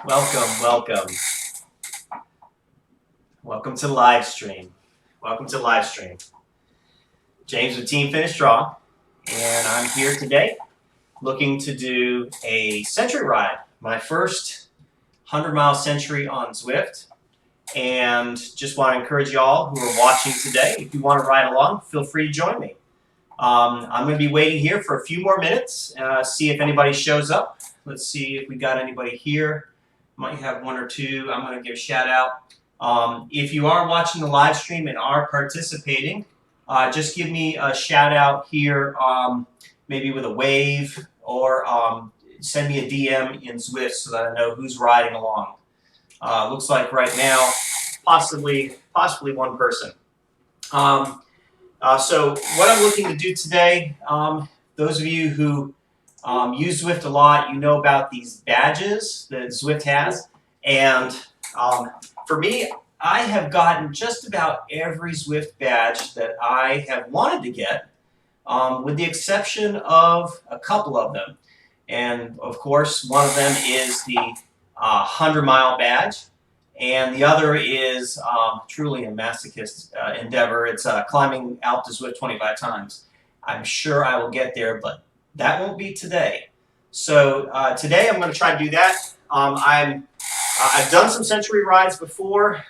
Welcome. Welcome to live stream. Welcome to live stream. James with Team Finish Strong, and I'm here today looking to do a century ride, my first 100-mile century on Zwift. And just want to encourage y'all who are watching today, if you want to ride along, feel free to join me. I'm going to be waiting here for a few more minutes, see if anybody shows up. Let's see if we got anybody here. Might have one or two. I'm going to give a shout out. If you are watching the live stream and are participating, just give me a shout out here, maybe with a wave, or send me a DM in Zwift so that I know who's riding along. Looks like right now, possibly one person. So what I'm looking to do today, those of you who use Zwift a lot, you know about these badges that Zwift has. And for me, I have gotten just about every Zwift badge that I have wanted to get, with the exception of a couple of them. And of course, one of them is the 100-mile badge. And the other is truly a masochist endeavor. It's climbing Alpe to Zwift 25 times. I'm sure I will get there, but that won't be today. So today I'm going to try to do that. I've done some century rides before.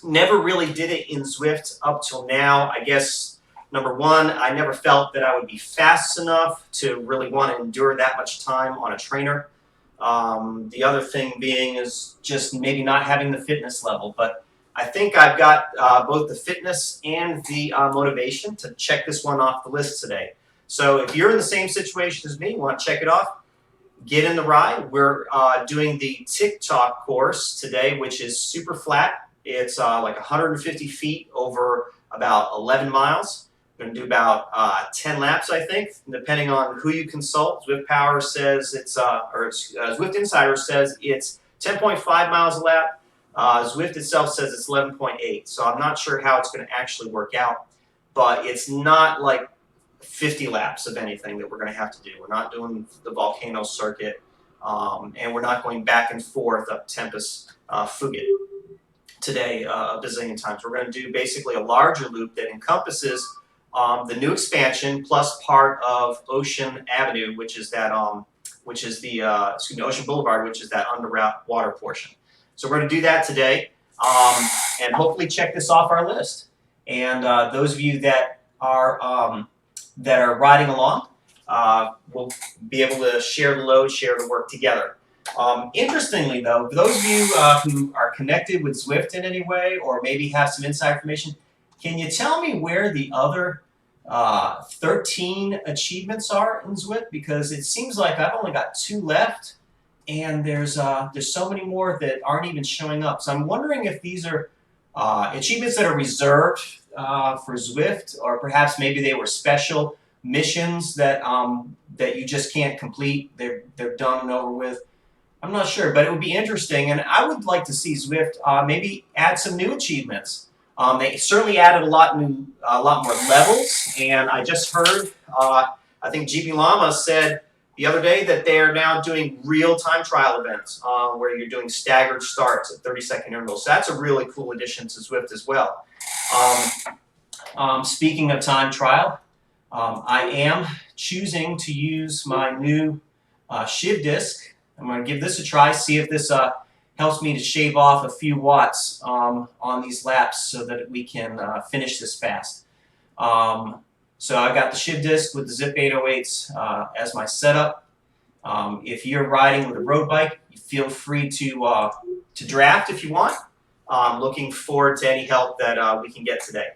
Never really did it in Zwift up till now. I guess, number one, I never felt that I would be fast enough to really want to endure that much time on a trainer. The other thing being is just maybe not having the fitness level. But I think I've got both the fitness and the motivation to check this one off the list today. So if you're in the same situation as me, want to check it off, get in the ride. We're doing the Tock course today, which is super flat. It's like 150 feet over about 11 miles. We're going to do about 10 laps, I think, depending on who you consult. Zwift Power says it's, Zwift Insider says it's 10.5 miles a lap. Zwift itself says it's 11.8. So I'm not sure how it's going to actually work out, but it's not like 50 laps of anything that we're going to have to do. We're not doing the volcano circuit, and we're not going back and forth up Tempest Fugit today a bazillion times. We're going to do basically a larger loop that encompasses the new expansion plus part of Ocean Avenue, which is that Ocean Boulevard, which is that underwater portion. So we're going to do that today, and hopefully check this off our list. And those of you that are riding along will be able to share the load, share the work together. Interestingly, though, for those of you who are connected with Zwift in any way, or maybe have some inside information, can you tell me where the other 13 achievements are in Zwift? Because it seems like I've only got 2 left, and there's so many more that aren't even showing up. So I'm wondering if these are achievements that are reserved for Zwift, or perhaps maybe they were special missions that that you just can't complete. They're done and over with. I'm not sure, but it would be interesting, and I would like to see Zwift maybe add some new achievements. They certainly added a lot more levels, and I just heard, I think GB Llama said the other day that they are now doing real-time trial events where you're doing staggered starts at 30-second intervals. So that's a really cool addition to Zwift as well. Speaking of time trial, I am choosing to use my new Shiv disc. I'm going to give this a try, see if this helps me to shave off a few watts on these laps so that we can finish this fast. So I've got the Shiv disc with the Zip 808s as my setup. If you're riding with a road bike, you feel free to draft if you want. Looking forward to any help that we can get today.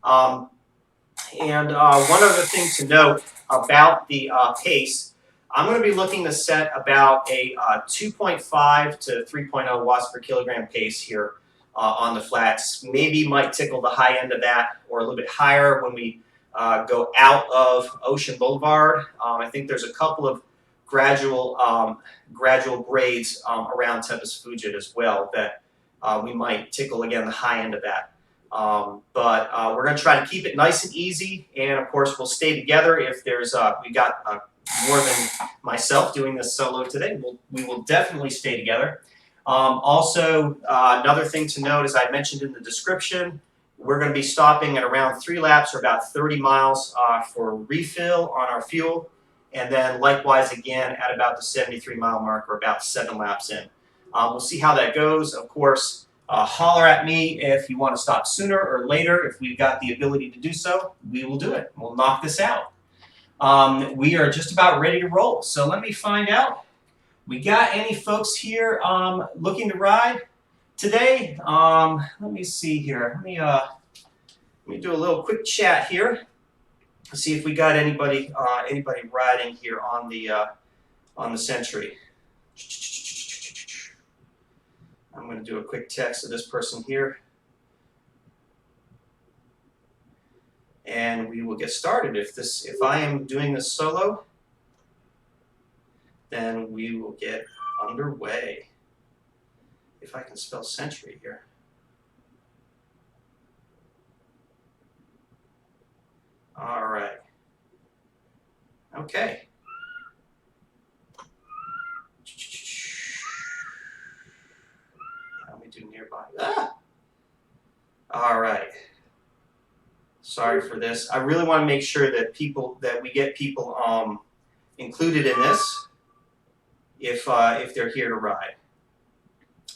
And one other thing to note about the pace, I'm going to be looking to set about a 2.5 to 3.0 watts per kilogram pace here on the flats. Maybe might tickle the high end of that, or a little bit higher when we go out of Ocean Boulevard. I think there's a couple of gradual grades around Tempest Fugit as well that we might tickle again the high end of that. But we're going to try to keep it nice and easy, and of course we'll stay together if there's we got more than myself doing this solo today. We will definitely stay together. Also, another thing to note, as I mentioned in the description, we're going to be stopping at around 3 laps or about 30 miles for refill on our fuel. And then likewise again at about the 73-mile mark or about 7 laps in. We'll see how that goes. Of course, holler at me if you want to stop sooner or later. If we've got the ability to do so, we will do it. We'll knock this out. We are just about ready to roll. So let me find out. We got any folks here looking to ride today? Let me see here. Let me do a little quick chat here. See if we got anybody riding here on the Century. I'm going to do a quick text to this person here, and we will get started. If I am doing this solo, then we will get underway. If I can spell Century here. All right. Okay. Let me do nearby. All right. Sorry for this. I really want to make sure that we get people included in this if they're here to ride.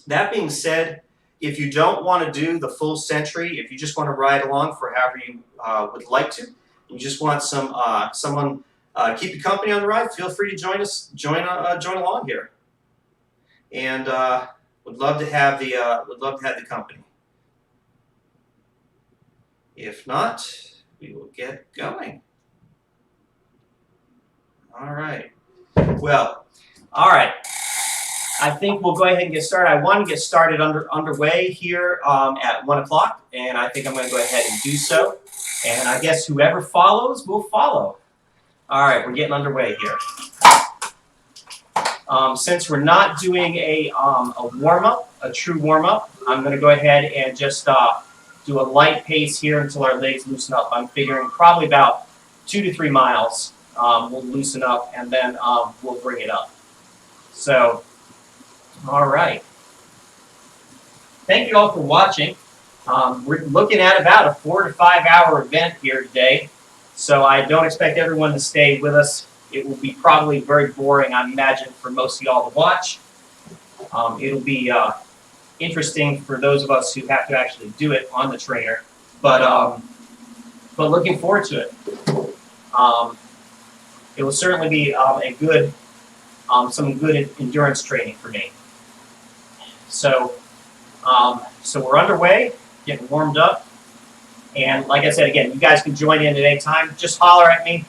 That being said, if you don't want to do the full Century, if you just want to ride along for however you would like to, you just want someone keep you company on the ride, feel free to join along here, and would love to have the company. If not, we will get going. All right. Well, all right. I think we'll go ahead and get started. I want to get started underway here at 1 o'clock, and I think I'm going to go ahead and do so. And I guess whoever follows will follow. All right, we're getting underway here. Since we're not doing a warm-up, a true warm-up, I'm going to go ahead and just do a light pace here until our legs loosen up. I'm figuring probably about 2 to 3 miles we'll loosen up, and then we'll bring it up. So, all right. Thank you all for watching. We're looking at about a 4 to 5 hour event here today, so I don't expect everyone to stay with us. It will be probably very boring, I imagine, for most of y'all to watch. It'll be interesting for those of us who have to actually do it on the trainer, but looking forward to it. It will certainly be some good endurance training for me. So we're underway, getting warmed up, and like I said again, you guys can join in at any time. Just holler at me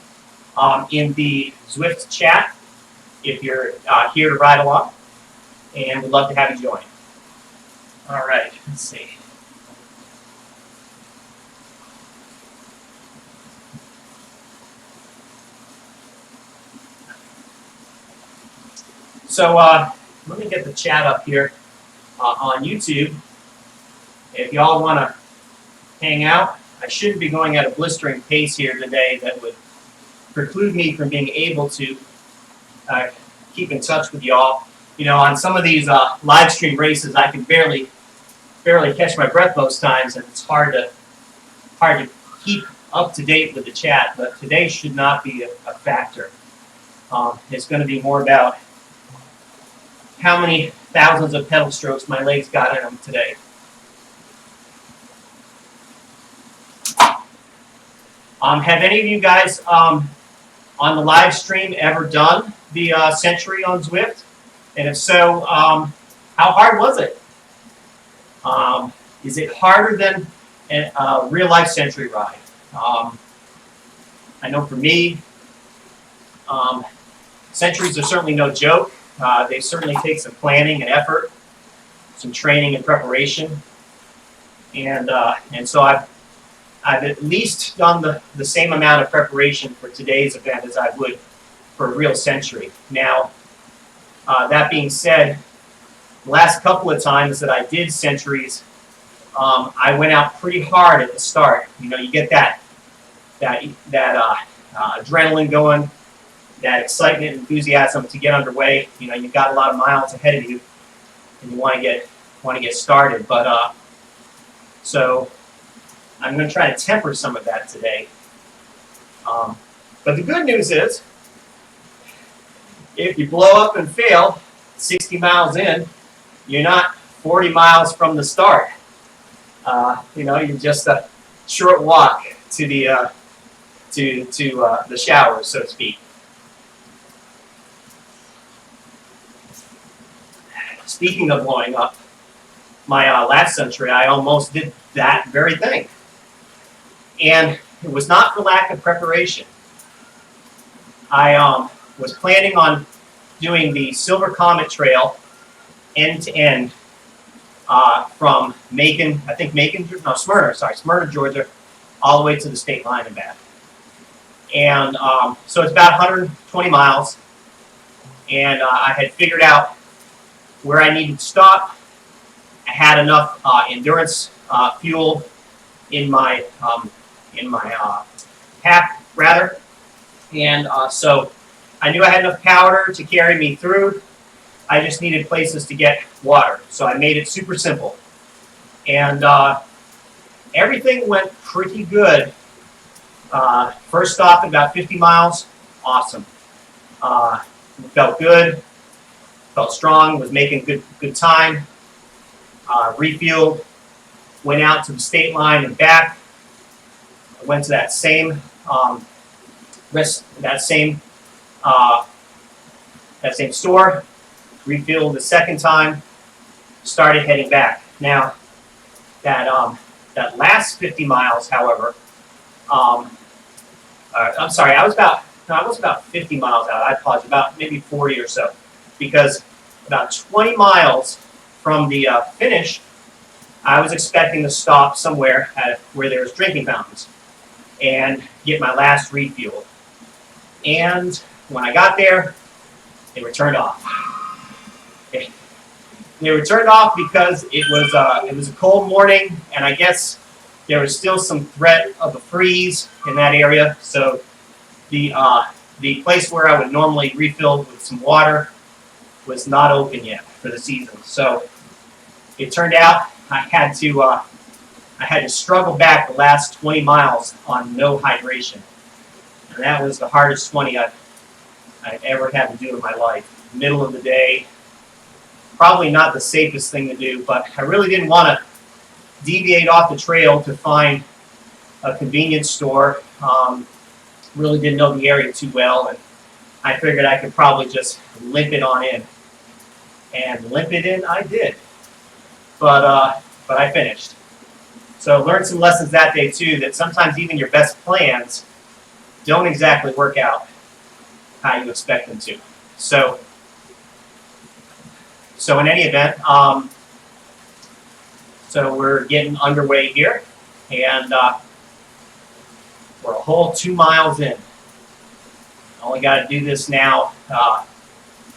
in the Zwift chat if you're here to ride along, and we'd love to have you join. All right, let's see. So let me get the chat up here on YouTube. If y'all want to hang out, I shouldn't be going at a blistering pace here today that would preclude me from being able to keep in touch with y'all. You know, on some of these live stream races, I can barely catch my breath most times, and it's hard to keep up to date with the chat. But today should not be a factor. It's going to be more about how many thousands of pedal strokes my legs got in them today. Have any of you guys on the live stream ever done the Century on Zwift? And if so, how hard was it? Is it harder than a real-life Century ride? I know for me, Centuries are certainly no joke. They certainly take some planning and effort, some training and preparation, and so I've at least done the same amount of preparation for today's event as I would for a real Century. Now, that being said, the last couple of times that I did Centuries, I went out pretty hard at the start. You know, you get that adrenaline going. that excitement and enthusiasm to get underway. You know, you've got a lot of miles ahead of you, and you want to get started. But so I'm going to try to temper some of that today. But the good news is, if you blow up and fail 60 miles in, you're not 40 miles from the start. You know, you're just a short walk to the the showers, so to speak. Speaking of blowing up, my last century, I almost did that very thing. And it was not for lack of preparation. I was planning on doing the Silver Comet Trail end to end from Smyrna, Georgia, all the way to the state line and back. And so it's about 120 miles. And I had figured out where I needed to stop. I had enough endurance fuel in my pack, rather. And so I knew I had enough powder to carry me through. I just needed places to get water. So I made it super simple. And everything went pretty good. First stop at about 50 miles, awesome. Felt good, felt strong, was making good time. Refueled, went out to the state line and back. I went to that same store, refilled the second time, started heading back. Now, that last 50 miles, however, I'm sorry, I was about 50 miles out. I apologize, about maybe 40 or so, because about 20 miles from the finish, I was expecting to stop somewhere where there was drinking fountains and get my last refuel. And when I got there, they were turned off. They were turned off because it was a cold morning, and I guess there was still some threat of a freeze in that area. So the place where I would normally refill with some water was not open yet for the season. So it turned out I had to struggle back the last 20 miles on no hydration, and that was the hardest 20 I've ever had to do in my life. Middle of the day, probably not the safest thing to do, but I really didn't want to deviate off the trail to find a convenience store. Really didn't know the area too well, and I figured I could probably just limp it on in. And limp it in I did. But I finished. So learned some lessons that day too, that sometimes even your best plans don't exactly work out how you expect them to. So in any event, so we're getting underway here, and we're a whole 2 miles in. Only got to do this now,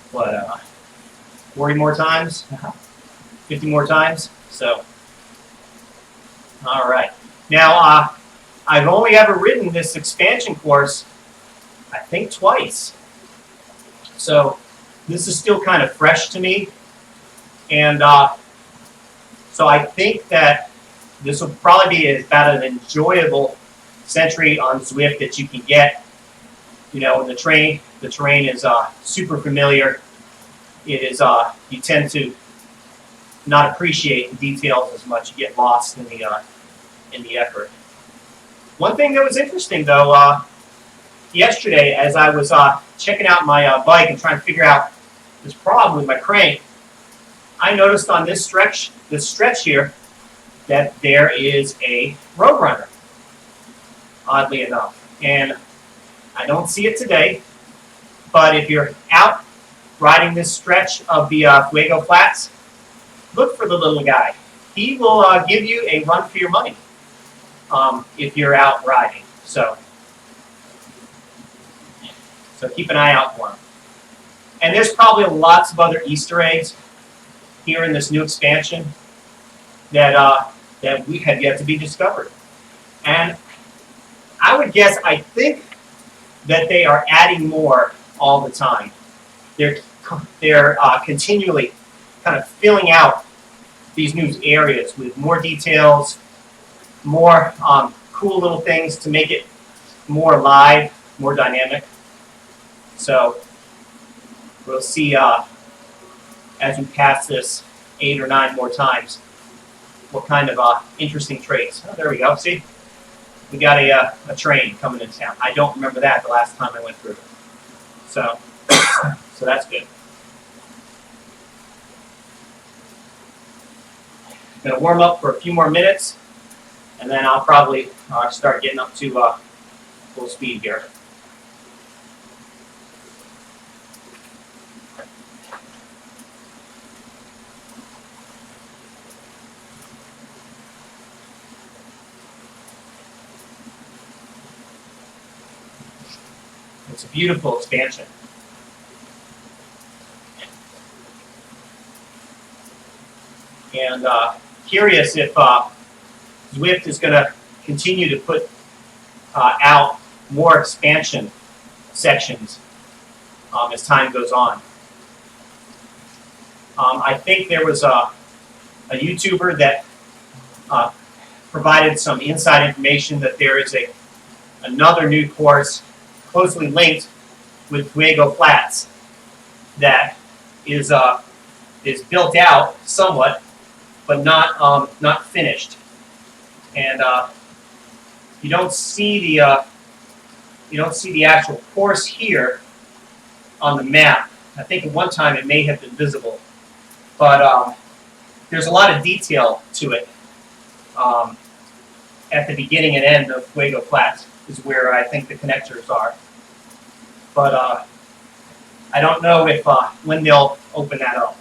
40 more times, 50 more times. So, all right. Now, I've only ever ridden this expansion course, I think, twice. So this is still kind of fresh to me. And so I think that this will probably be about an enjoyable century on Zwift that you can get. You know, the terrain is super familiar. It is you tend to not appreciate the details as much. You get lost in the effort. One thing that was interesting though, yesterday as I was checking out my bike and trying to figure out this problem with my crank, I noticed on this stretch here that there is a road runner, oddly enough. And I don't see it today, but if you're out riding this stretch of the Fuego Flats, look for the little guy. He will give you a run for your money if you're out riding. So keep an eye out for him. And there's probably lots of other Easter eggs here in this new expansion that we have yet to be discovered. And I would guess, I think that they are adding more all the time. They're continually kind of filling out these new areas with more details, more cool little things to make it more live, more dynamic. So we'll see as we pass this 8 or 9 more times what kind of interesting traits. Oh, there we go. See, we got a train coming into town. I don't remember that the last time I went through. So, so that's good. I'm going to warm up for a few more minutes, and then I'll probably start getting up to full speed here. It's a beautiful expansion. And curious if Zwift is going to continue to put out more expansion sections as time goes on. I think there was a YouTuber that provided some inside information that there is another new course closely linked with Fuego Flats that is built out somewhat, but not finished. And you don't see the actual course here on the map. I think at one time it may have been visible, but there's a lot of detail to it. At the beginning and end of Fuego Flats is where I think the connectors are. But I don't know if when they'll open that up.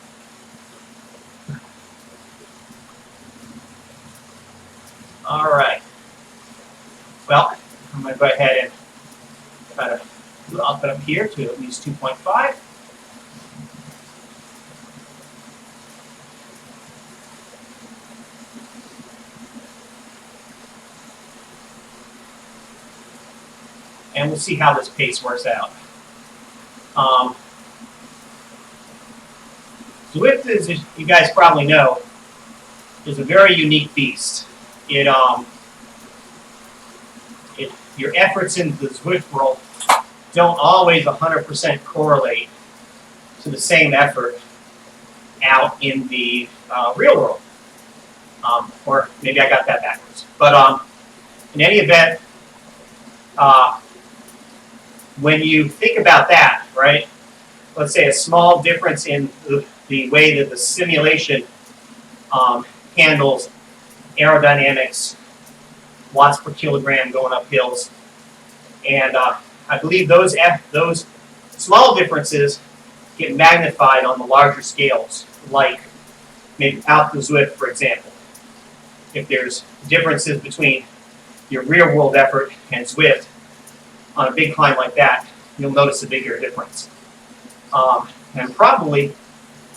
All right. Well, I'm going to go ahead and try to up it up here to at least 2.5. And we'll see how this pace works out. Zwift, as you guys probably know, is a very unique beast. Your efforts in the Zwift world don't always 100% correlate to the same effort out in the real world. Or maybe I got that backwards. But in any event, when you think about that, right, let's say a small difference in the way that the simulation handles aerodynamics, watts per kilogram going up hills, and I believe those small differences get magnified on the larger scales, like maybe out the Zwift, for example. If there's differences between your real-world effort and Zwift on a big climb like that, you'll notice a bigger difference. And probably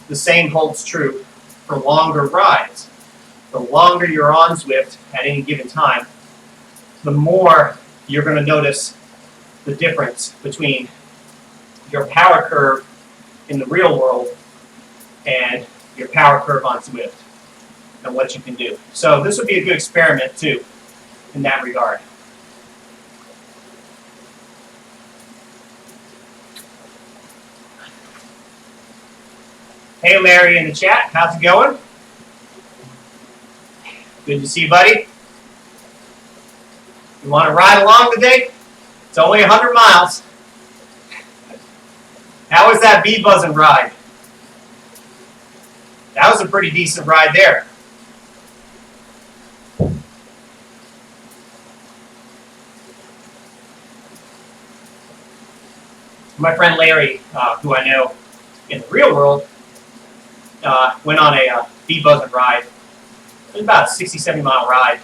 the same holds true for longer rides. The longer you're on Zwift at any given time, the more you're going to notice the difference between your power curve in the real world and your power curve on Zwift and what you can do. So this would be a good experiment too in that regard. Hey Larry in the chat, how's it going? Good to see you, buddy. You want to ride along today? It's only 100 miles. How was that bee buzzing ride? That was a pretty decent ride there. My friend Larry, who I know in the real world, went on a bee buzzing ride. It was about a 60, 70-mile ride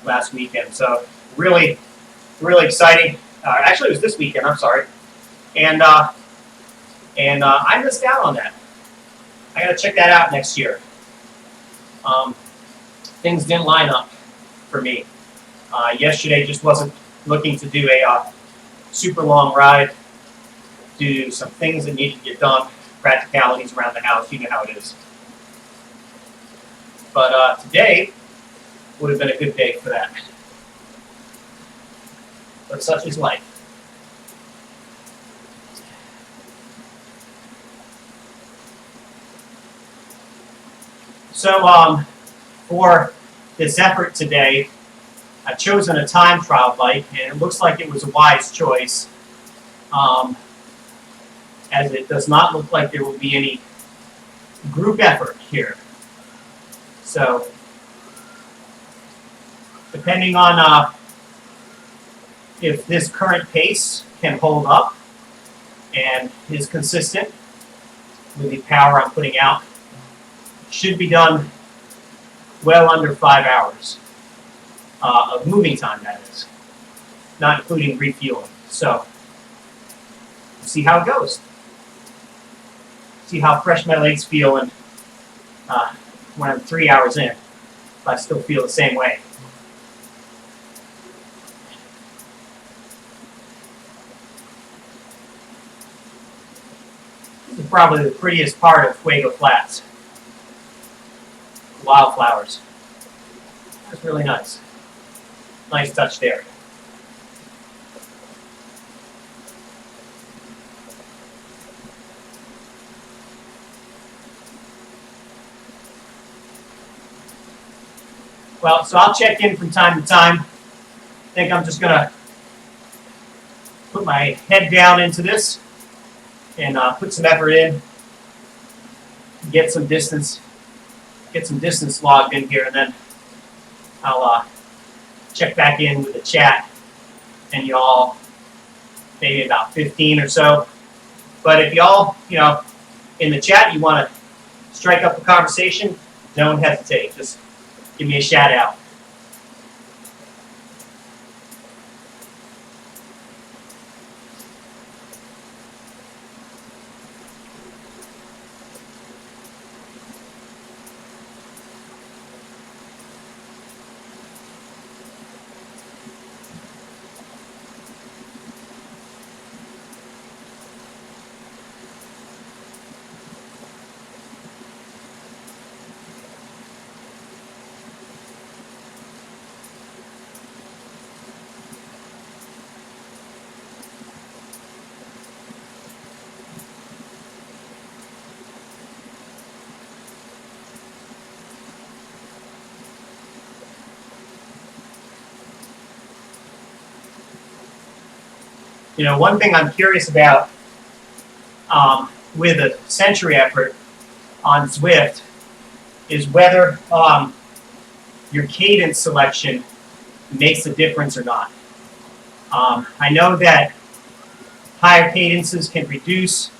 last weekend. So really, really exciting. Actually, it was this weekend. I'm sorry. And I missed out on that. I got to check that out next year. Things didn't line up for me. Yesterday just wasn't looking to do a super long ride. due to some things that need to get done, practicalities around the house. You know how it is. But today would have been a good day for that. But such is life. So for this effort today, I've chosen a time trial bike, and it looks like it was a wise choice, as it does not look like there will be any group effort here. So depending on if this current pace can hold up and is consistent with the power I'm putting out, should be done well under 5 hours of moving time, that is, not including refueling. So see how it goes. See how fresh my legs feel, and when I'm 3 hours in, if I still feel the same way. This is probably the prettiest part of Fuego Flats. Wildflowers. That's really nice. Nice touch there. Well, so I'll check in from time to time. I think I'm just gonna put my head down into this and put some effort in, get some distance logged in here, and then I'll check back in with the chat and y'all, maybe about 15 or so. But if y'all, in the chat, you want to strike up a conversation, don't hesitate. Just give me a shout out. One thing I'm curious about with a century effort on Zwift is whether your cadence selection makes a difference or not. I know that higher cadences can reduce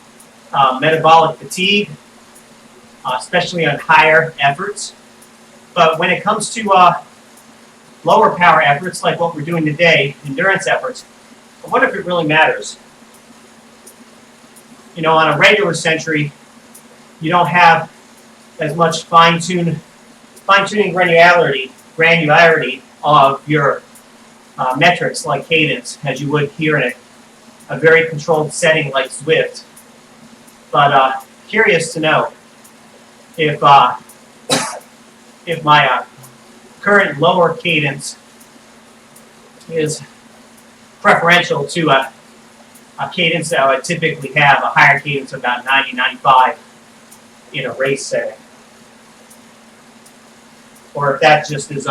metabolic fatigue, especially on higher efforts. But when it comes to lower power efforts, like what we're doing today, endurance efforts, I wonder if it really matters. On a regular century, you don't have as much fine-tuning granularity of your metrics like cadence as you would here in a very controlled setting like Zwift. But curious to know if my current lower cadence is preferential to a cadence that I would typically have, a higher cadence of about 90, 95 in a race setting. Or if that just is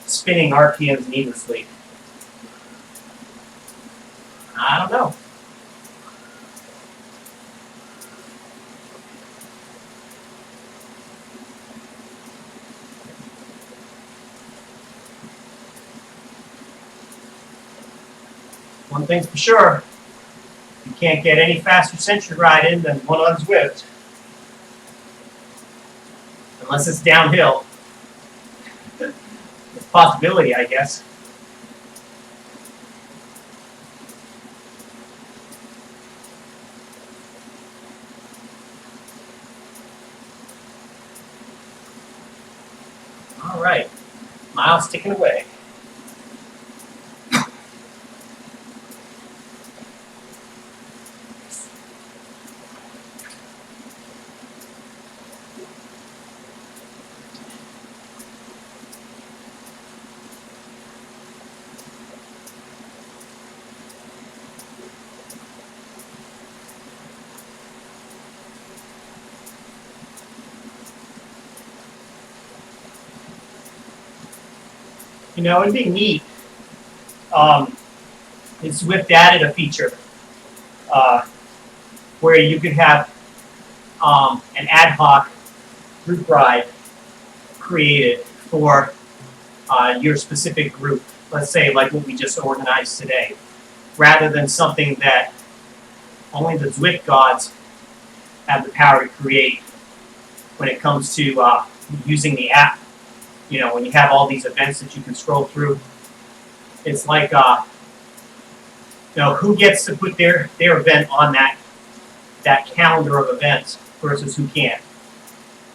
spinning RPMs needlessly. I don't know. One thing's for sure, you can't get any faster century ride in than one on Zwift. Unless it's downhill. It's a possibility, I guess. All right, miles ticking away. You know, it'd be neat. Zwift added a feature uh, where you could have an ad hoc group ride created for your specific group. Let's say like what we just organized today, rather than something that only the Zwift gods have the power to create when it comes to using the app. You know, when you have all these events that you can scroll through, it's like, you know, who gets to put their event on that calendar of events versus who can't.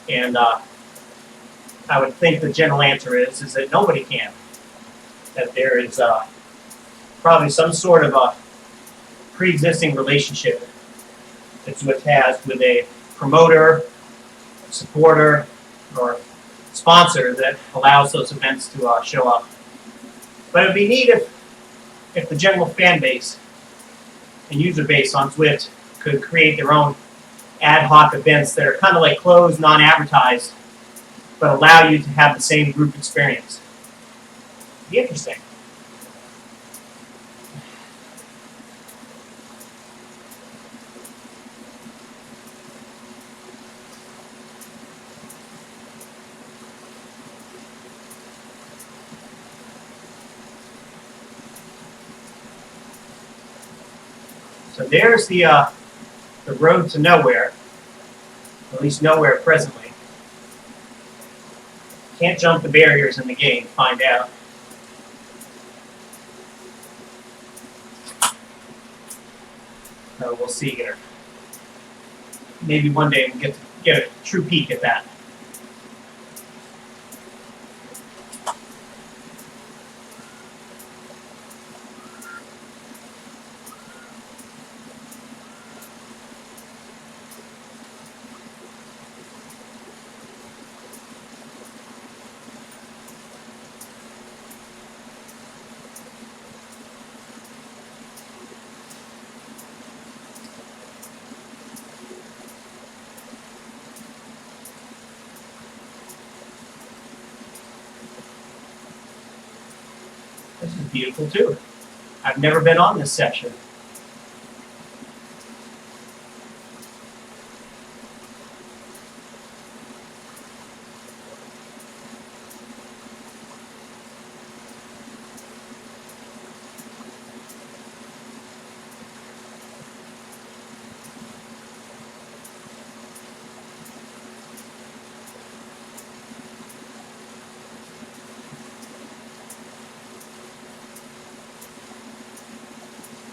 And I would think the general answer is that nobody can. That there is probably some sort of a pre-existing relationship that Zwift has with a promoter, supporter, or sponsor that allows those events to show up. But it would be neat if the general fan base and user base on Zwift could create their own ad hoc events that are kind of like closed, non-advertised, but allow you to have the same group experience. It'd be interesting. So there's the road to nowhere, at least nowhere presently. Can't jump the barriers in the game, find out. So we'll see here. Maybe one day we'll get a true peek at that. This is beautiful too. I've never been on this section.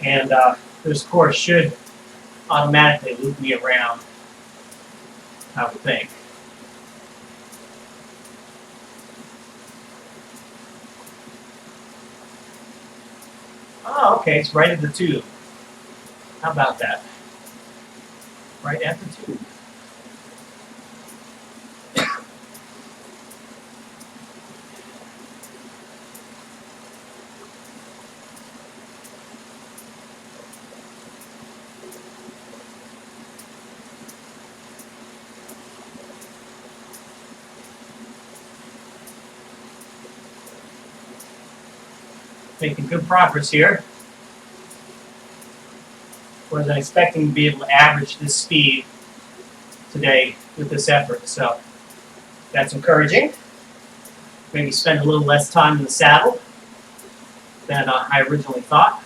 And this course should automatically loop me around, I would think. Oh, okay, it's right at the tube. How about that? Right at the tube. Making good progress here. Wasn't expecting to be able to average this speed today with this effort, so that's encouraging. Maybe spend a little less time in the saddle than I originally thought.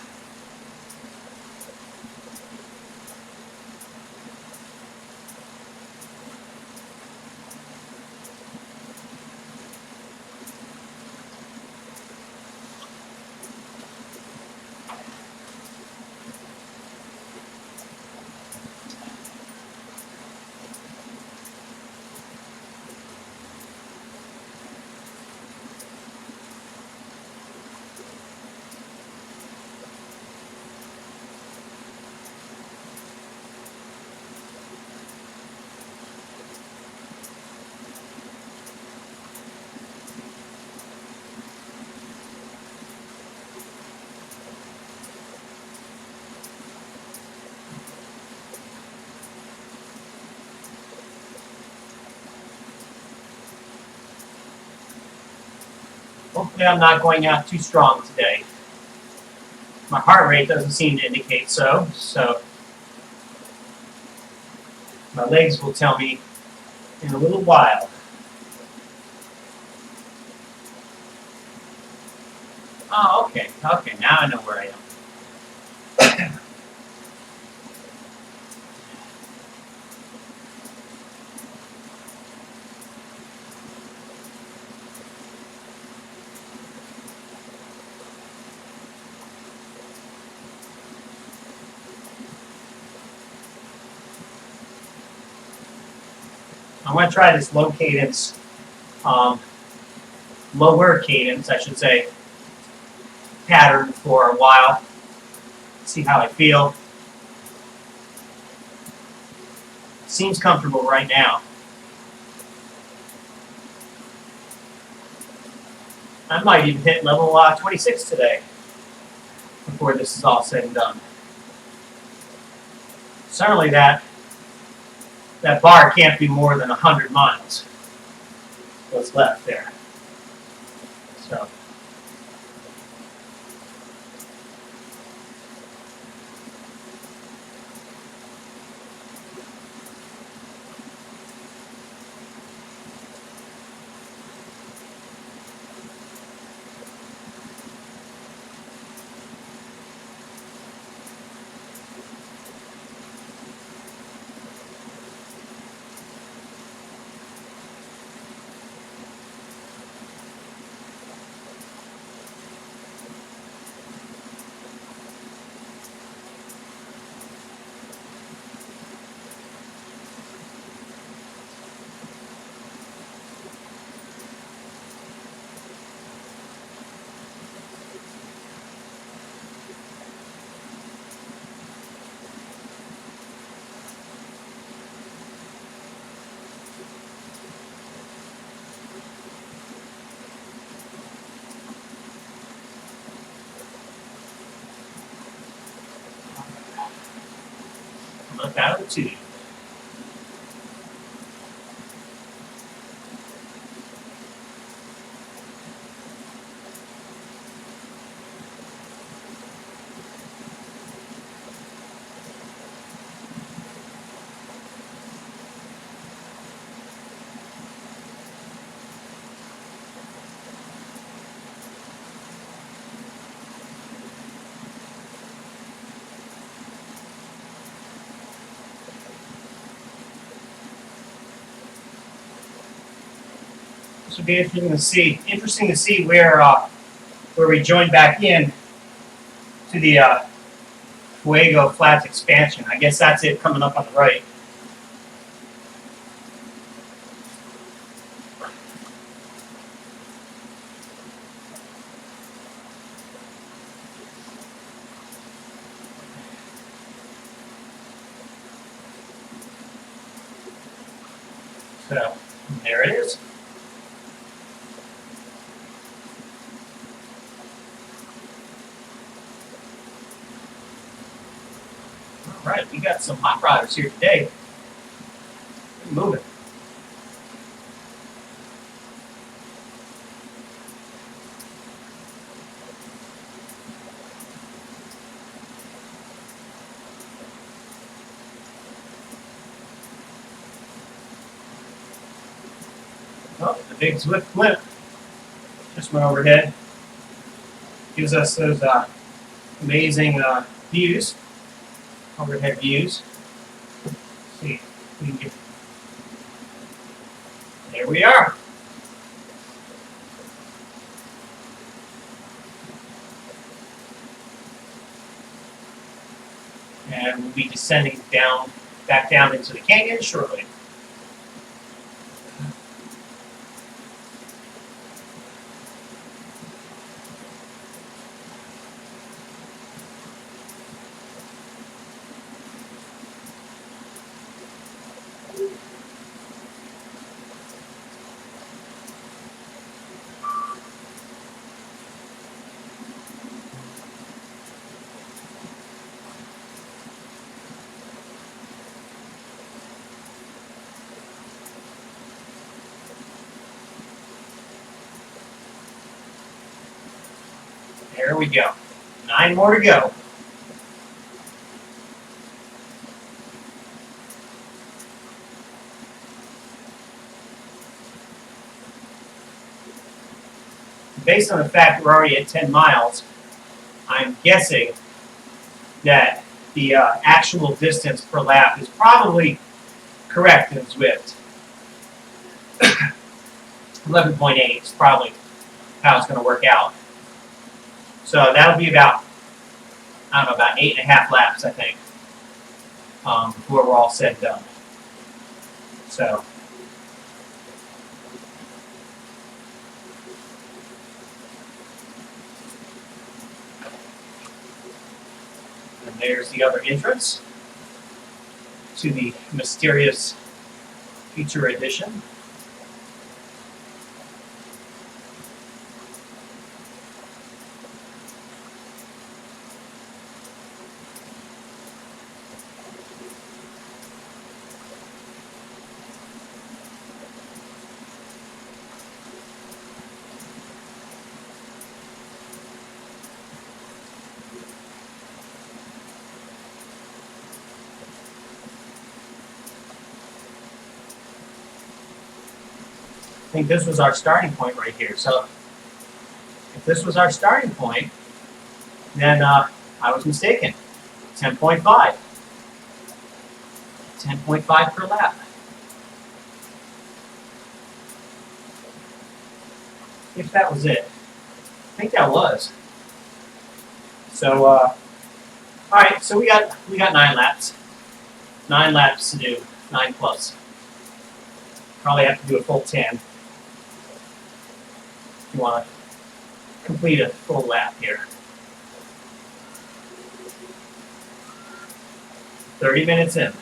Hopefully I'm not going out too strong today. My heart rate doesn't seem to indicate so, so my legs will tell me in a little while. Oh, okay, now I know where I am. I'm going to try this lower cadence, I should say, pattern for a while. See how I feel. Seems comfortable right now. I might even hit level 26 today before this is all said and done. Certainly that bar can't be more than 100 miles. What's left there. So. Look out of the tube. This would be interesting to see where we join back in to the Fuego Flats expansion. I guess that's it coming up on the right. So there it is. All right, we got some hot rodders here today. We're moving. Oh, the big Zwift blimp just went overhead. Gives us those amazing views, overhead views. Let's see if we can get. There we are. And we'll be descending back down into the canyon shortly. There we go. 9 more to go. Based on the fact we're already at 10 miles, I'm guessing that the actual distance per lap is probably correct in Zwift. 11.8 is probably how it's going to work out. So that'll be about, I don't know, about 8.5 laps, I think, before we're all said and done. So. And there's the other entrance to the mysterious Future Edition. I think this was our starting point right here. So if this was our starting point, then I was mistaken. 10.5. 10.5 per lap. If that was it. I think that was. So all right, so we got 9 laps. 9 laps to do, 9 plus. Probably have to do a full 10. You want to complete a full lap here. 30 minutes in.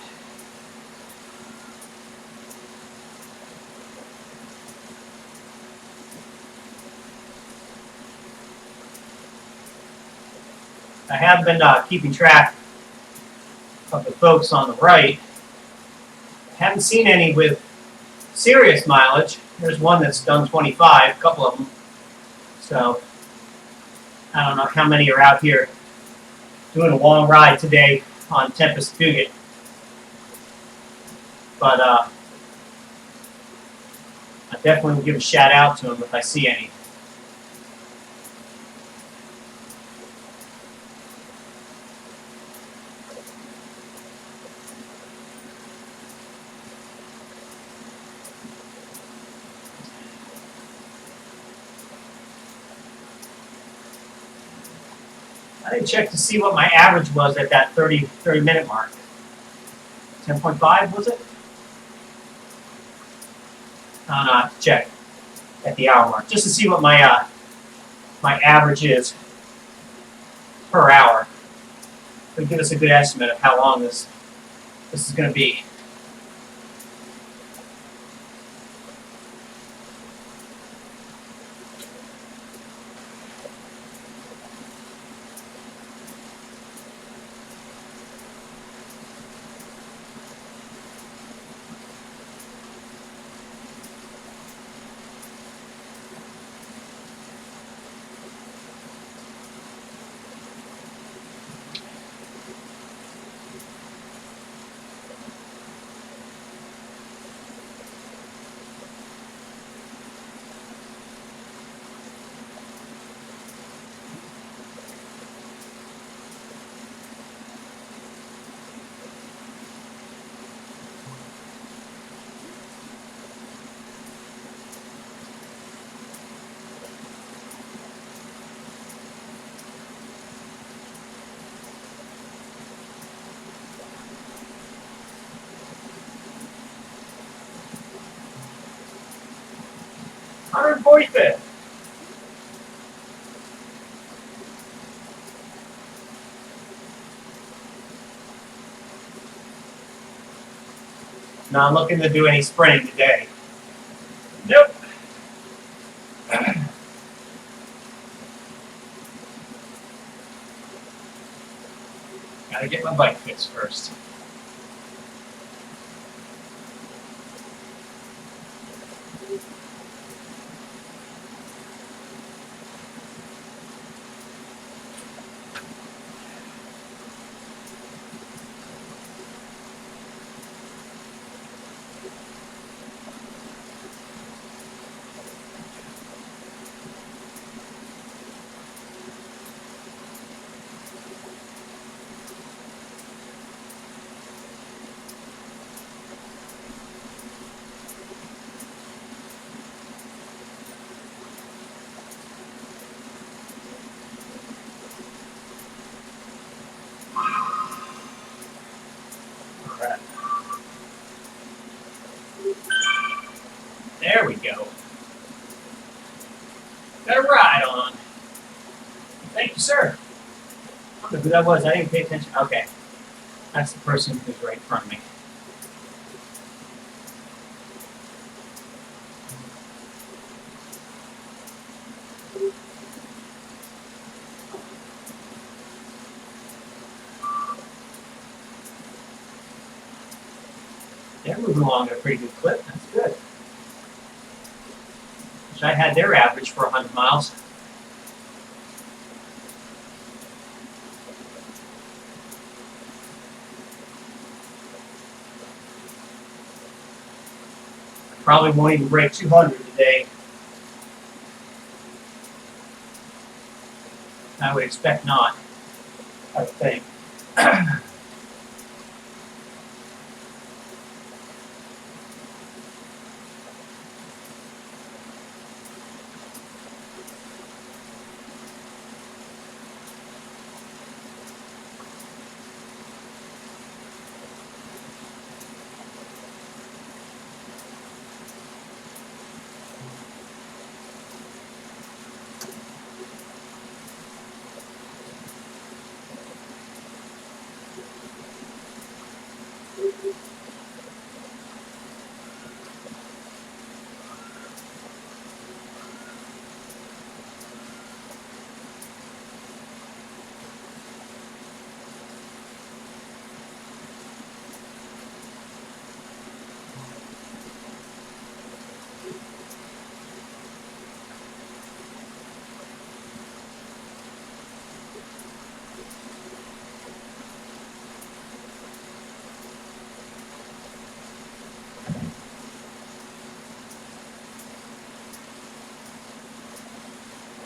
I have been keeping track of the folks on the right. Haven't seen any with serious mileage. There's one that's done 25, a couple of them. So I don't know how many are out here doing a long ride today on Tempest Fugit. But I definitely will give a shout out to them if I see any. I didn't check to see what my average was at that 30-minute mark. 10.5 was it? I don't know, I have to check at the hour mark just to see what my my average is per hour. It'll give us a good estimate of how long this is going to be. $145. Not looking to do any sprinting today. Nope. Gotta get my bike fixed first. right on. Thank you, sir. I don't know who that was. I didn't pay attention. Okay. That's the person who's right in front of me. They're moving along at a pretty good clip. That's good. Wish I had their average for 100 miles. I probably won't even break 200 today. I would expect not, I would think.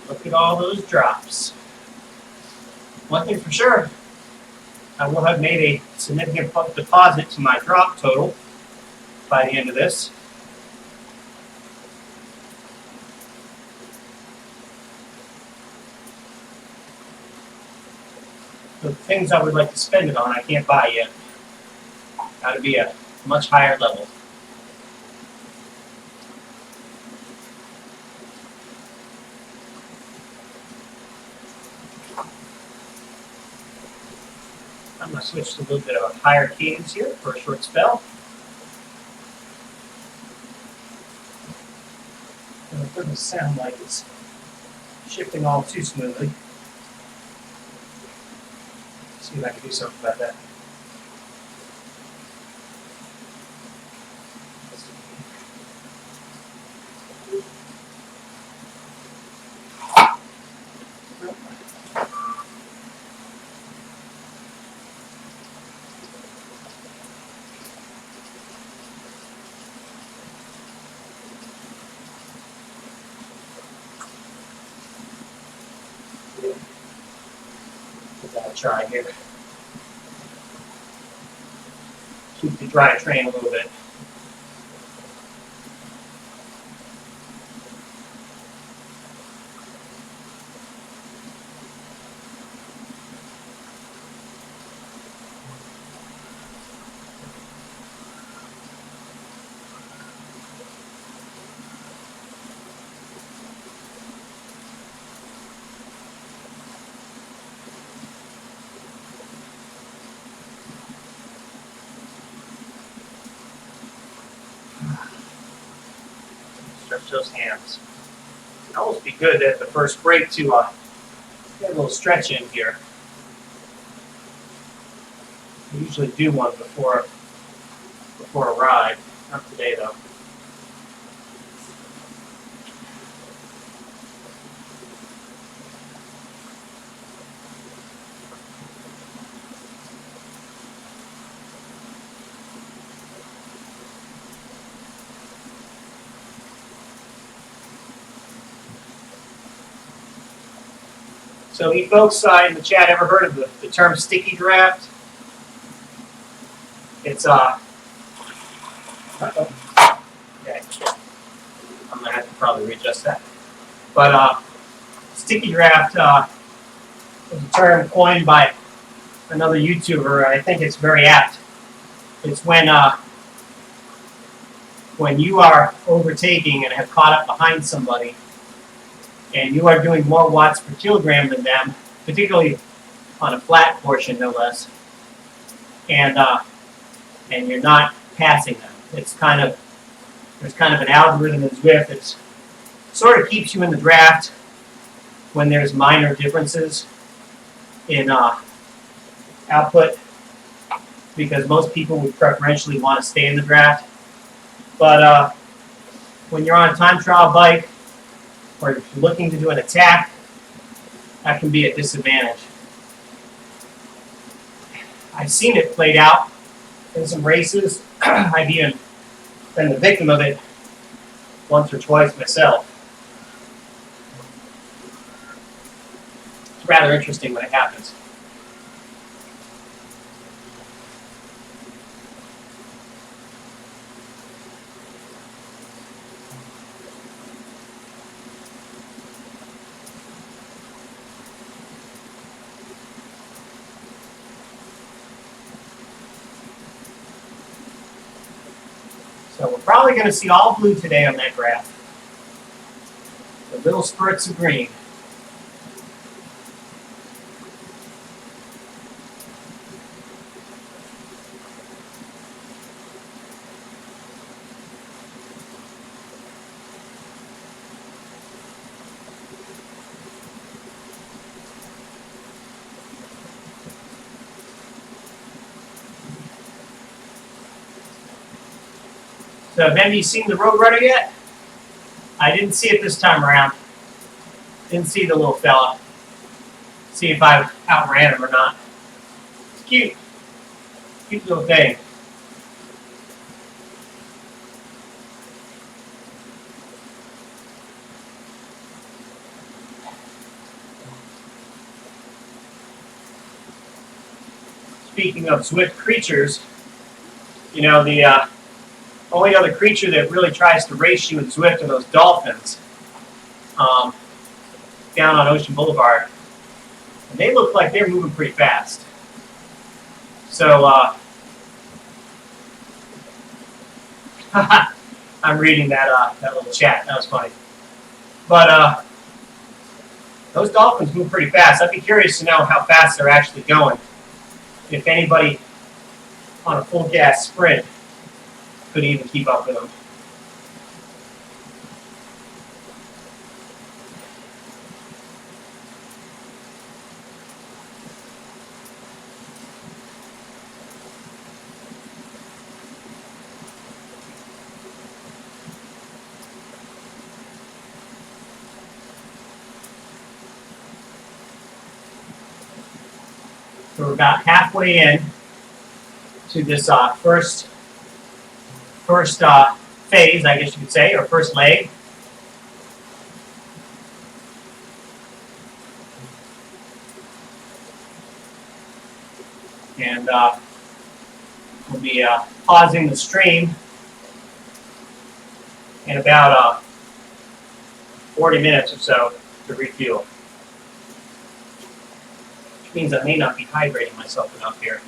Look at all those drops. One thing for sure, I will have made a significant deposit to my drop total by the end of this. So the things I would like to spend it on, I can't buy yet. Got to be a much higher level. I'm going to switch to a little bit of a higher cadence here for a short spell. And it doesn't sound like it's shifting all too smoothly. Let's see if I can do something about that. Try here. Keep the dry train a little bit. Stretch those hands. It'd almost be good at the first break to get a little stretch in here. I usually do one before a ride. Not today though. So you folks in the chat ever heard of the term sticky draft? It's okay. I'm gonna have to probably readjust that. But sticky draft was a term coined by another YouTuber, and I think it's very apt. It's when you are overtaking and have caught up behind somebody, and you are doing more watts per kilogram than them, particularly on a flat portion, no less, and you're not passing them. There's kind of an algorithm in Zwift that sort of keeps you in the draft when there's minor differences in output, because most people would preferentially want to stay in the draft. But when you're on a time trial bike, or if you're looking to do an attack, that can be a disadvantage. I've seen it played out in some races. I've even been the victim of it once or twice myself. It's rather interesting when it happens. So we're probably going to see all blue today on that graph. The little spurts of green. So have any of you seen the Roadrunner yet? I didn't see it this time around. Didn't see the little fella. See if I outran him or not. It's cute. Cute little thing. Speaking of Zwift creatures, you know, the only other creature that really tries to race you in Zwift are those dolphins down on Ocean Boulevard. And they look like they're moving pretty fast. So, I'm reading that little chat. That was funny. But those dolphins move pretty fast. I'd be curious to know how fast they're actually going. If anybody on a full gas sprint could even keep up with them. So we're about halfway in to this first phase, I guess you could say, or first leg. And we'll be pausing the stream in about 40 minutes or so to refuel. Which means I may not be hydrating myself enough here.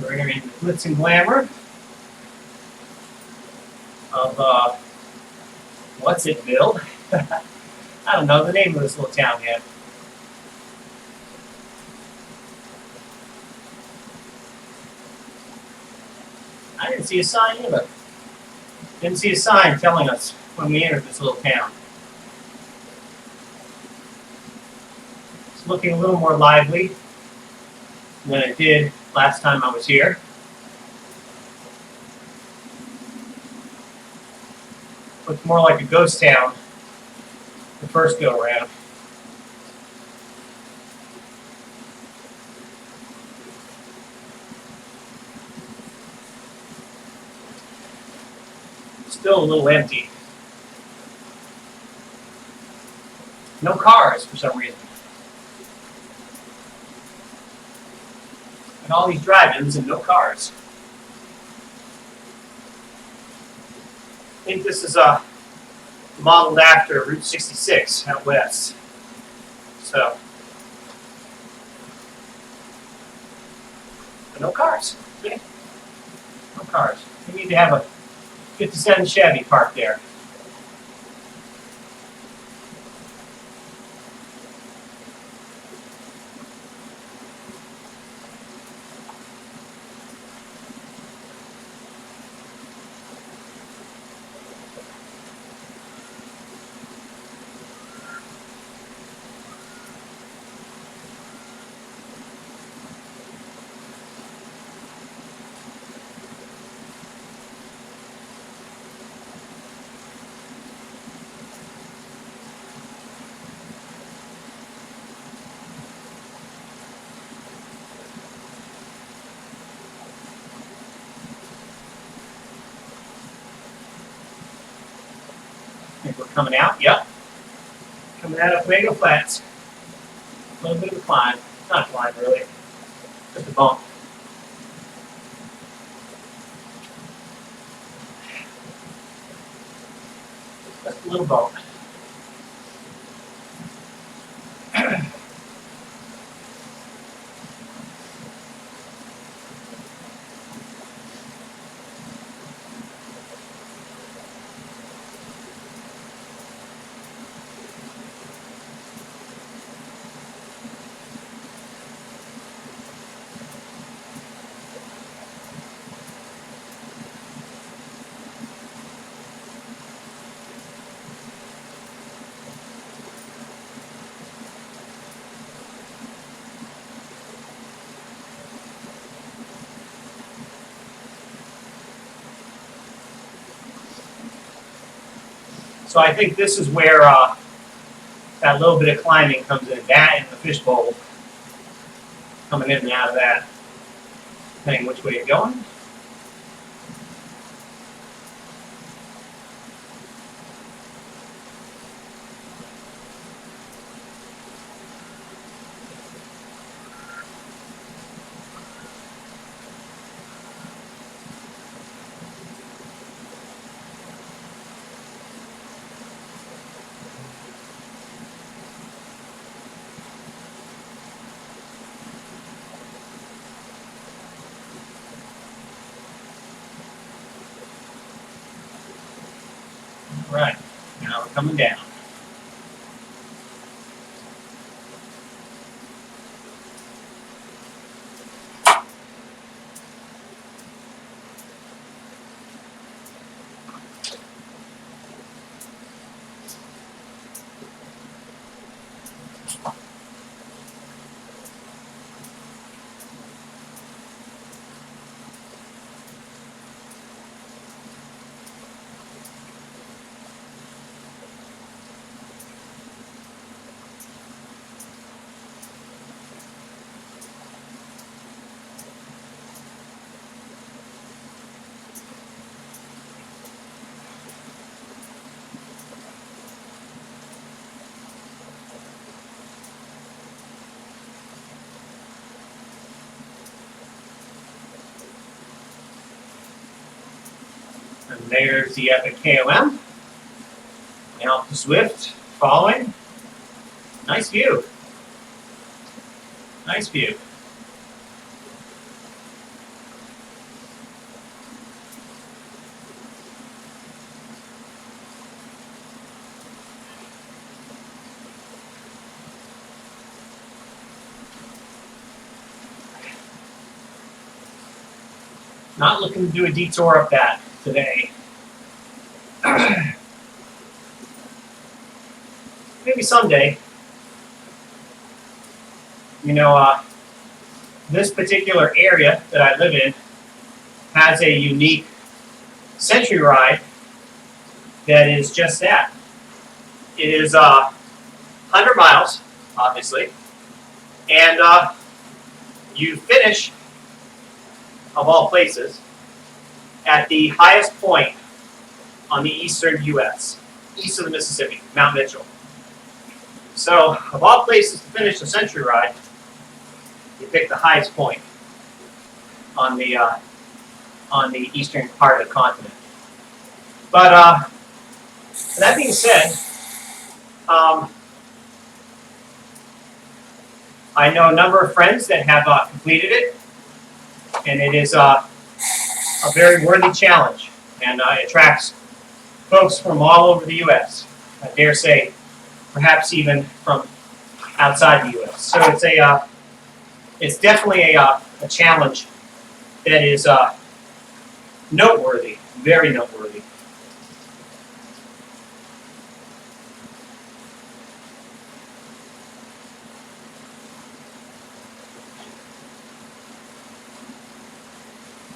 We're in the glitz and glamour of, what's it, Bill? I don't know the name of this little town yet. I didn't see a sign either. Didn't see a sign telling us when we entered this little town. It's looking a little more lively than it did last time I was here. Looks more like a ghost town the first go around. Still a little empty. No cars for some reason. And all these drive-ins and no cars. I think this is modeled after Route 66 out west. So, but no cars. See? No cars. We need to have a 57 Chevy parked there. I think we're coming out. Yep. Coming out of Fuego Flats. A little bit of a climb. Not a climb, really. Just a bump. Just a little bump. So I think this is where that little bit of climbing comes in. That and the fishbowl coming in and out of that, depending which way you're going. Right, now we're coming down. And there's the Epic KOM. Now the Zwift following. Nice view. Nice view. Not looking to do a detour up that today. Maybe someday. You know, this particular area that I live in has a unique century ride that is just that. It is 100 miles, obviously, and you finish, of all places, at the highest point on the eastern U.S., east of the Mississippi, Mount Mitchell. So, of all places to finish the century ride, you pick the highest point on the eastern part of the continent. But that being said, I know a number of friends that have completed it, and it is a very worthy challenge, and it attracts folks from all over the U.S. I dare say, perhaps even from outside the U.S. So it's definitely a challenge that is noteworthy, very noteworthy.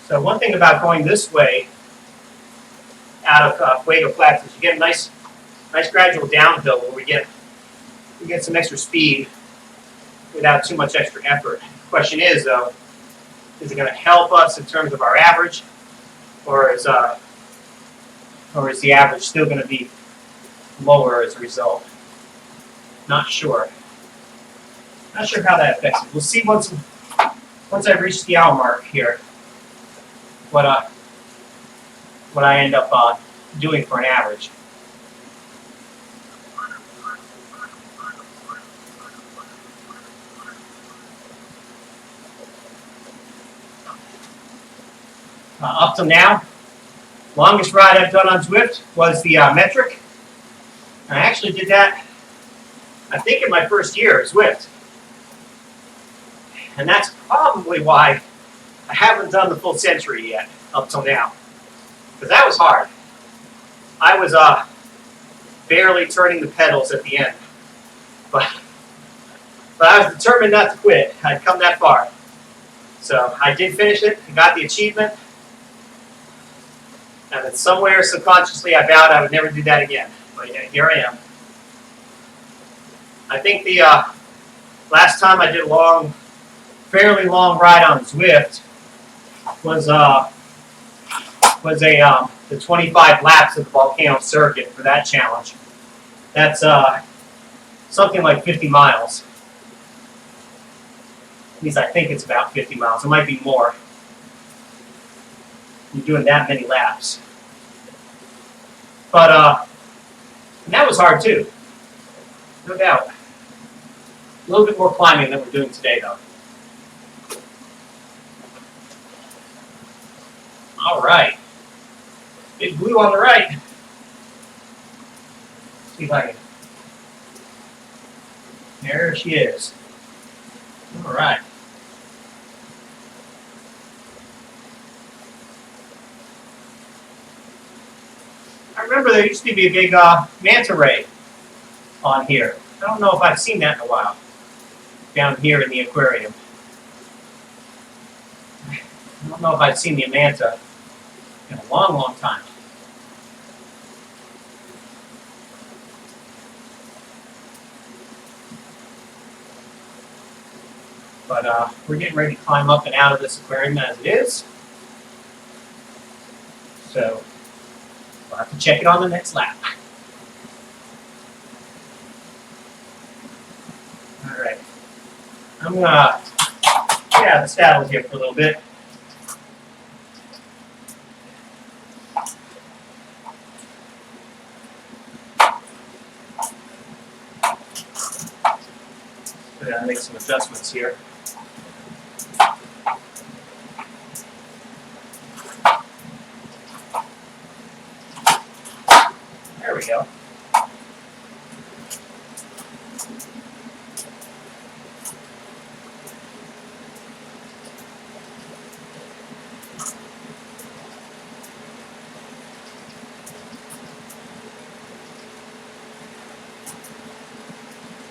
So one thing about going this way out of Fuego Flats is you get a nice gradual downhill where we get some extra speed without too much extra effort. The question is, though, is it going to help us in terms of our average, or is the average still going to be lower as a result? Not sure. Not sure how that affects it. We'll see once I've reached the hour mark here what I end up doing for an average. Up till now, longest ride I've done on Zwift was the metric. I actually did that, I think, in my first year at Zwift. And that's probably why I haven't done the full century yet, up till now. Because that was hard. I was barely turning the pedals at the end. But I was determined not to quit. I'd come that far. So I did finish it, I got the achievement. And then somewhere subconsciously I vowed I would never do that again. But yeah, here I am. I think the last time I did a fairly long ride on Zwift was the 25 laps of the volcano circuit for that challenge. That's something like 50 miles. At least I think it's about 50 miles. It might be more. You're doing that many laps. But that was hard too, no doubt. A little bit more climbing than we're doing today, though. All right. Big blue on the right. See if I can. There she is. All right. I remember there used to be a big manta ray on here. I don't know if I've seen that in a while. Down here in the aquarium. I don't know if I've seen the manta in a long, long time. But we're getting ready to climb up and out of this aquarium as it is. So we'll have to check it on the next lap. All right. I'm going to get out of the saddle here for a little bit. We're going to make some adjustments here. There we go.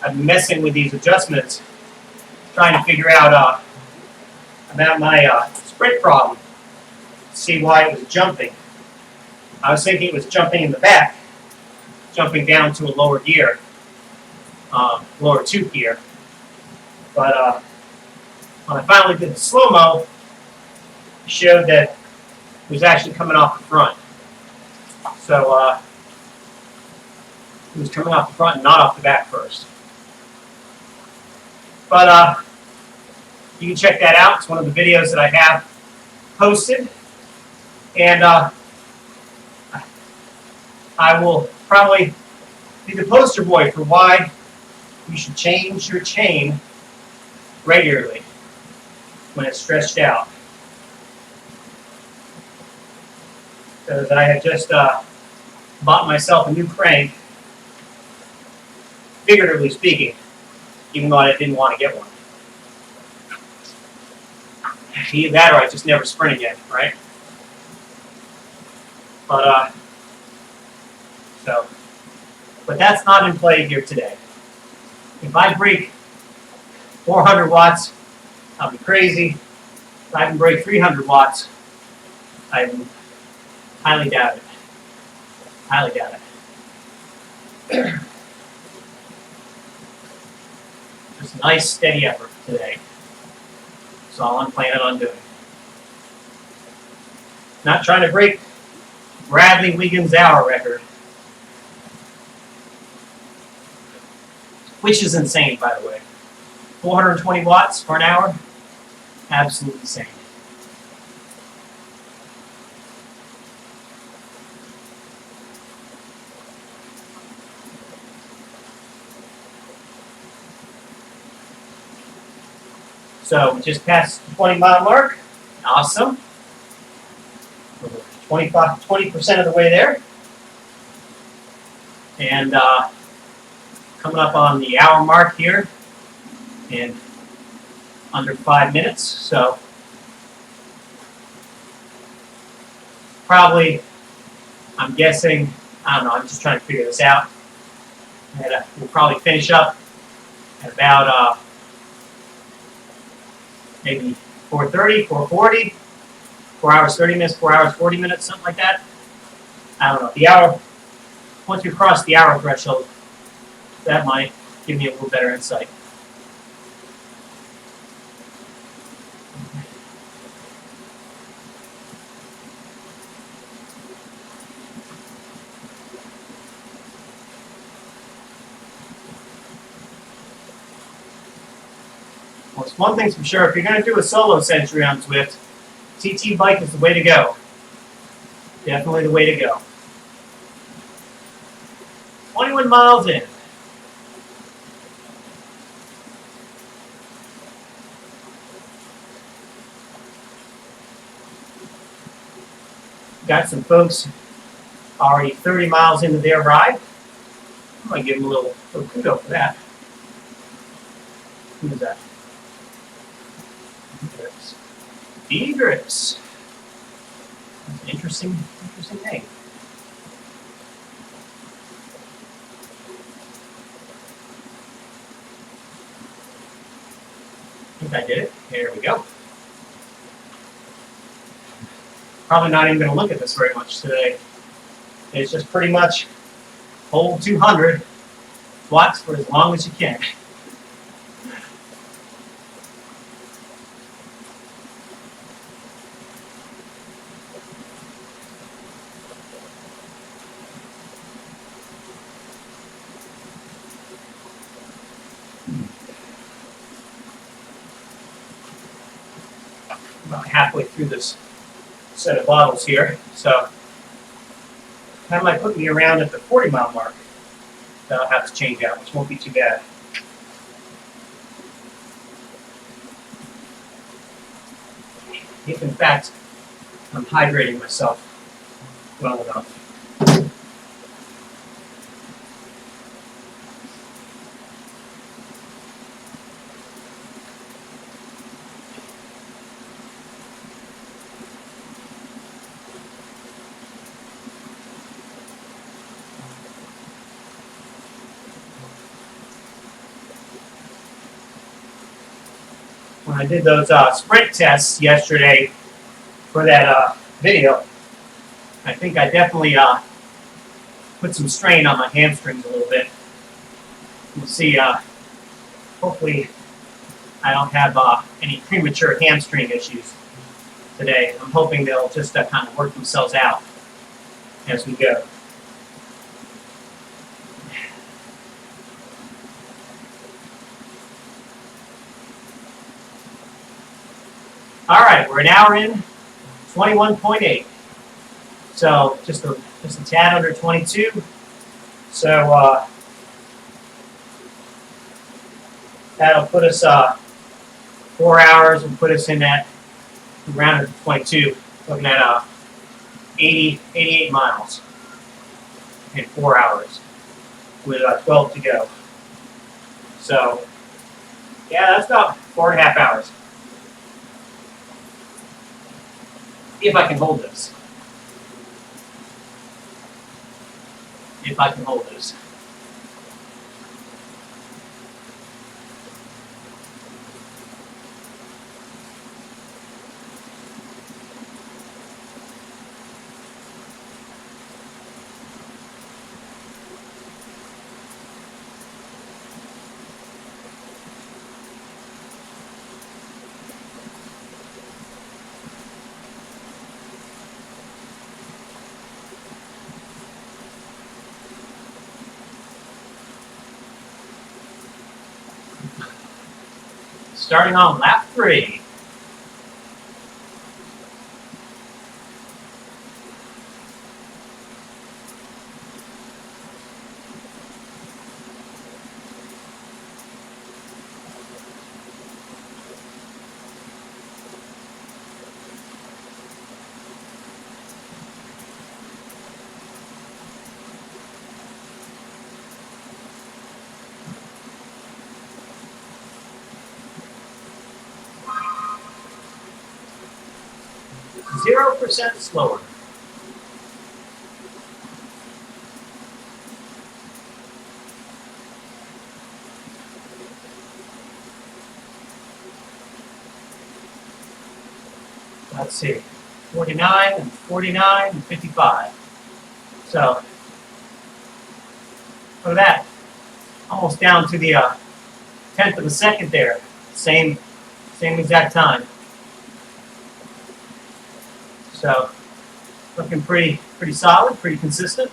I've been messing with these adjustments, trying to figure out about my sprint problem, see why it was jumping. I was thinking it was jumping in the back, jumping down to a lower gear, lower 2 gear. But when I finally did the slow-mo, it showed that it was actually coming off the front. So it was coming off the front and not off the back first. But you can check that out. It's one of the videos that I have posted. And I will probably be the poster boy for why you should change your chain regularly when it's stretched out. Because I have just bought myself a new crank, figuratively speaking, even though I didn't want to get one. Either that or I just never sprint again, right? But but that's not in play here today. If I break 400 watts, I'll be crazy. If I can break 300 watts, I highly doubt it. Highly doubt it. Just a nice, steady effort today. That's all I'm planning on doing. Not trying to break Bradley Wiggins' hour record, which is insane, by the way. 420 watts for an hour? Absolutely insane. So we just passed the 20-mile mark. Awesome. 20% of the way there. And coming up on the hour mark here in under 5 minutes. So probably, I'm guessing, I don't know, I'm just trying to figure this out. And we'll probably finish up at about maybe 4:30, 4:40, 4 hours 30 minutes, 4 hours 40 minutes, something like that. I don't know. The hour, once you cross the hour threshold, that might give me a little better insight. Well, it's one thing's for sure, if you're going to do a solo century on Zwift, TT bike is the way to go. Definitely the way to go. 21 miles in. Got some folks already 30 miles into their ride. I'm going to give them a little kudo for that. Who is that? Egress. That's an interesting name. I think I did it. There we go. Probably not even going to look at this very much today. It's just pretty much hold 200 watts for as long as you can. About halfway through this set of bottles here, so that might put me around at the 40-mile mark that I'll have to change out, which won't be too bad. If in fact I'm hydrating myself well enough. when I did those sprint tests yesterday for that video, I think I definitely put some strain on my hamstrings a little bit. We'll see. Hopefully, I don't have any premature hamstring issues today. I'm hoping they'll just kind of work themselves out as we go. All right, we're an hour in, 21.8. So just a tad under 22. So that'll put us 4 hours and put us in that around 22, looking at 88 miles in 4 hours with 12 to go. So yeah, that's about 4.5 hours. If I can hold this. If I can hold this. 'Starting on lap 3. Zero percent slower. Let's see, 49 and 49 and 55. So look at that, almost down to the 10th of a second there. Same exact time. So looking pretty solid, pretty consistent.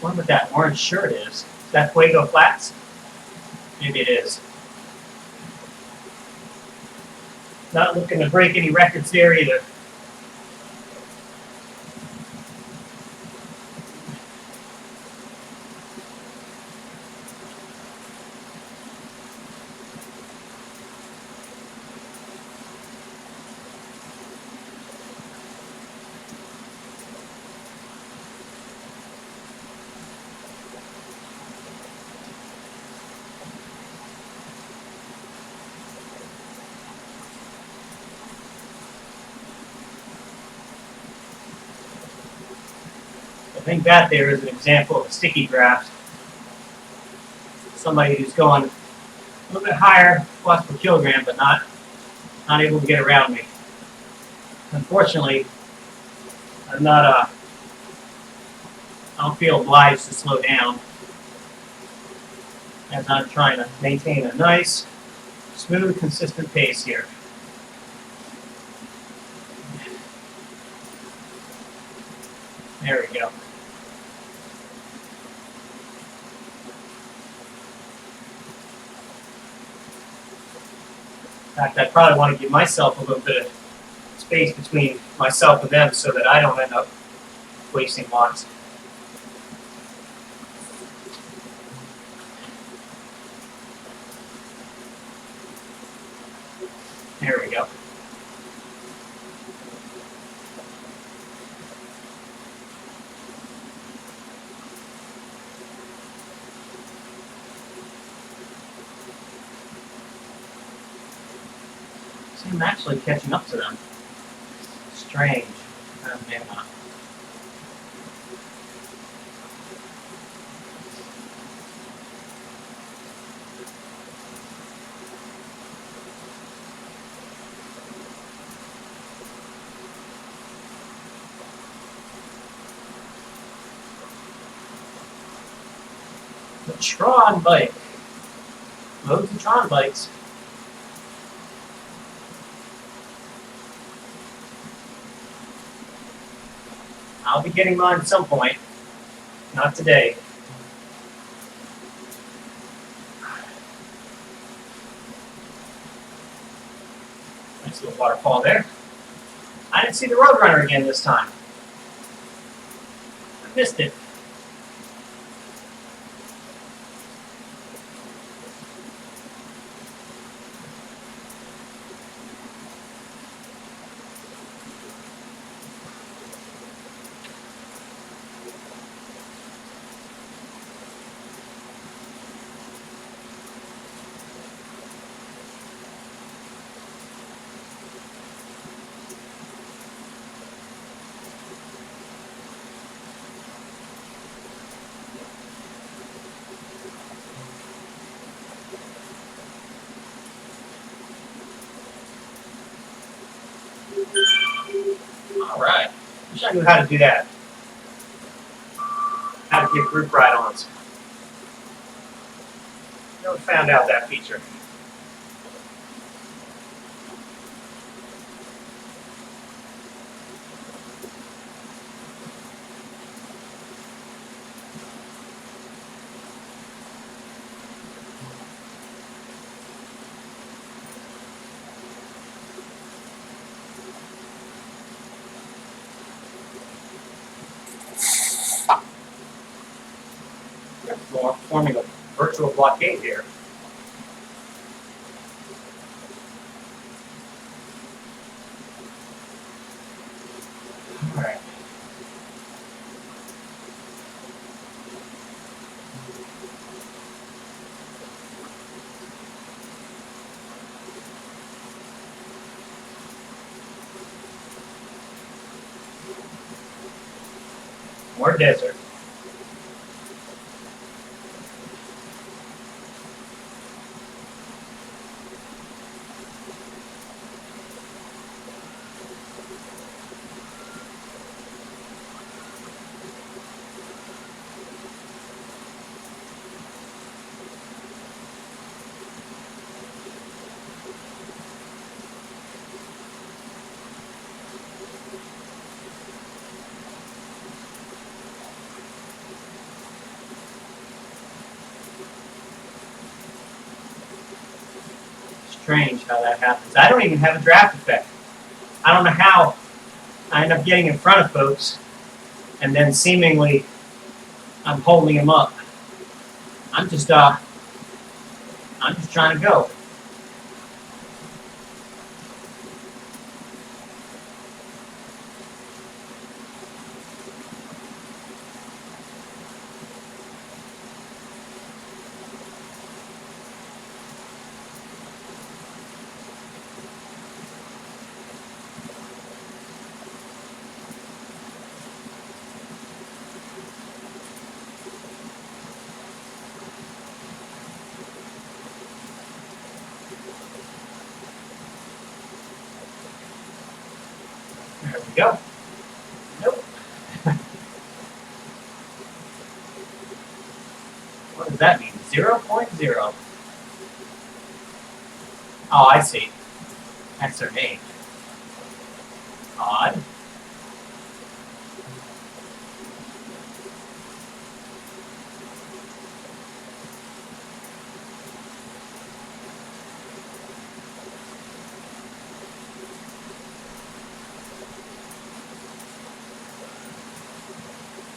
Wonder what that orange shirt is. Is that Fuego Flats? Maybe it is. Not looking to break any records there either. I think that there is an example of a sticky draft. Somebody who's going a little bit higher cost per kilogram, but not able to get around me. Unfortunately, I'm not I don't feel obliged to slow down as I'm trying to maintain a nice, smooth, consistent pace here. There we go. In fact, I probably want to give myself a little bit of space between myself and them so that I don't end up wasting watts. There we go. See, I'm actually catching up to them. Strange. Maybe not. The Tron bike. Loads of Tron bikes. I'll be getting mine at some point. Not today. Nice little waterfall there. I didn't see the Roadrunner again this time. I missed it. All right. Wish I knew how to do that. How to give group ride-ons. Never found out that feature. Forming a virtual blockade here. All right. More desert. strange how that happens. I don't even have a draft effect. I don't know how I end up getting in front of folks and then seemingly I'm holding them up. I'm just trying to go. There we go. Nope. What does that mean? 0.0. Oh, I see. That's their name. Odd.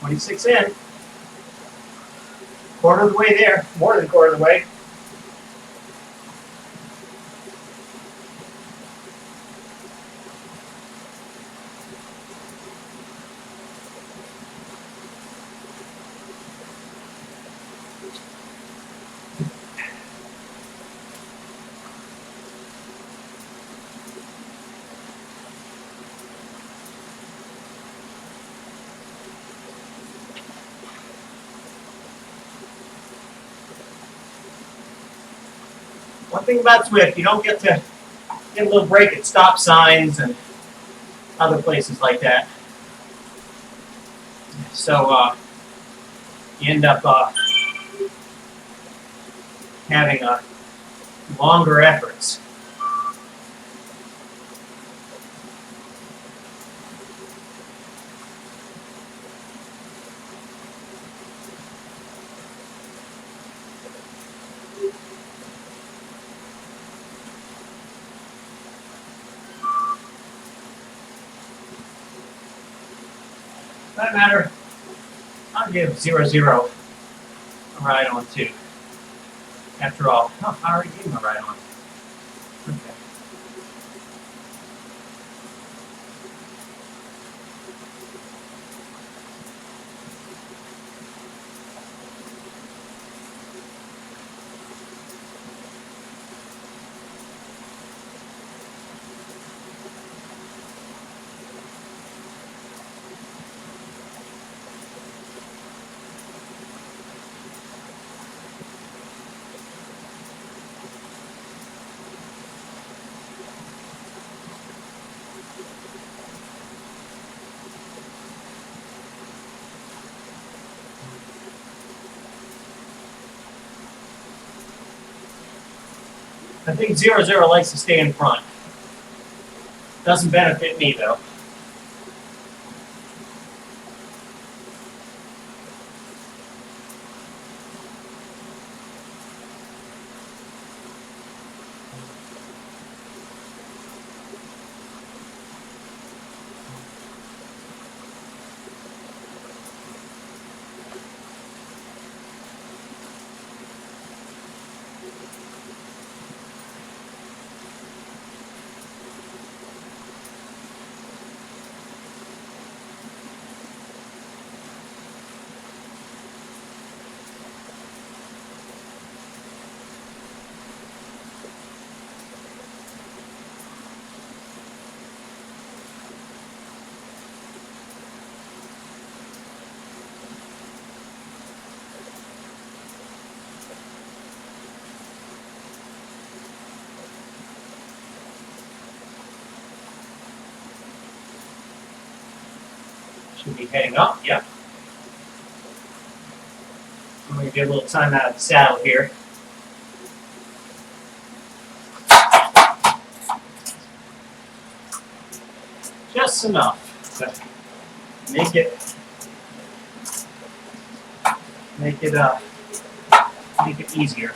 $26 in. Quarter of the way there. More than quarter of the way. One thing about Zwift, you don't get to get a little break at stop signs and other places like that. So you end up having longer efforts. For that matter, I'll give 0-0 a ride on too. After all, oh, I already gave him a ride on. Okay. I think 0-0 likes to stay in front. Doesn't benefit me though. Should be heading up, yep. I'm going to get a little time out of the saddle here. Just enough to make it easier.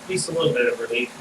At least a little bit of relief.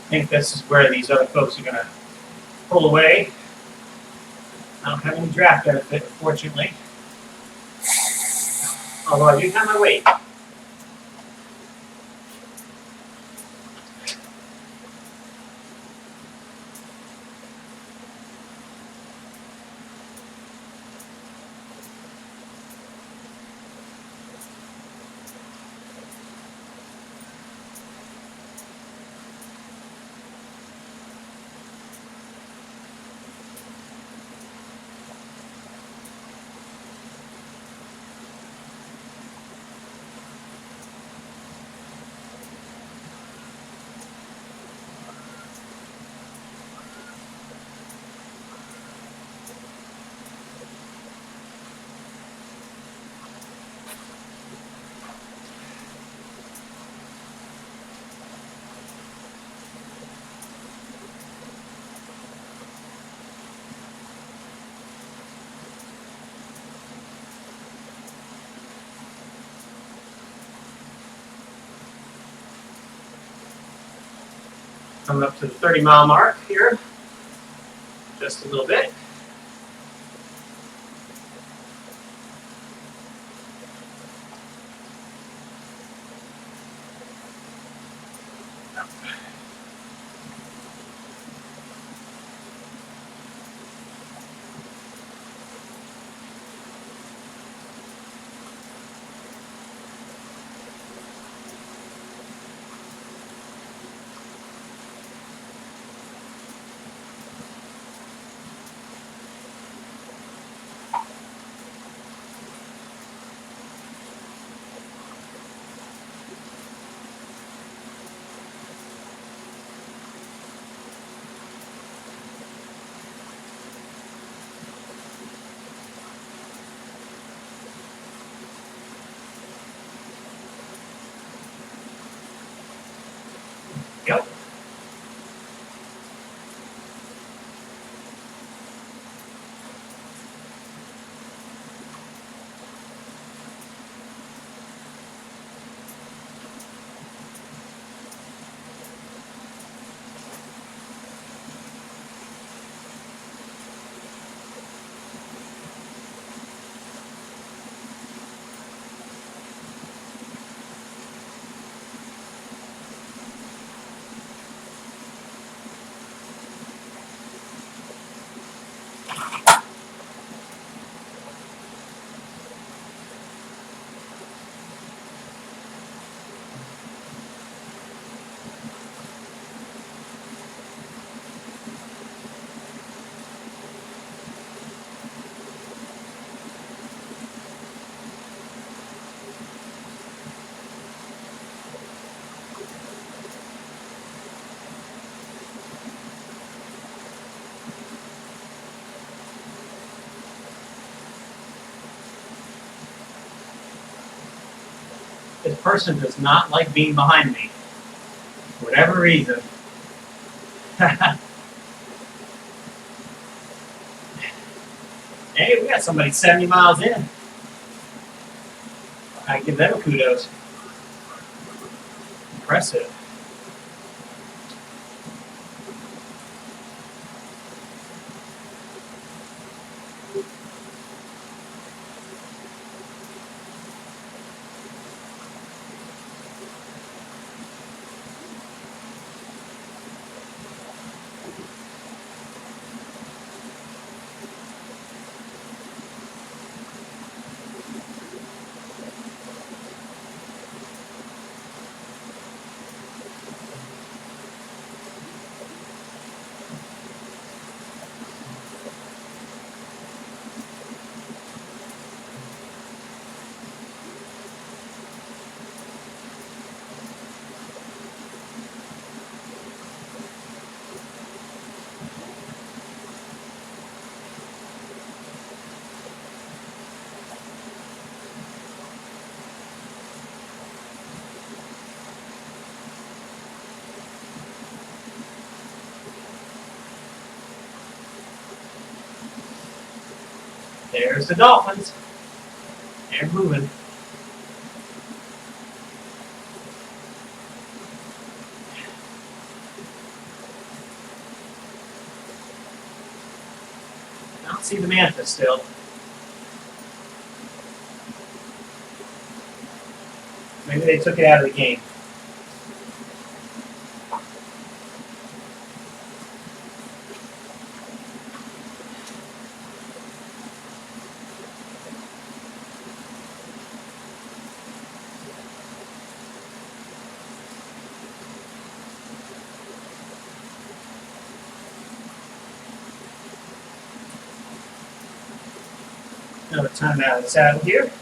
I think this is where these other folks are going to pull away. I don't have any draft benefit, unfortunately. Although I do have my weight. Coming up to the 30-mile mark here. Just a little bit. Yep. This person does not like being behind me, for whatever reason. Hey, we got somebody 70 miles in. I give them kudos. Impressive. There's the dolphins. They're moving. I don't see the manta still. Maybe they took it out of the game. Another time out of the saddle here.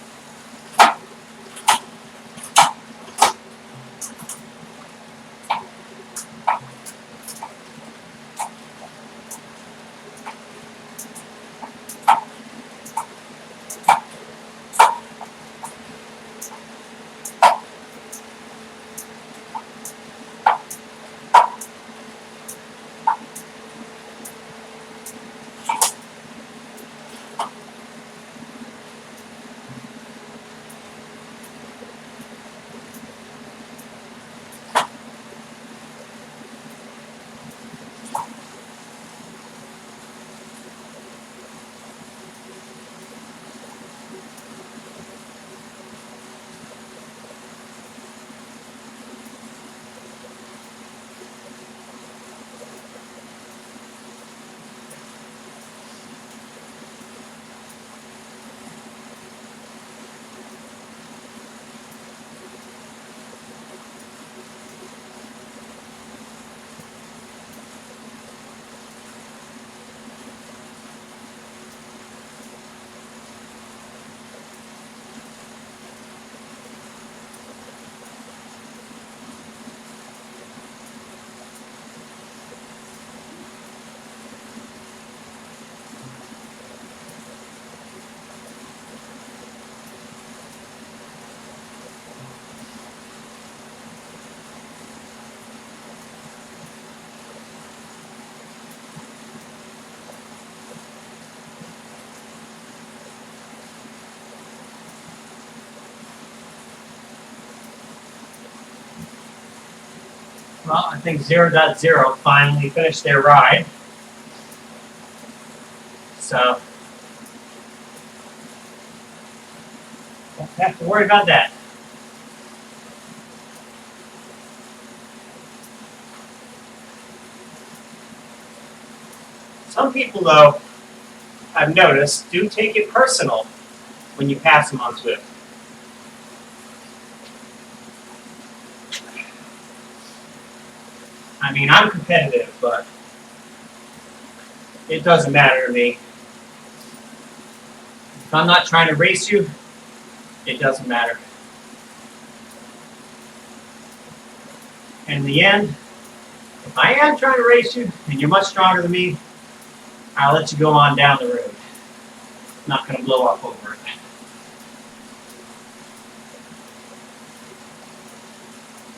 Well, I think 0.0 finally finished their ride. So, don't have to worry about that. Some people, though, I've noticed, do take it personal when you pass them on Zwift. I mean, I'm competitive, but it doesn't matter to me. If I'm not trying to race you, it doesn't matter. And in the end, if I am trying to race you and you're much stronger than me, I'll let you go on down the road. I'm not going to blow up over it.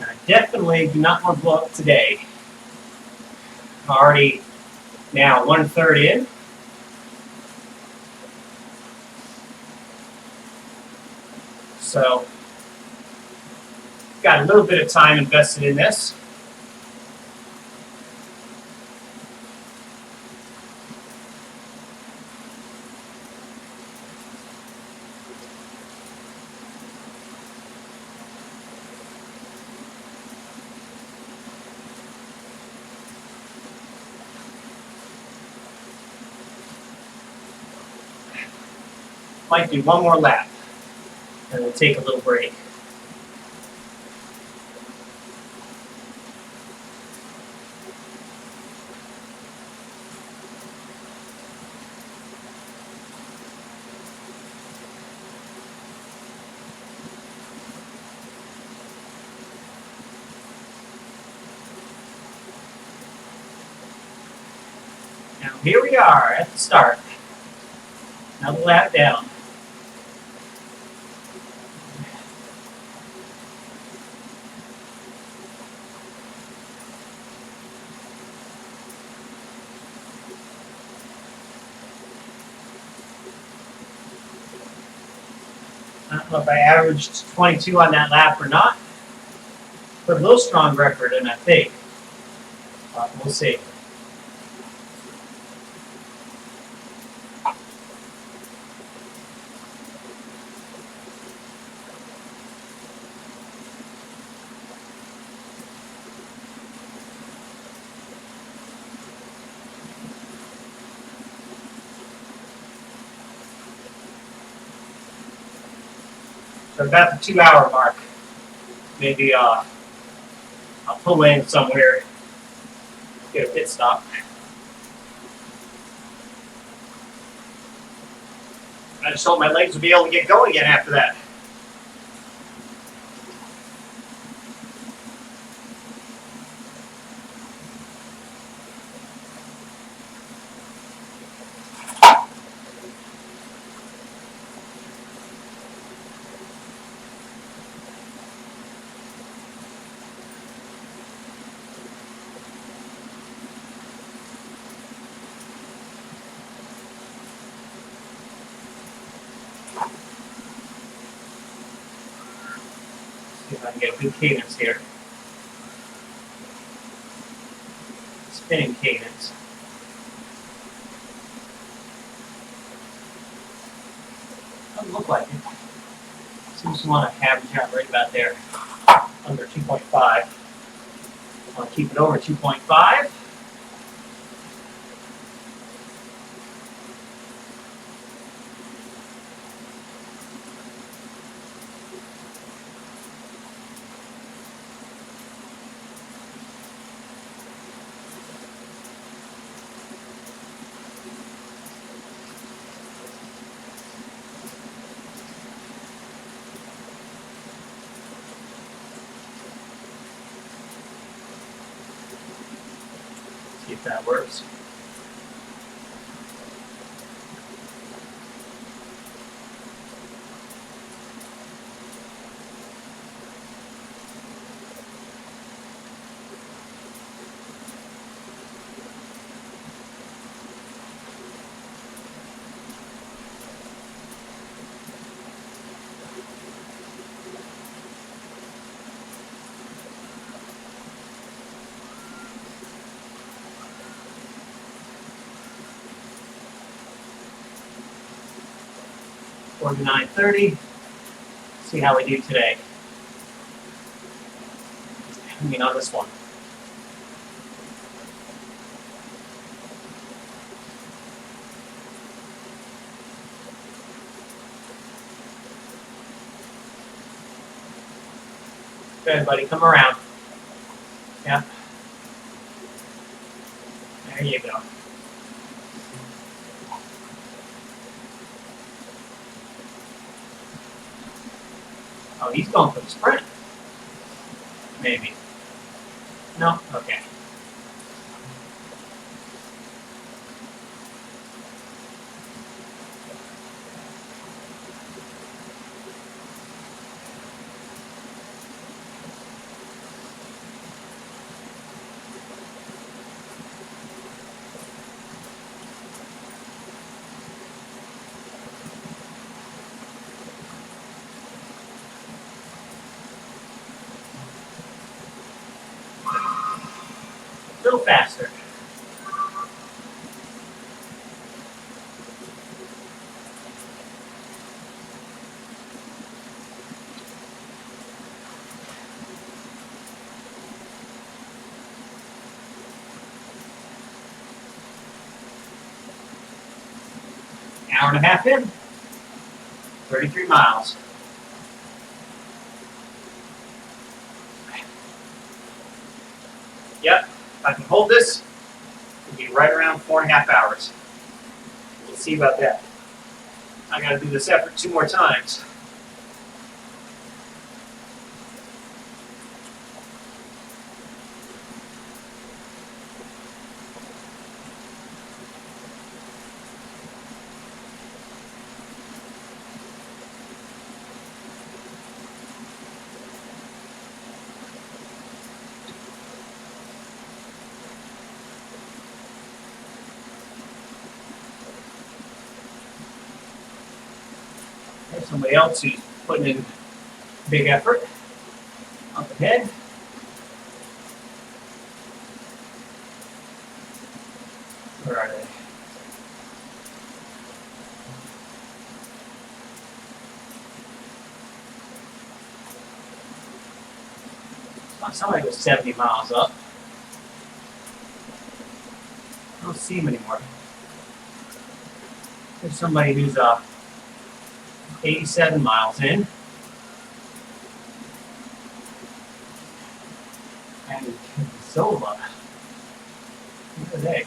And I definitely do not want to blow up today. I'm already now 1/3 in. So Got a little bit of time invested in this. Might do one more lap, and we'll take a little break. Now here we are at the start. Another lap down. I don't know if I averaged 22 on that lap or not. Put a little strong effort in, I think. But we'll see. So about the 2-hour mark. Maybe I'll pull in somewhere, get a pit stop. I just hope my legs will be able to get going again after that. See if I can get a good cadence here. Spinning cadence. Doesn't look like it. Seems to want to average out right about there, under 2.5. I want to keep it over 2.5. See if that works. $49.30. See how we do today. I mean on this one. Good, buddy. Come around. Yeah. There you go. Oh, he's going for the sprint. Maybe. No? Okay. little faster. Hour and a half in, 33 miles. Yep, if I can hold this, it'll be right around 4.5 hours. We'll see about that. I gotta do this effort 2 more times. There's somebody else who's putting in big effort. Up ahead. Where are they? Somebody was 70 miles up. I don't see him anymore. There's somebody who's 87 miles in. And Sola. Where are they?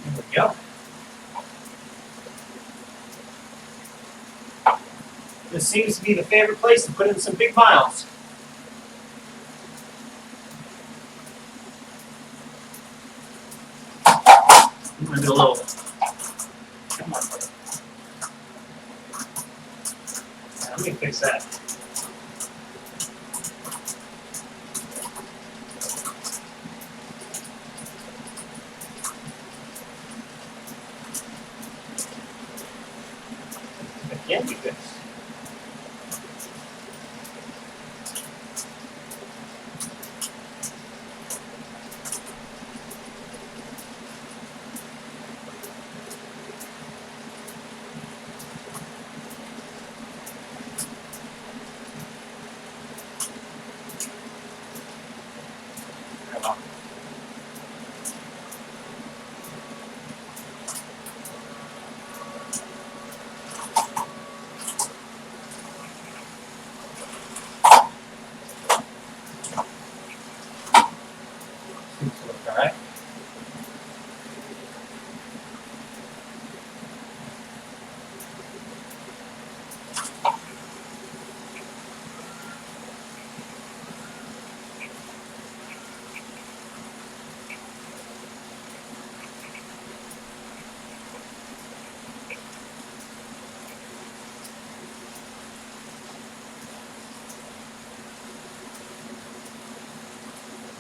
There we go. This seems to be the favorite place to put in some big miles. I'm going to do a little. Come on. Let me fix that. I can't do this. Alright.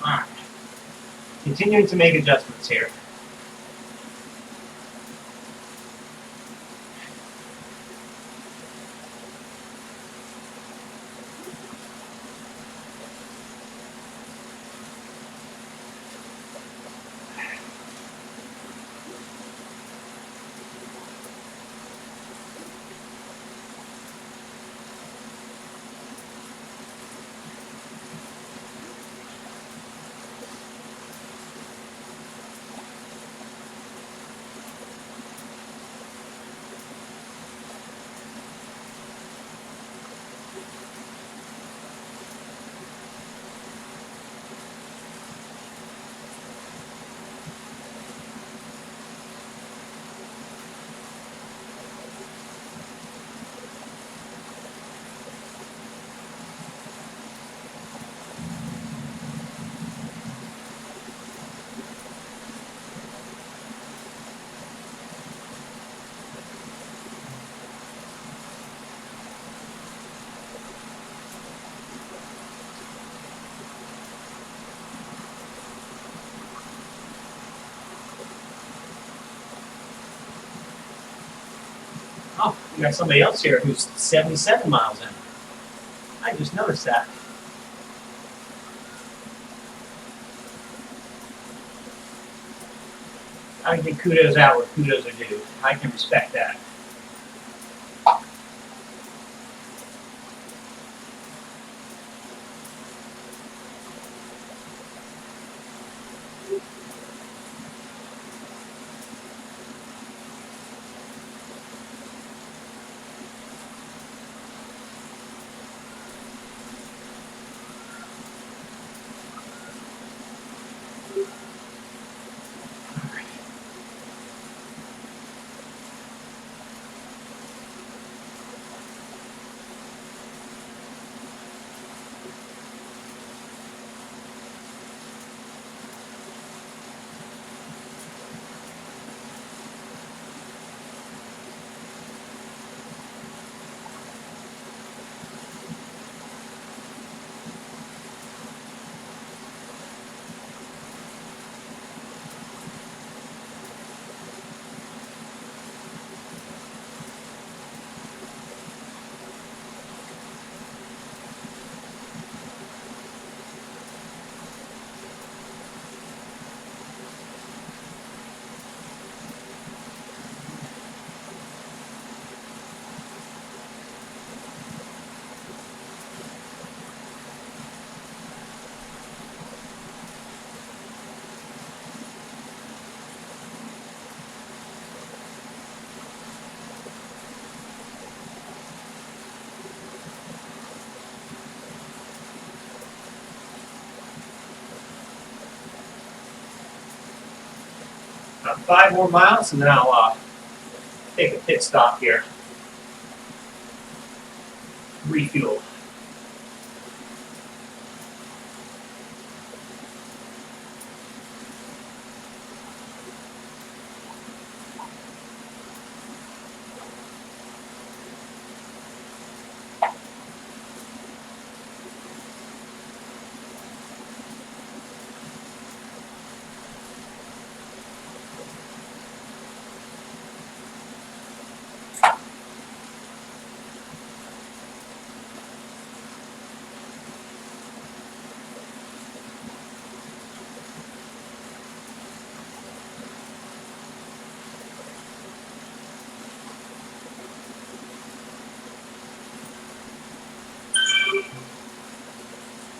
Alright. Continuing to make adjustments here. Oh, we got somebody else here who's 77 miles in. I just noticed that. I give kudos out where kudos are due. I can respect that. About 5 more miles and then I'll take a pit stop here. Refuel.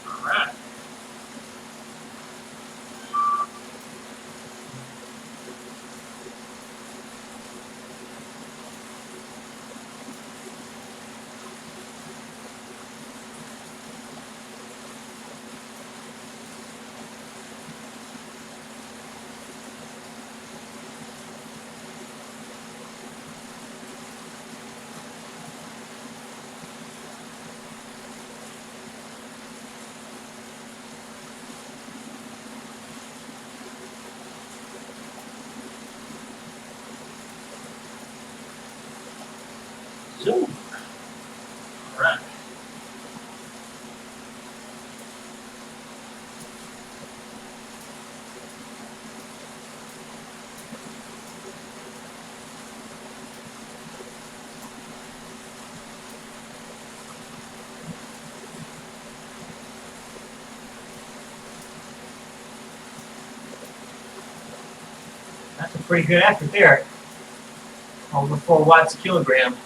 Alright. Zoom. Alright. That's a pretty good effort there. Over 4 watts a kilogram.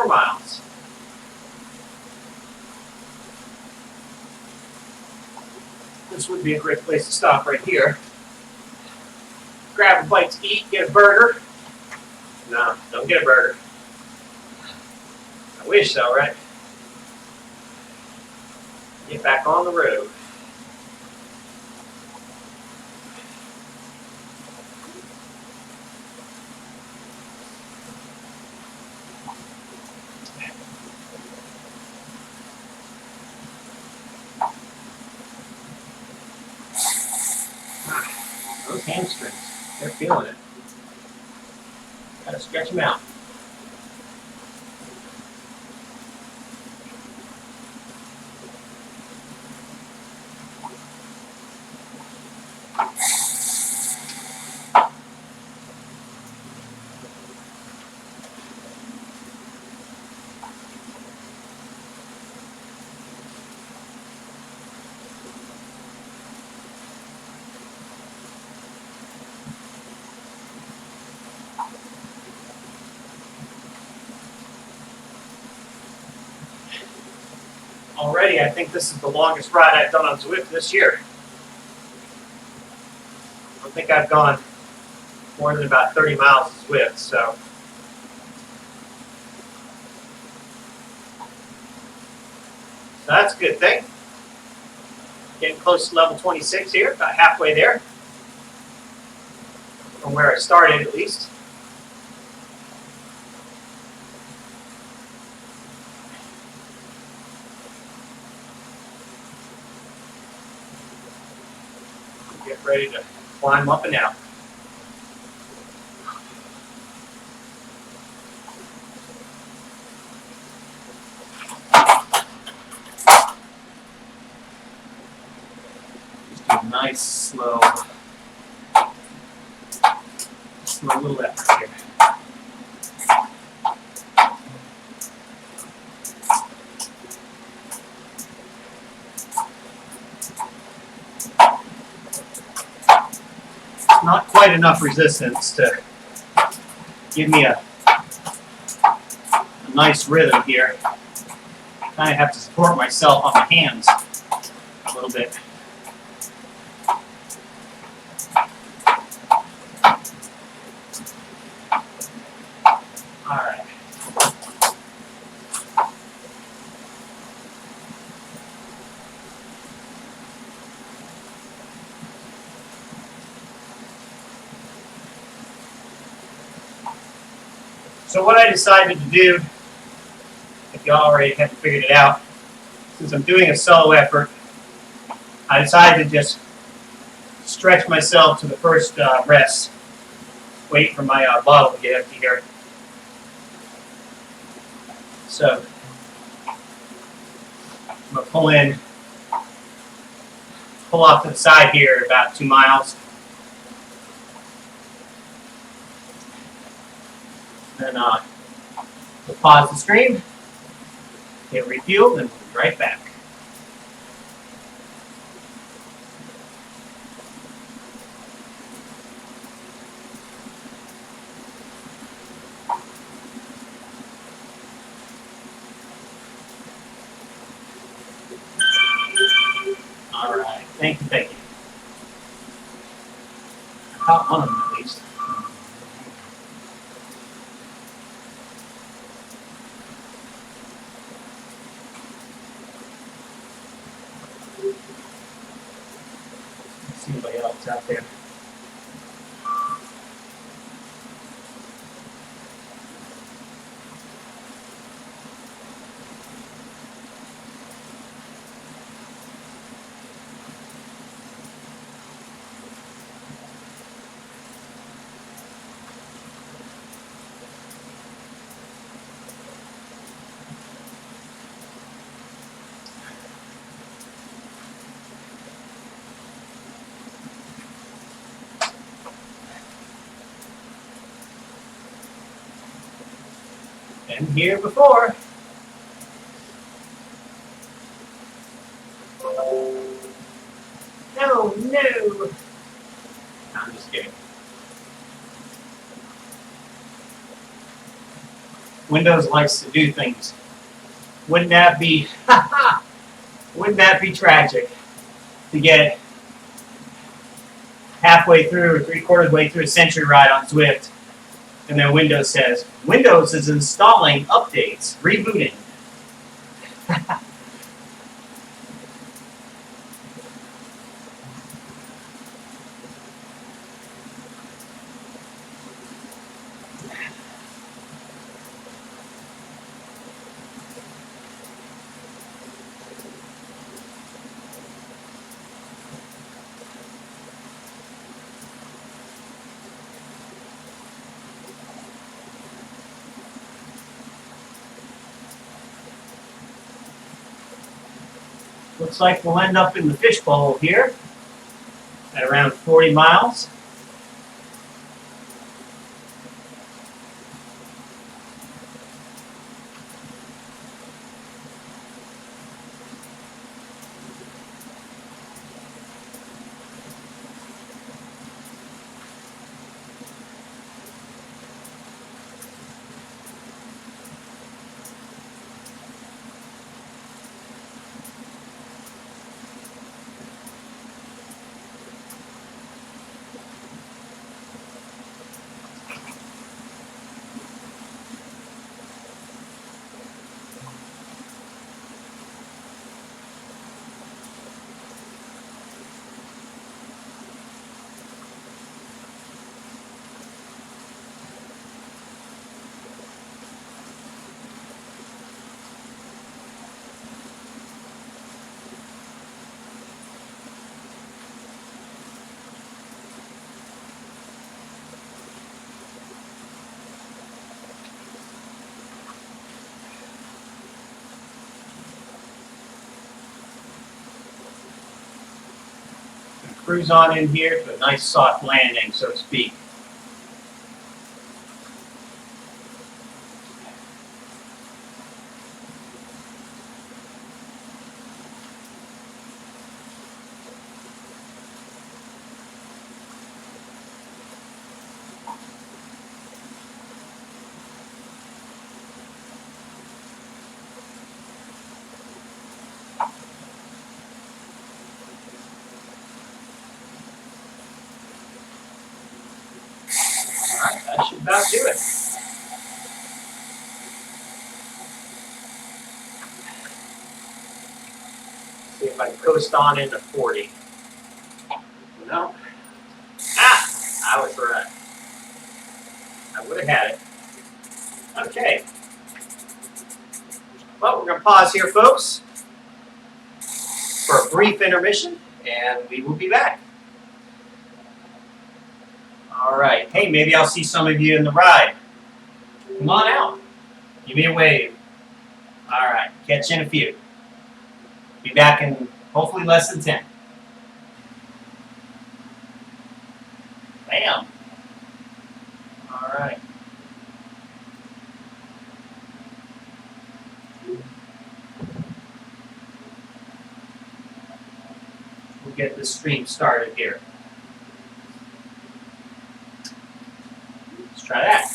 miles. This would be a great place to stop right here. Grab a bite to eat, get a burger. No, don't get a burger. I wish so, right? Get back on the road. Those hamstrings, they're feeling it. Gotta stretch them out. Already, I think this is the longest ride I've done on Zwift this year. I don't think I've gone more than about 30 miles of Zwift, so. That's a good thing. Getting close to level 26 here, about halfway there. From where I started, at least. Get ready to climb up and out. Just do a nice, slow little effort here. Not quite enough resistance to give me a nice rhythm here. Kind of have to support myself on my hands a little bit. All right. So what I decided to do, if you already haven't figured it out, since I'm doing a solo effort, I decided to just stretch myself to the first rest. Wait for my bottle to get empty here. So I'm going to pull off to the side here about 2 miles. Then we'll pause the stream, get refueled, and we'll be right back. All right, thank you. I caught one of them at least. See anybody else out there? Been here before. No. I'm just kidding. Windows likes to do things. Wouldn't that be, wouldn't that be tragic to get halfway through or 3/4 way through a century ride on Zwift, and then Windows says, Windows is installing updates, rebooting. Looks like we'll end up in the fishbowl here at around 40 miles. Cruise on in here to a nice soft landing, so to speak. That should about do it. See if I can coast on into 40. No. I was right. I would have had it. Okay. Well, we're going to pause here, folks, for a brief intermission, and we will be back. All right. Hey, maybe I'll see some of you in the ride. Come on out. Give me a wave. All right. Catch you in a few. Be back in hopefully less than 10. Bam. All right. We'll get this stream started here. Let's try that.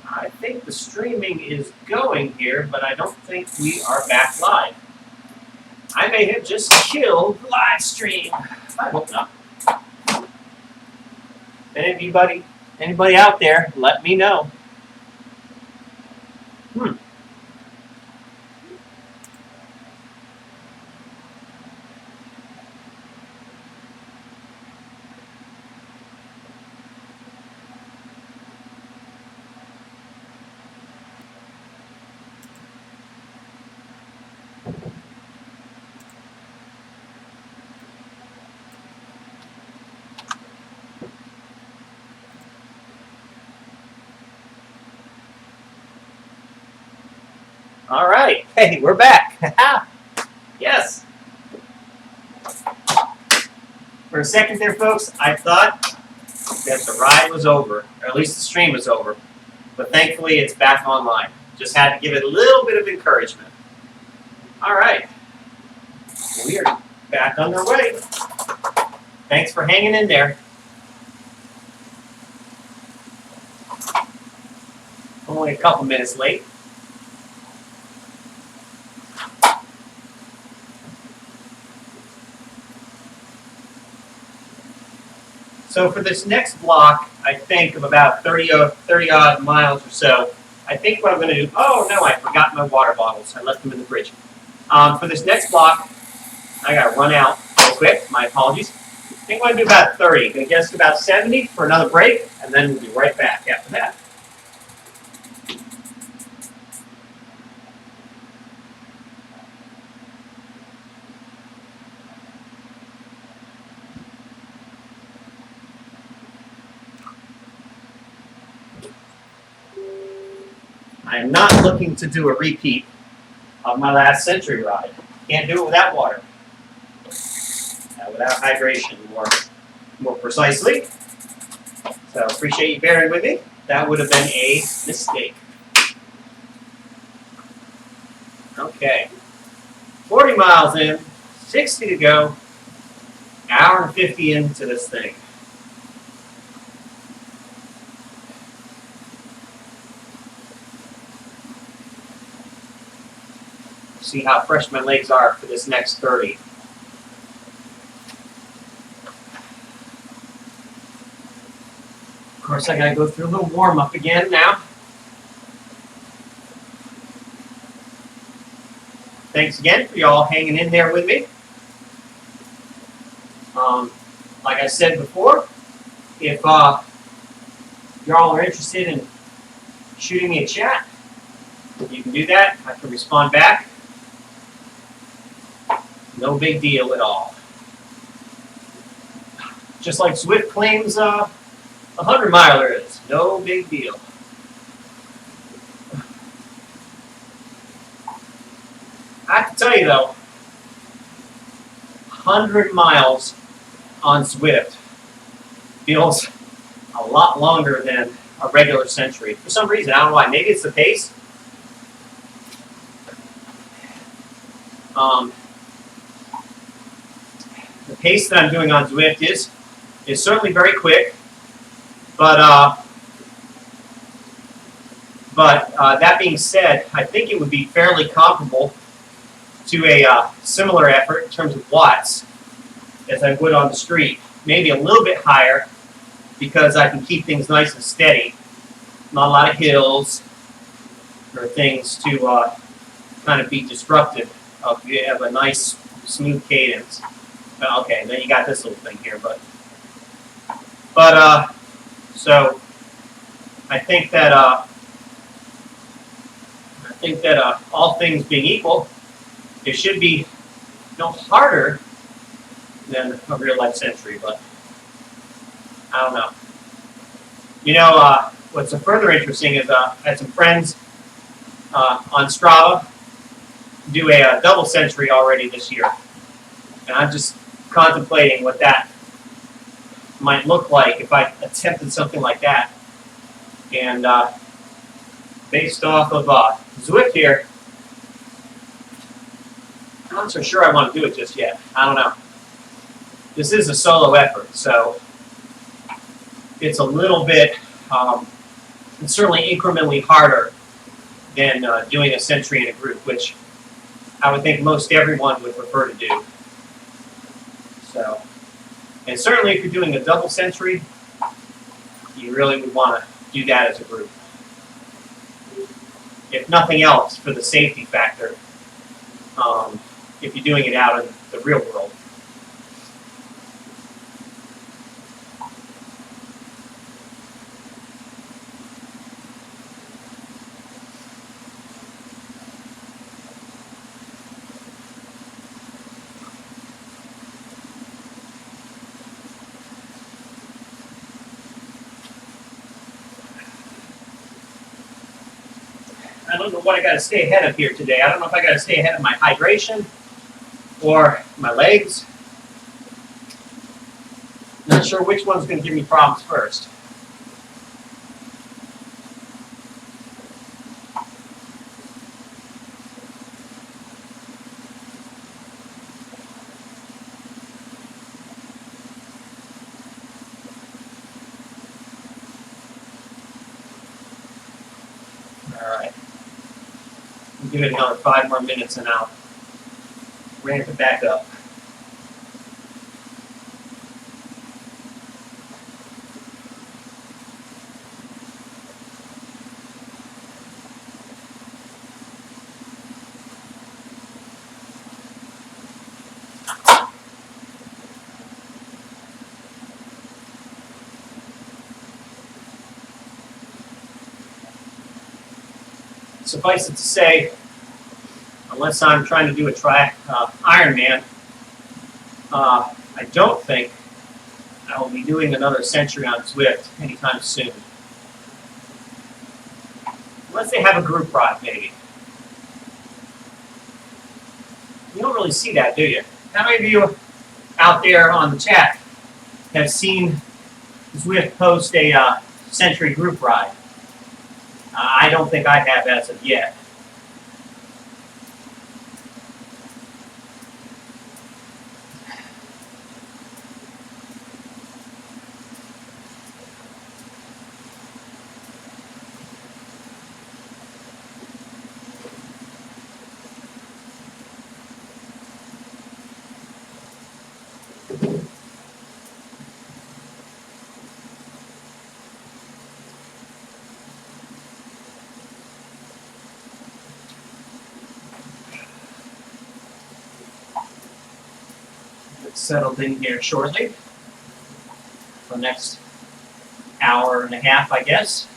I think the streaming is going here, but I don't think we are back live. I may have just killed the live stream. I hope not. Anybody out there, let me know. All right. Hey, we're back. Yes. For a second there, folks, I thought that the ride was over, or at least the stream was over. But thankfully, it's back online. Just had to give it a little bit of encouragement. All right. We are back underway. Thanks for hanging in there. Only a couple minutes late. So for this next block, I think of about 30 odd miles or so, I think what I'm going to do, oh no, I forgot my water bottles. I left them in the fridge. For this next block, I got to run out real quick. My apologies. I think I'm going to do about 30. Going to get us to about 70 for another break, and then we'll be right back after that. I am not looking to do a repeat of my last century ride. Can't do it without water. Without hydration, more precisely. So appreciate you bearing with me. That would have been a mistake. Okay. 40 miles in, 60 to go, hour and 50 into this thing. See how fresh my legs are for this next 30. Of course, I gotta go through a little warm up again now. Thanks again for y'all hanging in there with me. Like I said before, if y'all are interested in shooting me a chat, you can do that. I can respond back. No big deal at all. Just like Zwift claims 100-miler is. No big deal. I have to tell you though, 100 miles on Zwift feels a lot longer than a regular century. For some reason, I don't know why. Maybe it's the pace. The pace that I'm doing on Zwift is certainly very quick, but that being said, I think it would be fairly comparable to a similar effort in terms of watts as I would on the street. Maybe a little bit higher because I can keep things nice and steady. Not a lot of hills or things to kind of be disruptive of a nice smooth cadence. Okay, then you got this little thing here, but so I think that all things being equal, it should be no harder than a real life century, but I don't know. You know, what's further interesting is I had some friends on Strava do a double century already this year, and I'm just contemplating what that might look like if I attempted something like that. And based off of Zwift here, I'm not so sure I want to do it just yet. I don't know. This is a solo effort, so it's a little bit, it's certainly incrementally harder than doing a century in a group, which I would think most everyone would prefer to do. So, and certainly if you're doing a double century, you really would want to do that as a group. If nothing else, for the safety factor, if you're doing it out in the real world. I don't know what I got to stay ahead of here today. I don't know if I got to stay ahead of my hydration or my legs. Not sure which one's going to give me problems first. Alright. We'll give it another 5 more minutes and I'll ramp it back up. Suffice it to say, unless I'm trying to do a Ironman, I don't think I will be doing another century on Zwift anytime soon. Unless they have a group ride, maybe. You don't really see that, do you? How many of you out there on the chat have seen Zwift post a century group ride? I don't think I have as of yet. Settled in here shortly for the next hour and a half, I guess.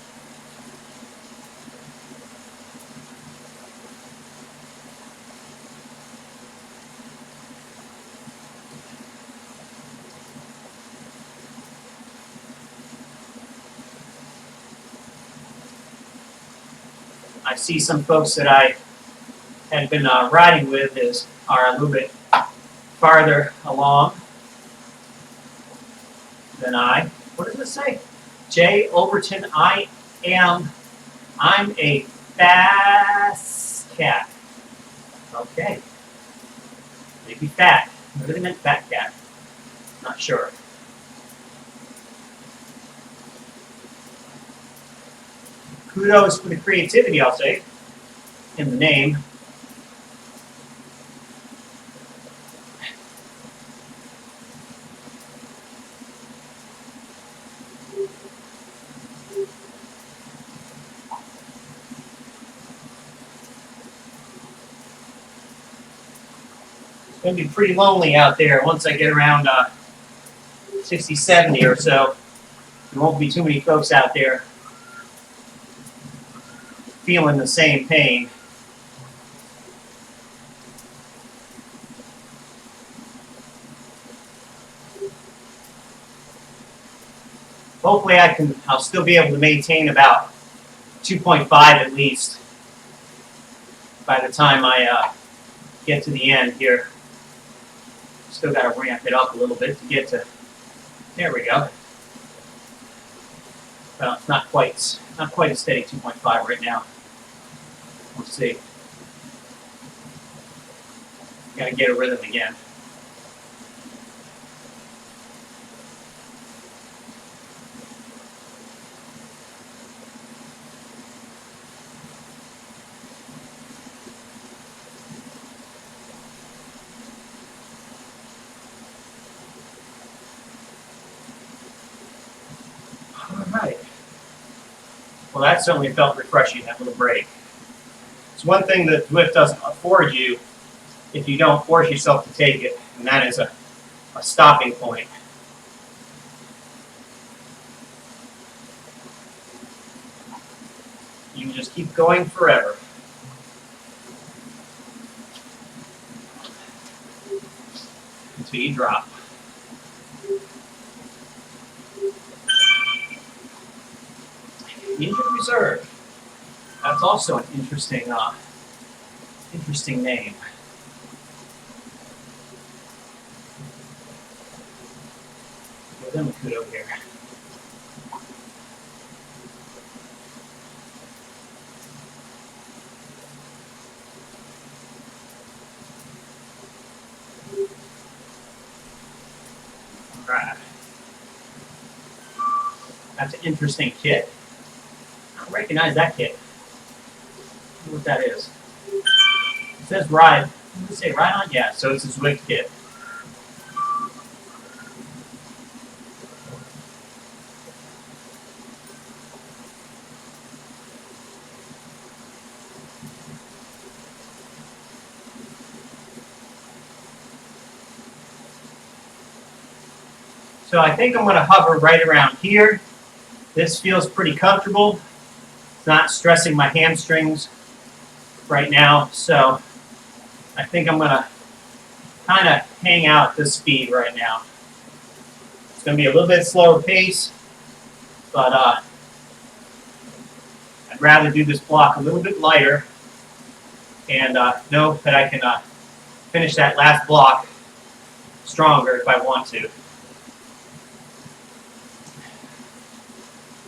I see some folks that I had been riding with are a little bit farther along than I. What does it say? Jay Overton, I'm a fast cat. Okay. Maybe fat. Maybe they meant fat cat. Not sure. Kudos for the creativity, I'll say, in the name. It's going to be pretty lonely out there once I get around 60, 70 or so. There won't be too many folks out there feeling the same pain. Hopefully I'll still be able to maintain about 2.5 at least by the time I get to the end here. Still got to ramp it up a little bit to get to, there we go. Well, it's not quite a steady 2.5 right now. We'll see. Got to get a rhythm again. Alright. Well, that certainly felt refreshing, that little break. It's one thing that Zwift doesn't afford you if you don't force yourself to take it, and that is a stopping point. You can just keep going forever. Until you drop. Injured Reserve. That's also an interesting name. Give them a kudo here. All right. That's an interesting kit. I don't recognize that kit. wonder what that is. It says ride. What does it say? Ride on? Yeah, so it's a Zwift kit. So I think I'm going to hover right around here. This feels pretty comfortable. It's not stressing my hamstrings right now, so I think I'm going to kind of hang out at this speed right now. It's going to be a little bit slower pace, but I'd rather do this block a little bit lighter and know that I can finish that last block stronger if I want to.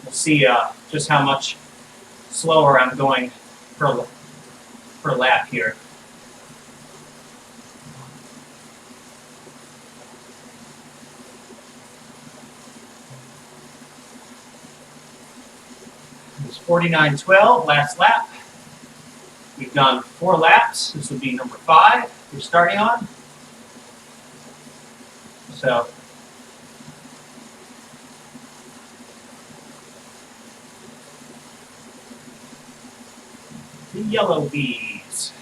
We'll see just how much slower I'm going per lap here. It's 49:12, last lap. We've done 4 laps. This will be number 5 we're starting on. So the yellow bees.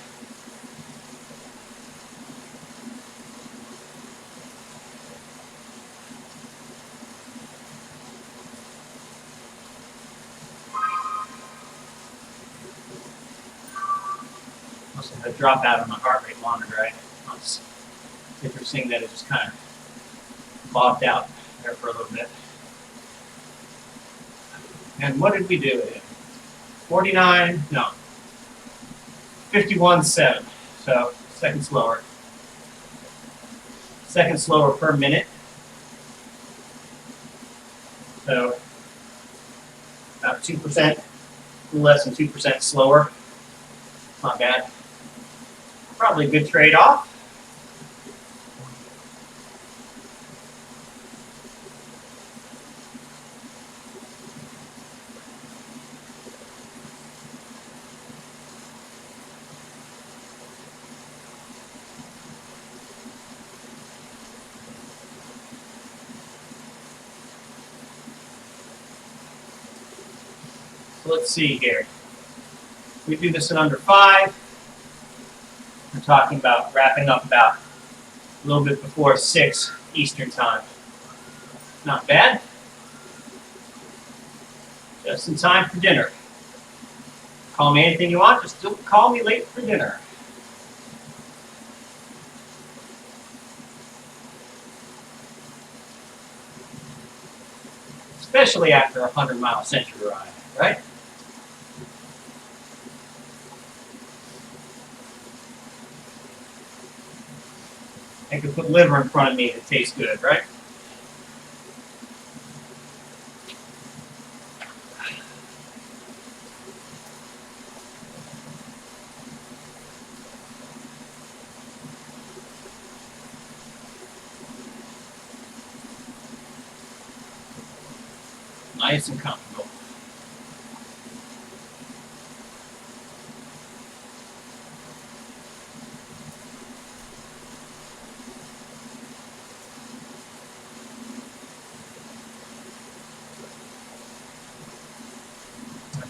Must have had a drop out on my heart rate monitor. It's interesting that it just kind of bobbed out there for a little bit. And what did we do? 49, no, 51.7. So second slower. Second slower per minute. So about 2%, a little less than 2% slower. Not bad. Probably a good trade-off. So let's see here. We do this in under 5. We're talking about wrapping up about a little bit before 6 Eastern time. Not bad. Just in time for dinner. Call me anything you want, just don't call me late for dinner. Especially after a 100-mile century ride, right? I could put liver in front of me and it tastes good, right? Nice and comfortable.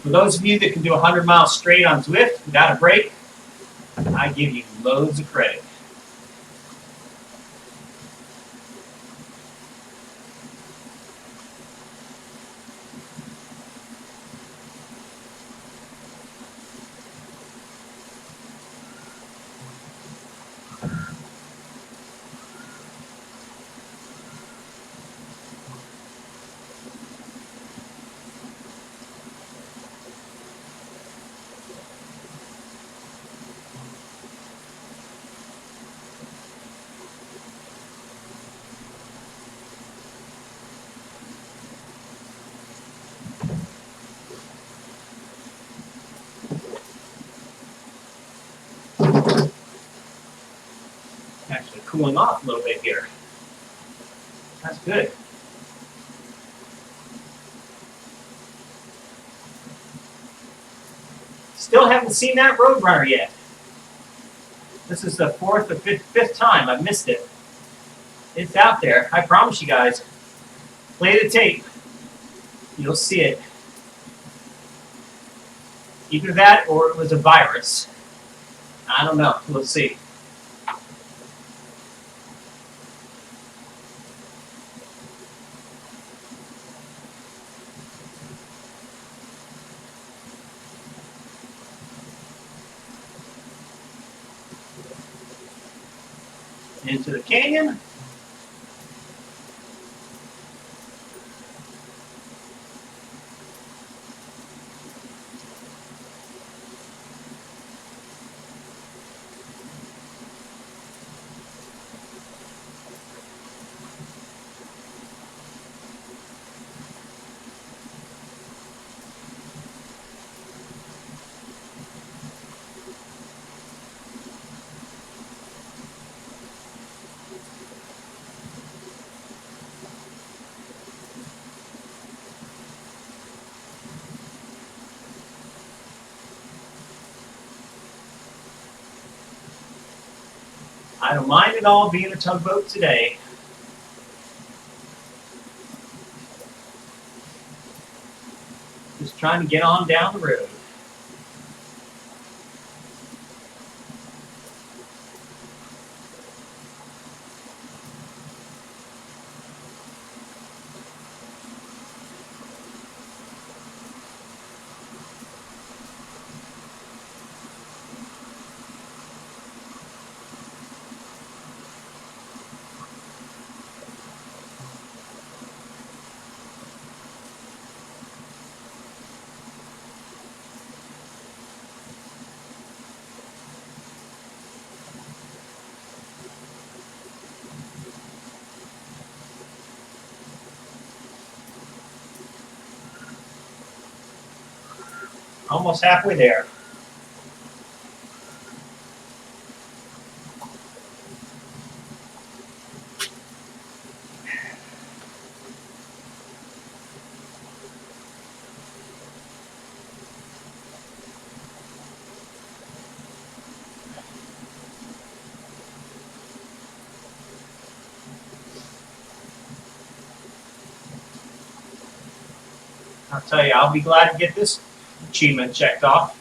For those of you that can do 100 miles straight on Zwift without a break, I give you loads of credit. Actually cooling off a little bit here. That's good. Still haven't seen that Roadrunner yet. This is the fourth or fifth time I've missed it. It's out there. I promise you guys. Play the tape. You'll see it. Either that or it was a virus. I don't know. We'll see. Into the canyon. I don't mind at all being a tugboat today. Just trying to get on down the road. Almost halfway there. I'll tell you, I'll be glad to get this achievement checked off.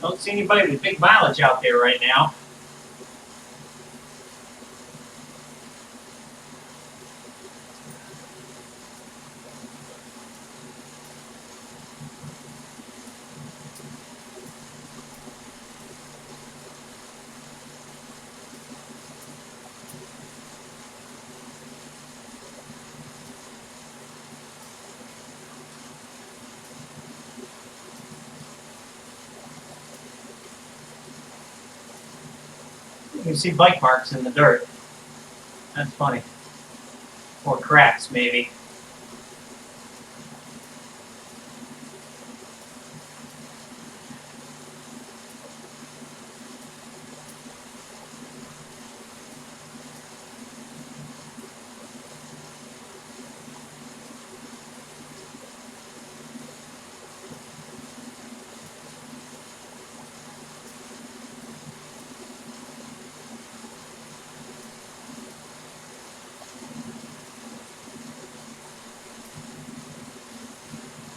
Don't see anybody with big mileage out there right now. You can see bike marks in the dirt. That's funny. Or cracks, maybe.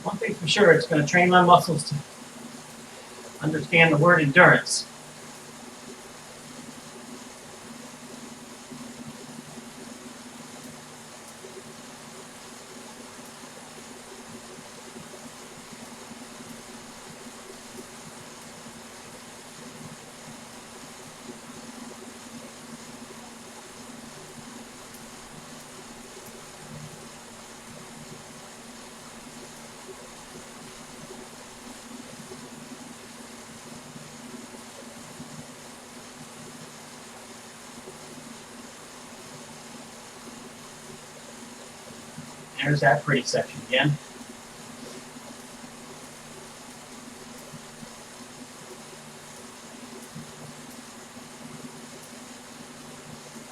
One thing for sure, it's going to train my muscles to understand the word endurance. There's that pretty section again.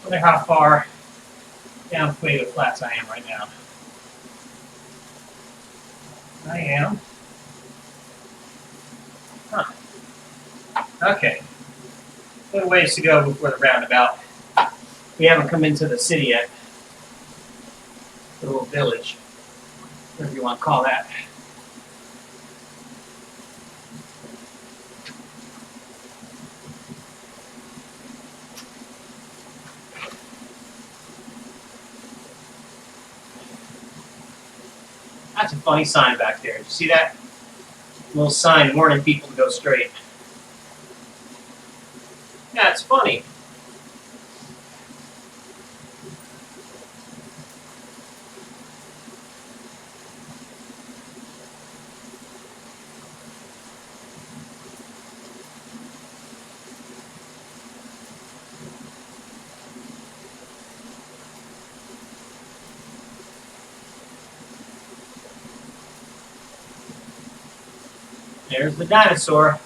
Wonder how far down Fuego Flats I am right now. I am. Huh. Okay. A little ways to go before the roundabout. We haven't come into the city yet. The little village, whatever you want to call that. That's a funny sign back there. Did you see that? Little sign warning people to go straight. Yeah, it's funny. There's the dinosaur.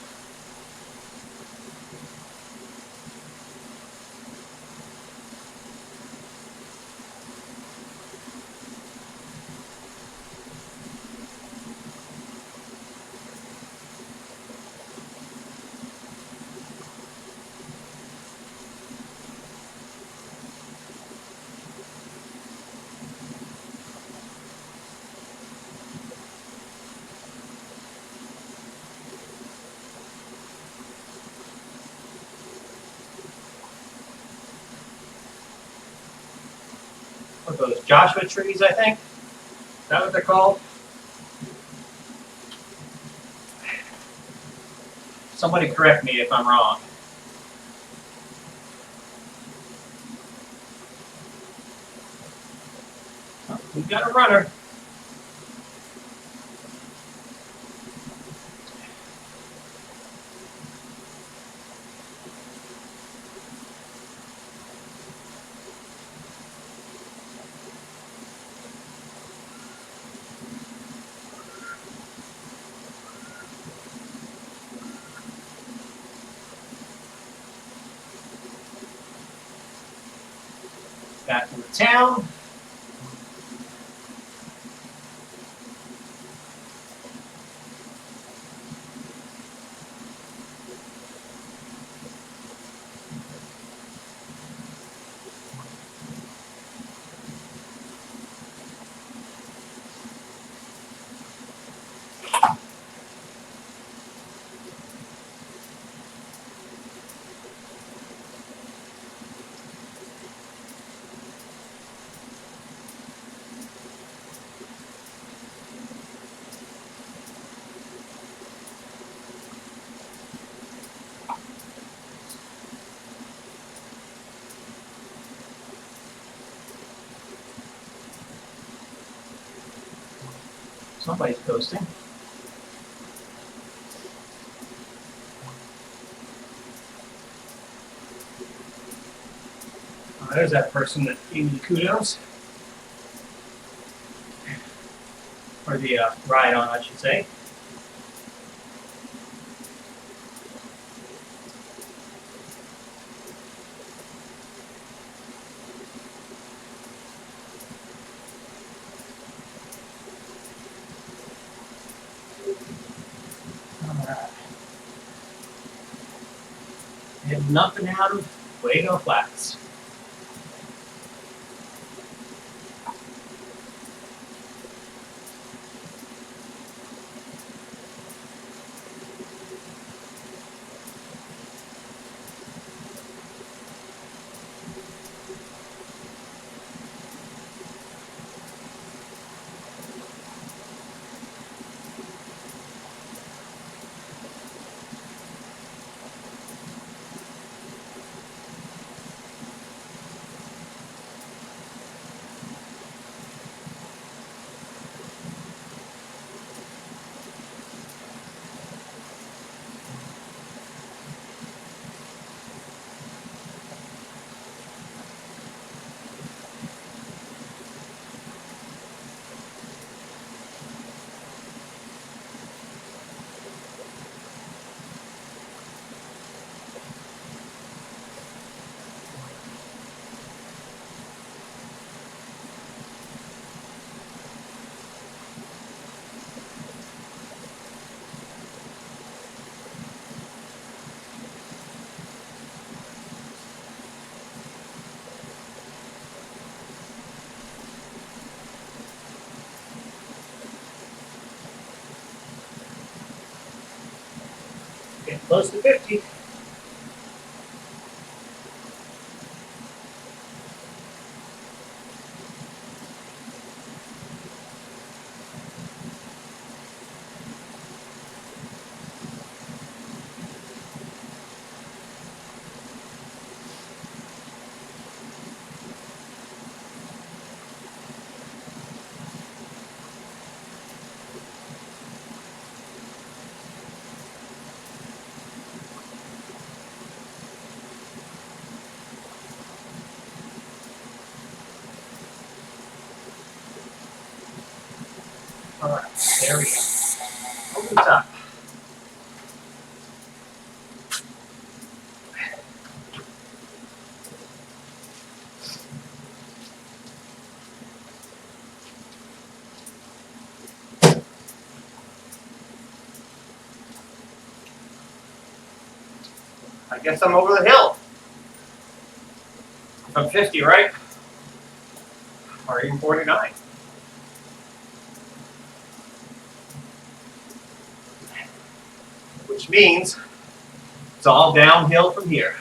What are those, Joshua trees, I think? Is that what they're called? Somebody correct me if I'm wrong. Oh, we've got a runner. Back to the town. Somebody's posting. Oh, there's that person that gave me the kudos. Or the ride on, I should say. And nothing out of Fuego Flats. Getting close to 50. All right, there we go. Over the top. I guess I'm over the hill. I'm 50, right? Or even 49. Which means it's all downhill from here.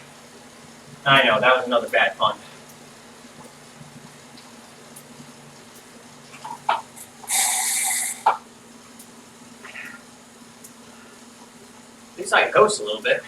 I know, that was another bad pun. At least I can coast a little bit.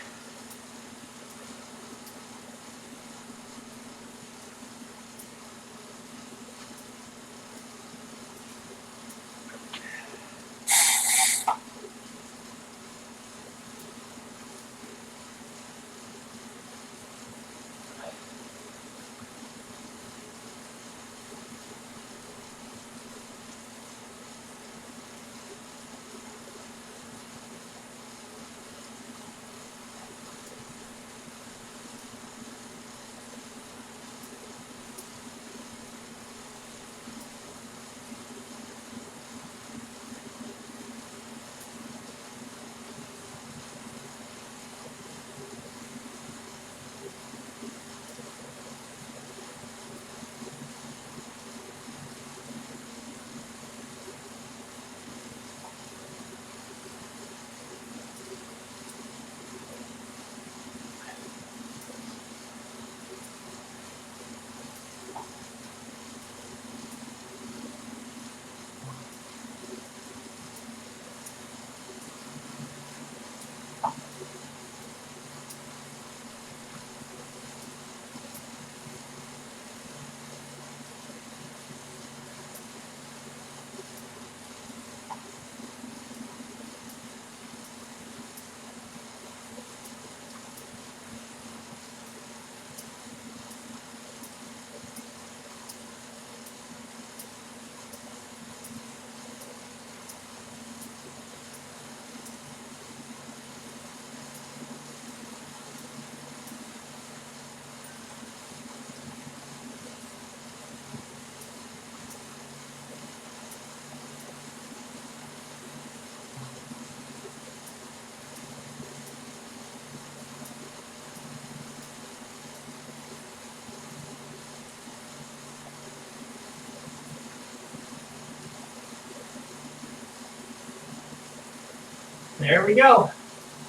There we go.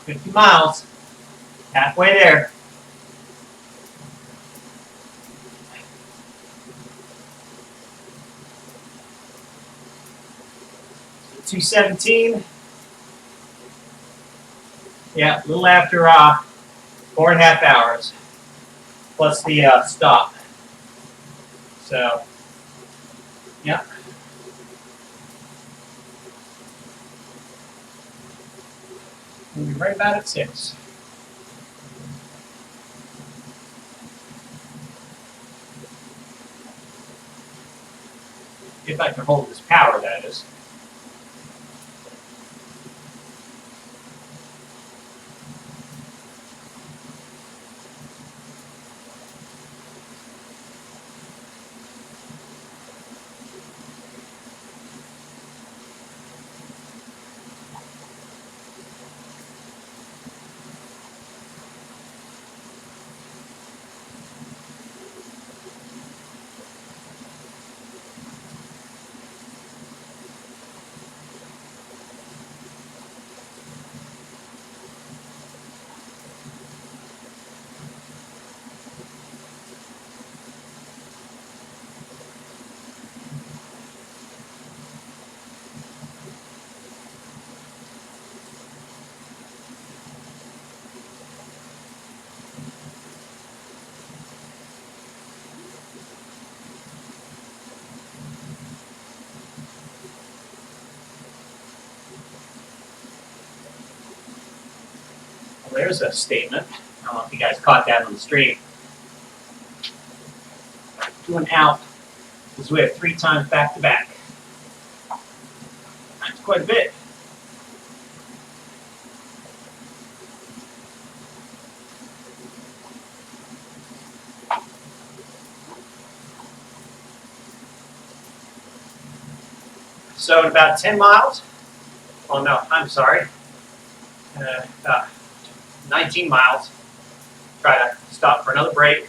50 miles. Halfway there. $217. Yeah, a little after 4.5 hours. Plus the stop. So, yeah. We'll be right about at 6. If I can hold this power, that is. Well, there's a statement. I don't know if you guys caught that on the stream. Doing out the Zwift 3 times back to back. That's quite a bit. So in about 10 miles, oh no, I'm sorry, 19 miles, try to stop for another break,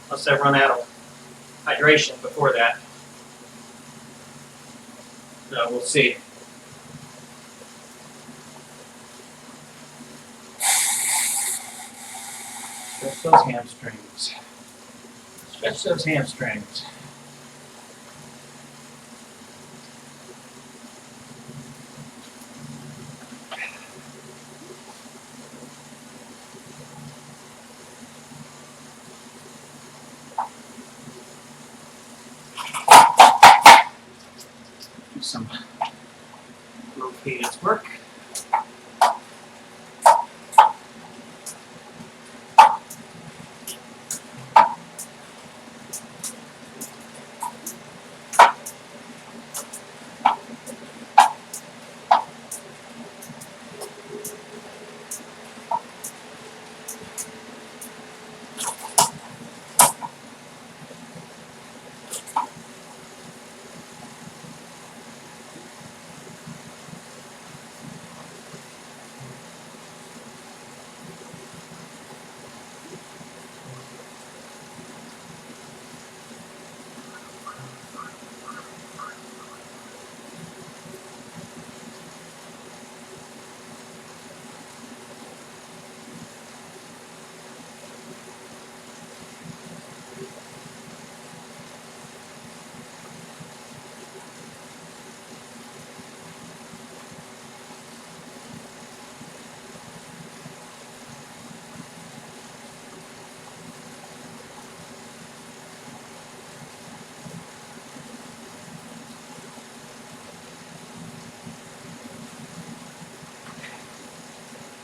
unless I run out of hydration before that. So we'll see. Stretch those hamstrings. Stretch those hamstrings. Do some low cadence work.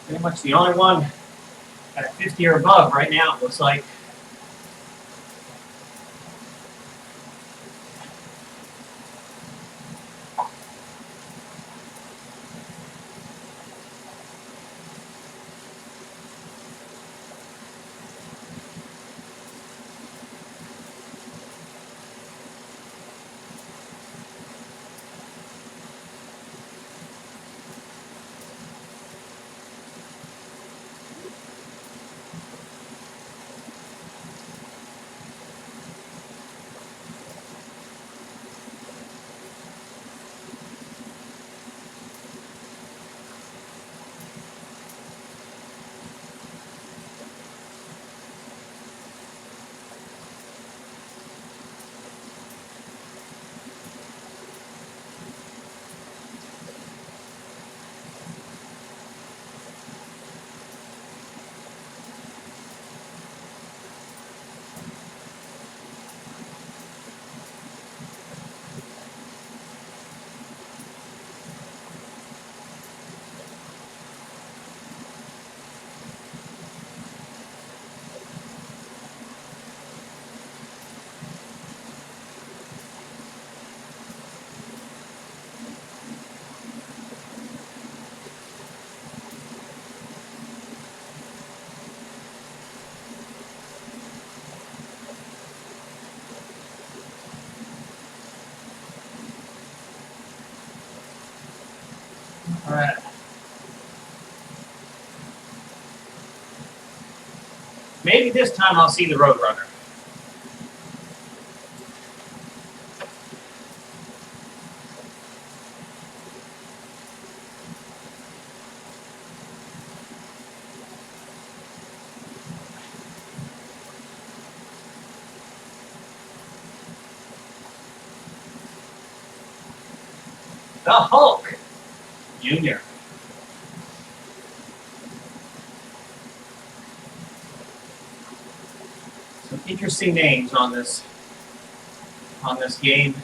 Pretty much the only one at 50 or above right now, it looks like. All right. Maybe this time I'll see the Roadrunner. The Hulk Junior. Some interesting names on this game.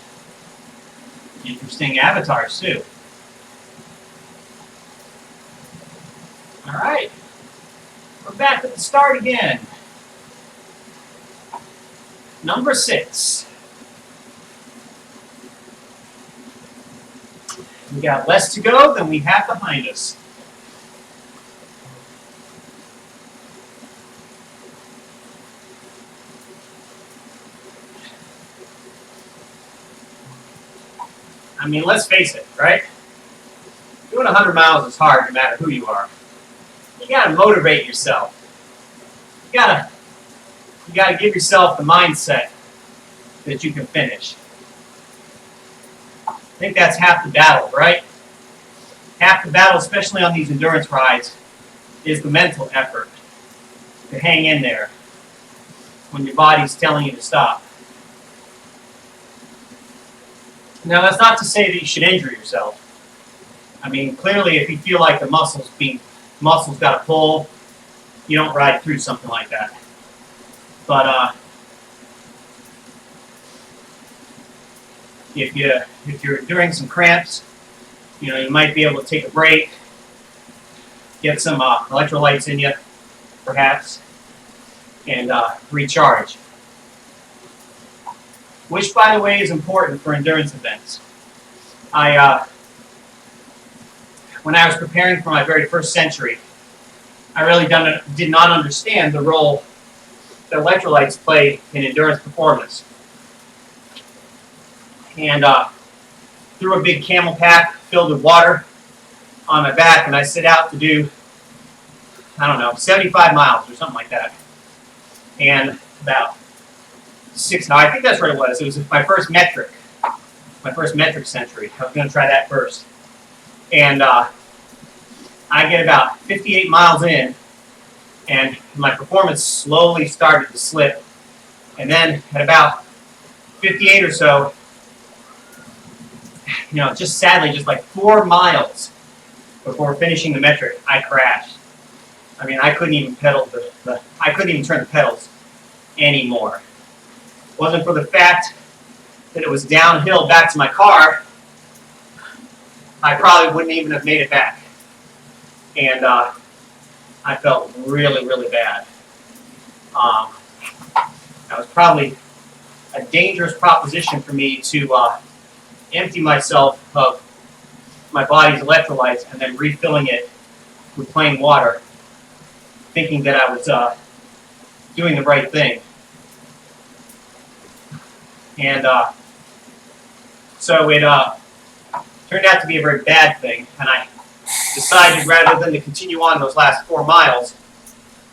Interesting avatars too. All right. We're back at the start again. Number 6. We got less to go than we have behind us. I mean, let's face it, right? Doing 100 miles is hard no matter who you are. You gotta motivate yourself. You gotta give yourself the mindset that you can finish. I think that's half the battle, right? Half the battle, especially on these endurance rides, is the mental effort to hang in there when your body's telling you to stop. Now, that's not to say that you should injure yourself. I mean, clearly, if you feel like the muscles got a pull, you don't ride through something like that. But if you're enduring some cramps, you might be able to take a break, get some electrolytes in you, perhaps, and recharge. Which, by the way, is important for endurance events. When I was preparing for my very first century, I really did not understand the role that electrolytes play in endurance performance. And threw a big camel pack filled with water on my back, and I set out to do, 75 miles or something like that. And about 6, no, I think that's what it was. It was my first metric century. I was going to try that first. And I get about 58 miles in, and my performance slowly started to slip. And then at about 58 or so, just sadly, just like 4 miles before finishing the metric, I crashed. I mean, I couldn't even pedal I couldn't even turn the pedals anymore. It wasn't for the fact that it was downhill back to my car, I probably wouldn't even have made it back. And I felt really, really bad. That was probably a dangerous proposition for me to empty myself of my body's electrolytes and then refilling it with plain water, thinking that I was doing the right thing. And so it turned out to be a very bad thing, and I decided rather than to continue on those last 4 miles,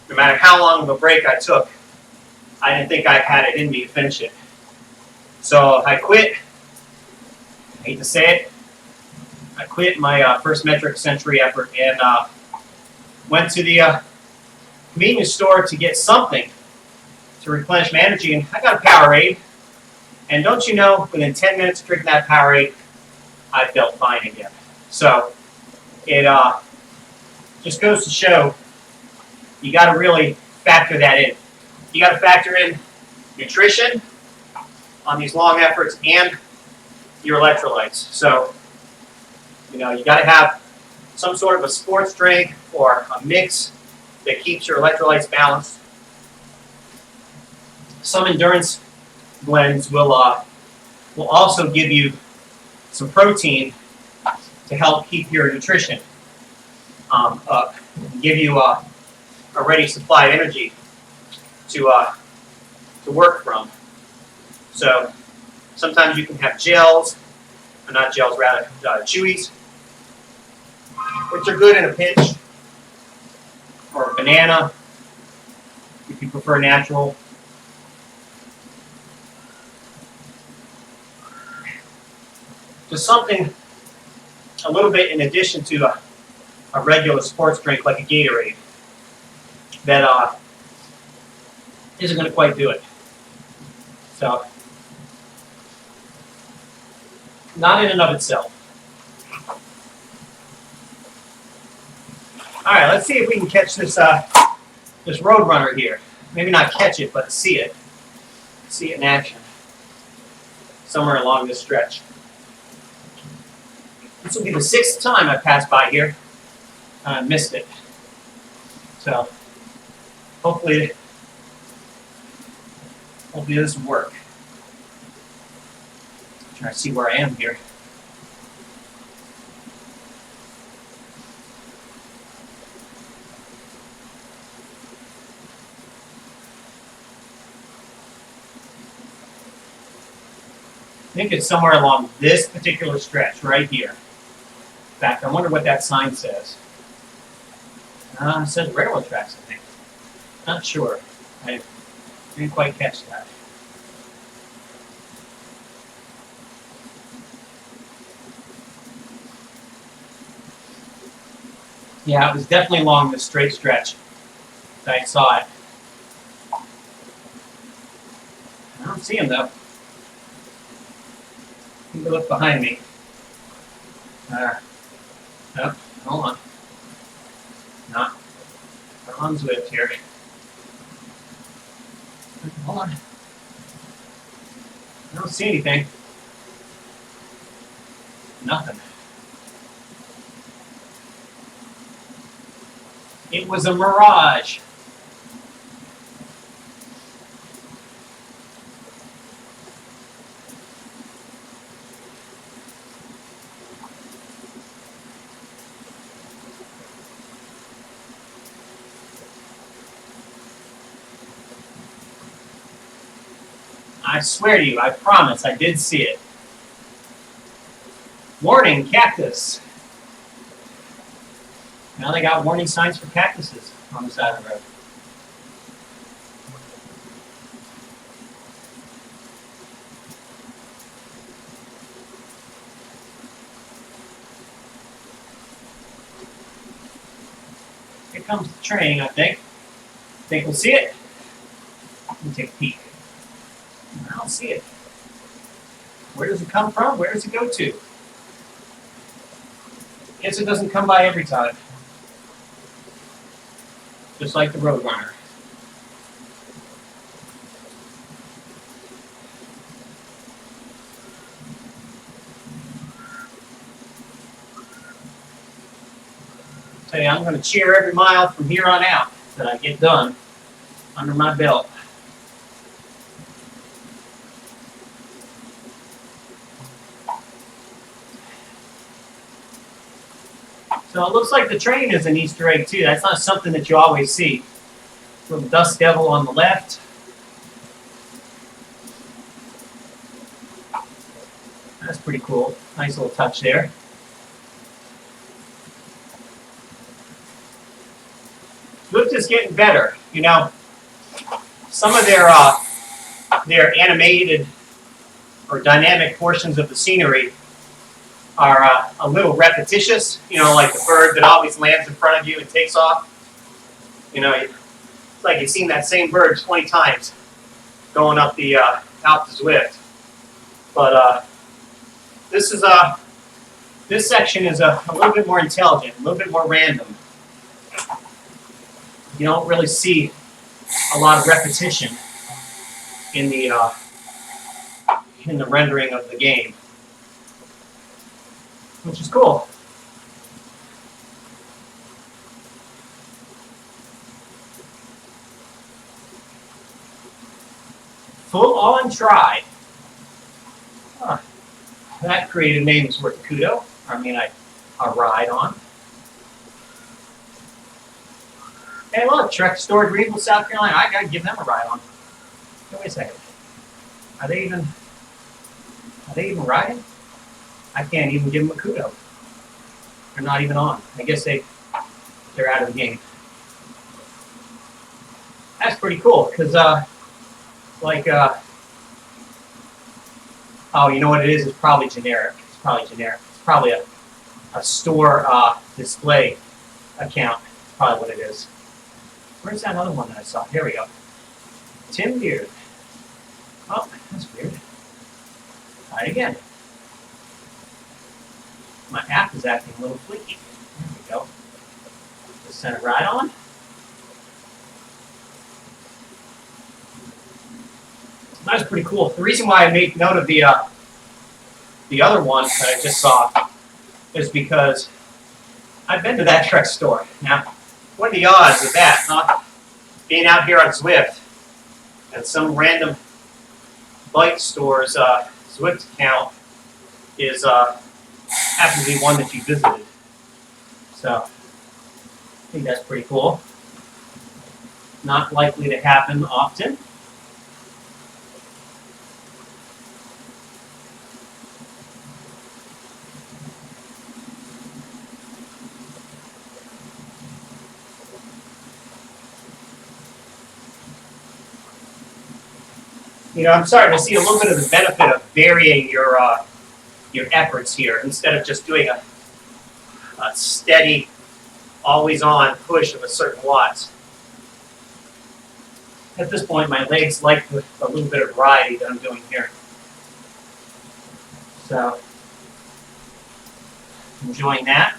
no matter how long of a break I took, I didn't think I had it in me to finish it. So I quit. I hate to say it. I quit my first metric century effort and went to the convenience store to get something to replenish my energy, and I got a Powerade. And don't you know, within 10 minutes of drinking that Powerade, I felt fine again. So it just goes to show you got to really factor that in. You got to factor in nutrition on these long efforts and your electrolytes. So, you got to have some sort of a sports drink or a mix that keeps your electrolytes balanced. Some endurance blends will also give you some protein to help keep your nutrition up, and give you a ready supply of energy to work from. So sometimes you can have gels, or not gels, rather chewies, which are good in a pinch, or a banana if you prefer natural. Just something a little bit in addition to a regular sports drink like a Gatorade that isn't going to quite do it. So, not in and of itself. All right, let's see if we can catch this this Roadrunner here. Maybe not catch it, but see it in action somewhere along this stretch. This will be the 6th time I passed by here, and I missed it. So, Hopefully this will work. Trying to see where I am here. I think it's somewhere along this particular stretch right here. In fact, I wonder what that sign says. It says railroad tracks, I think. Not sure. I didn't quite catch that. Yeah, it was definitely along this straight stretch that I saw it. I don't see him though. Let me look behind me. Oh, hold on. Not on Zwift here. Hold on. I don't see anything. Nothing. It was a mirage. I swear to you, I promise, I did see it. Warning, cactus. Now they got warning signs for cactuses on the side of the road. Here comes the train, I think. Think we'll see it? Let me take a peek. I don't see it. Where does it come from? Where does it go to? Guess it doesn't come by every time. Just like the Roadrunner. Tell you, I'm going to cheer every mile from here on out that I get done under my belt. So it looks like the train is an Easter egg too. That's not something that you always see. Little dust devil on the left. That's pretty cool. Nice little touch there. Zwift is getting better. You know, some of their animated or dynamic portions of the scenery are a little repetitious, you know, like the bird that always lands in front of you and takes off. You know, it's like you've seen that same bird 20 times going up the out the Zwift. But this section is a little bit more intelligent, a little bit more random. You don't really see a lot of repetition in the rendering of the game, which is cool. Full on try. Huh. That creative name is worth a kudo. I mean, a ride on. Hey, look, Trek Storage Greenville, South Carolina. I gotta give them a ride on. Wait a second. Are they even riding? I can't even give them a kudo. They're not even on. I guess they're out of the game. That's pretty cool, because oh, you know what it is? It's probably generic. It's probably a store display account. That's probably what it is. Where's that other one that I saw? Here we go. Tim Beard. Oh, that's weird. Try it again. My app is acting a little flaky. There we go. Just send it right on. That's pretty cool. The reason why I made note of the other one that I just saw is because I've been to that Trek store. Now, what are the odds of that, huh? being out here on Zwift and some random bike store's Zwift account is happens to be one that you visited. So I think that's pretty cool. Not likely to happen often. You know, I'm starting to see a little bit of the benefit of varying your efforts here instead of just doing a steady, always-on push of a certain watts. At this point, my legs like a little bit of variety that I'm doing here. So, enjoying that.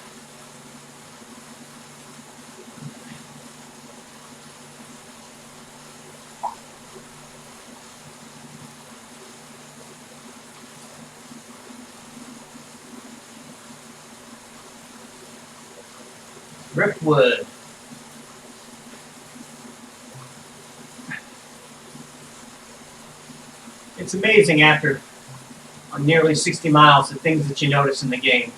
Driftwood. It's amazing after nearly 60 miles the things that you notice in the game.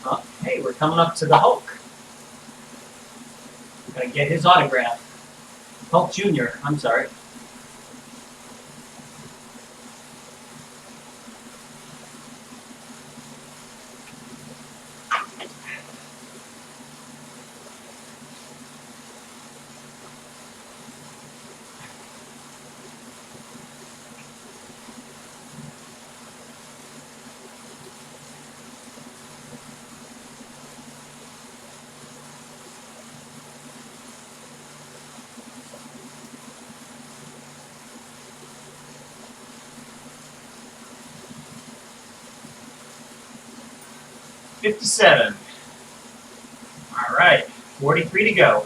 Oh, hey, we're coming up to the Hulk. We're going to get his autograph. Hulk Jr., I'm sorry. $57. All right, 43 to go.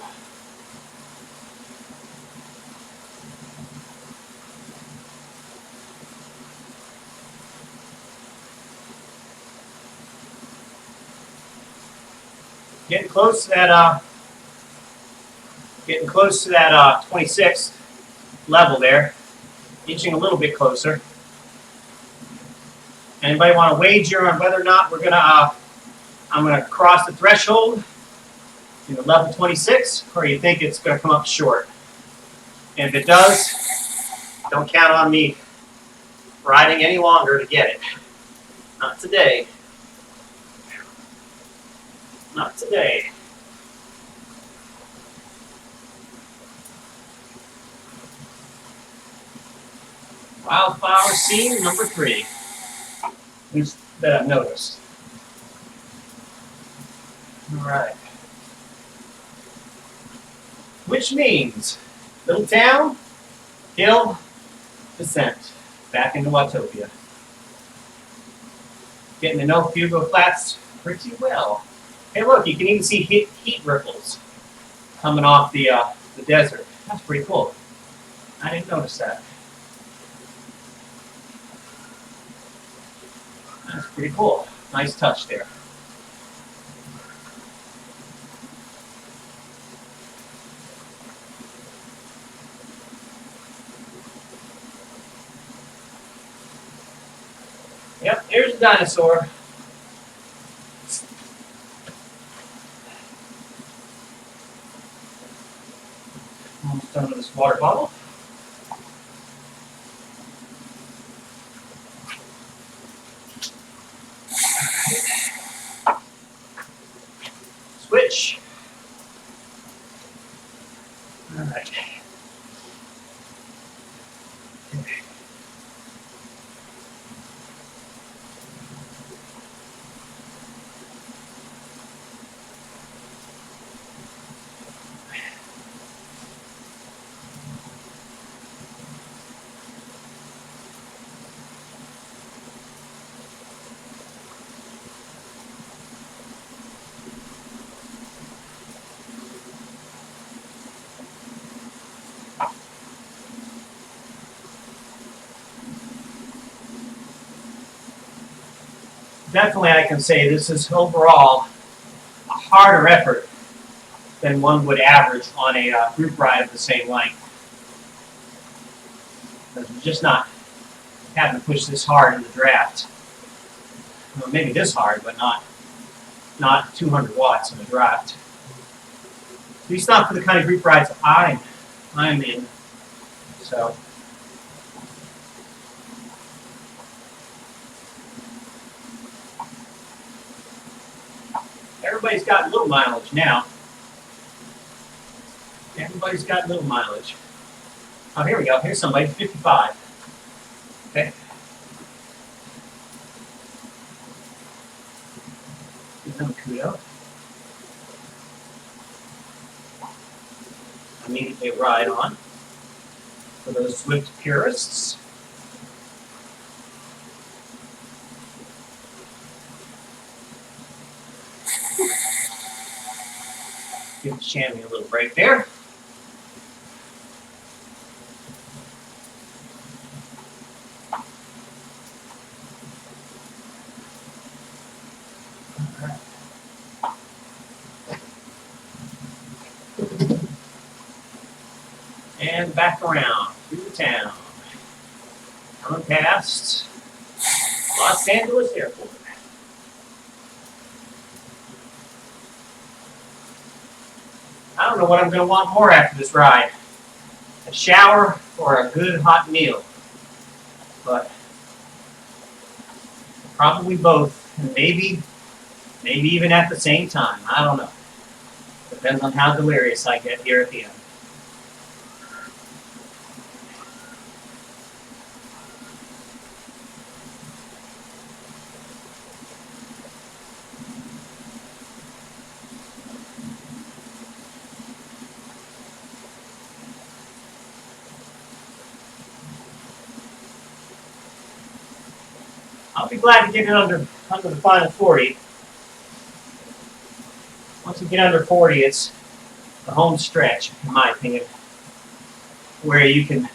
Getting close to that 26th level there. Inching a little bit closer. Anybody want to wager on whether or not I'm gonna cross the threshold in the level 26, or you think it's gonna come up short? And if it does, don't count on me riding any longer to get it. Not today. Not today. Wildflower scene number 3. At least that I've noticed. All right. Which means little town, hill, descent, back into Watopia. Getting to know Hugo Flats pretty well. Hey, look, you can even see heat ripples coming off the desert. That's pretty cool. I didn't notice that. That's pretty cool. Nice touch there. Yep, here's a dinosaur. Almost done with this water bottle. Switch. All right. definitely I can say this is overall a harder effort than one would average on a group ride of the same length. Because we're just not having to push this hard in the draft. Well, maybe this hard, but not 200 watts in the draft. At least not for the kind of group rides I'm in. So. Everybody's got little mileage now. Everybody's got little mileage. Oh, here we go. Here's somebody, 55. Okay. Give them a kudo. Immediately ride on for those Zwift purists. Give the chamois a little break there. And back around through the town. Coming past Los Angeles Airport. I don't know what I'm going to want more after this ride. A shower or a good hot meal. But probably both. And maybe even at the same time. I don't know. Depends on how delirious I get here at the end. I'll be glad to get it under the final 40. Once you get under 40, it's the home stretch, in my opinion, where you can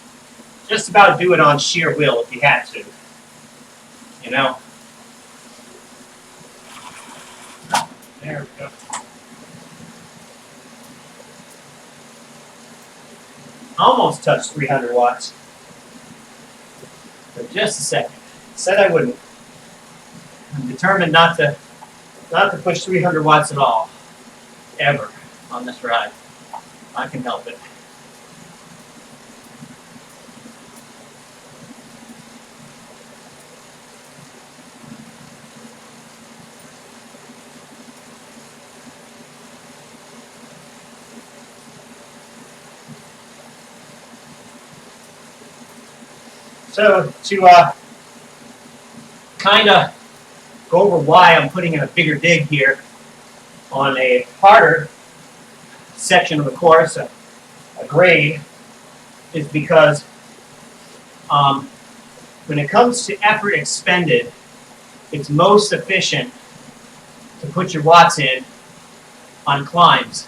just about do it on sheer will if you had to. You know? There we go. Almost touched 300 watts. For just a second. Said I wouldn't. I'm determined not to push 300 watts at all, ever, on this ride. I can help it. So to kind of go over why I'm putting in a bigger dig here on a harder section of the course, a grade, is because when it comes to effort expended, it's most efficient to put your watts in on climbs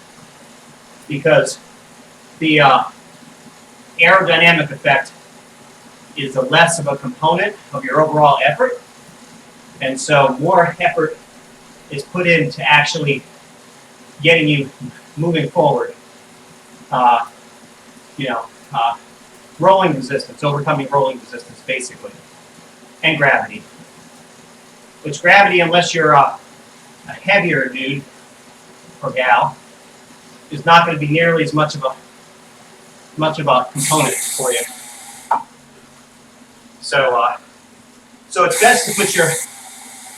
because the aerodynamic effect is the less of a component of your overall effort. And so more effort is put into actually getting you moving forward. Rolling resistance, overcoming rolling resistance, basically. And gravity. Which gravity, unless you're a heavier dude or gal, is not going to be nearly as much of a component for you. So it's best to put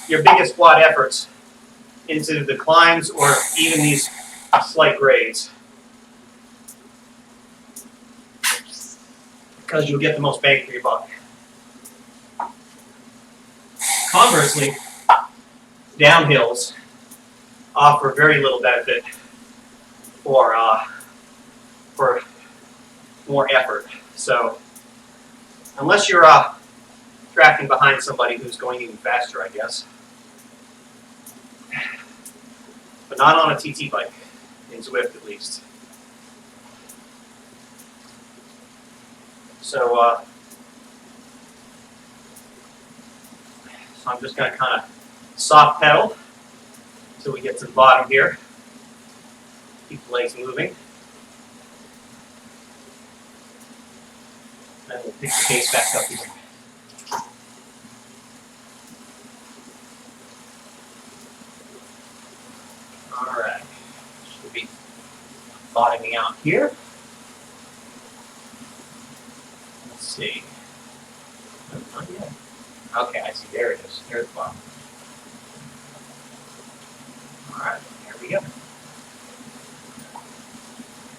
your biggest watt efforts into the climbs or even these slight grades, because you'll get the most bang for your buck. Conversely, downhills offer very little benefit for more effort. So unless you're tracking behind somebody who's going even faster, I guess. But not on a TT bike, in Zwift at least. So I'm just going to kind of soft pedal until we get to the bottom here. Keep the legs moving. Then we'll pick the pace back up here. All right. Should be bottoming out here. Let's see. Not yet. Okay, I see. There it is. There's the bottom. All right. There we go.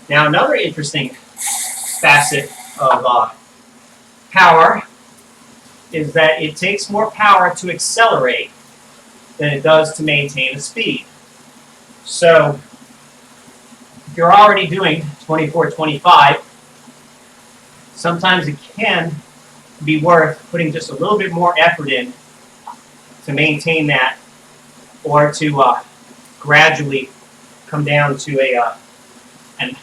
Now, another interesting facet of power is that it takes more power to accelerate than it does to maintain a speed. So, if you're already doing 24-25, sometimes it can be worth putting just a little bit more effort in to maintain that, or to gradually come down to an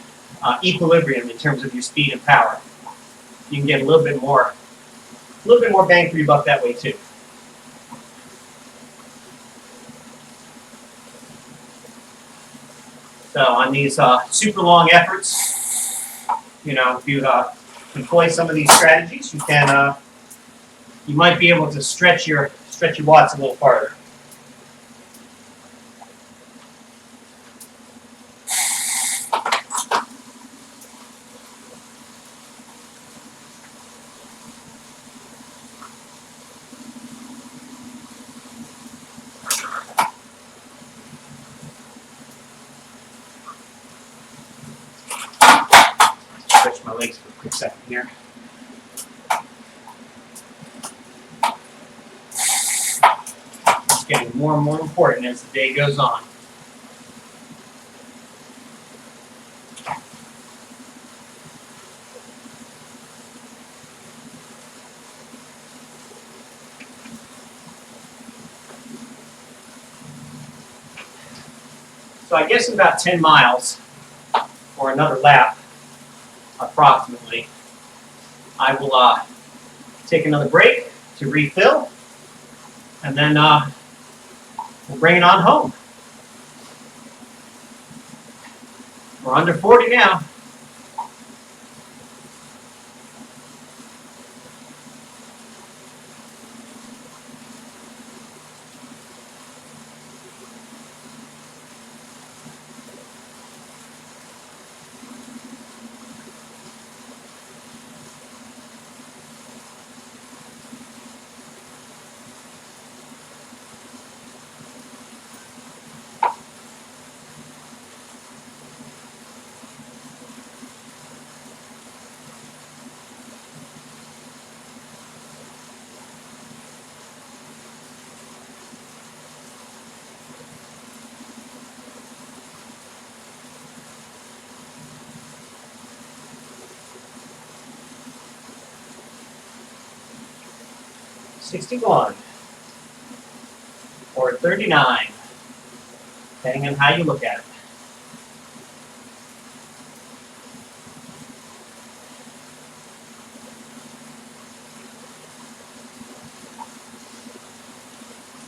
equilibrium in terms of your speed and power. You can get a little bit more bang for your buck that way too. So on these super long efforts, if you employ some of these strategies, you might be able to stretch your watts a little farther. Stretch my legs for a quick second here. It's getting more and more important as the day goes on. So I guess in about 10 miles, or another lap, approximately, I will take another break to refill, and then we'll bring it on home. We're under 40 now. $61 or $39, depending on how you look at it.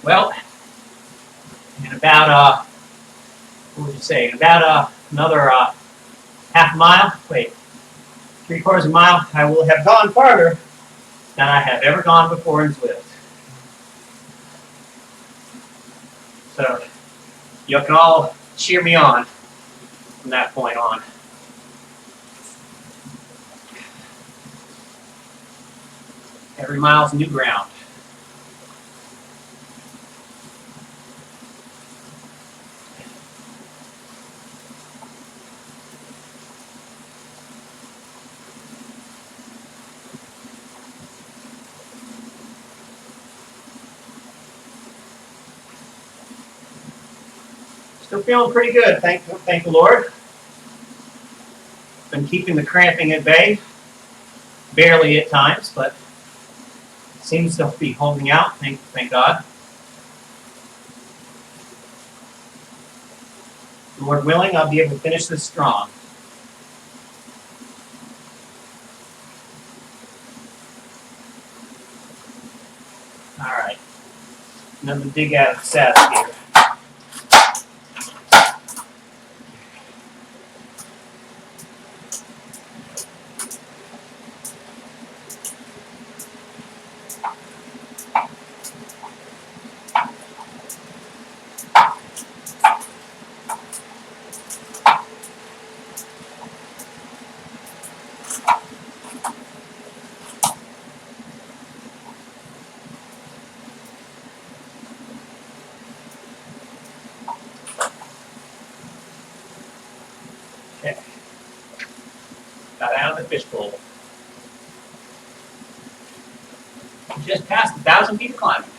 Well, in about what would you say? In about another half a mile. Wait, 3/4 of a mile. I will have gone farther than I have ever gone before in Zwift. So you can all cheer me on from that point on. Every mile's new ground. Still feeling pretty good, thank the Lord. Been keeping the cramping at bay, barely at times, but seems to be holding out, thank God. Lord willing, I'll be able to finish this strong. All right. And I'm going to dig out of the saddle here. Okay. Got out of the fishbowl. Just passed 1,000 feet of climbing.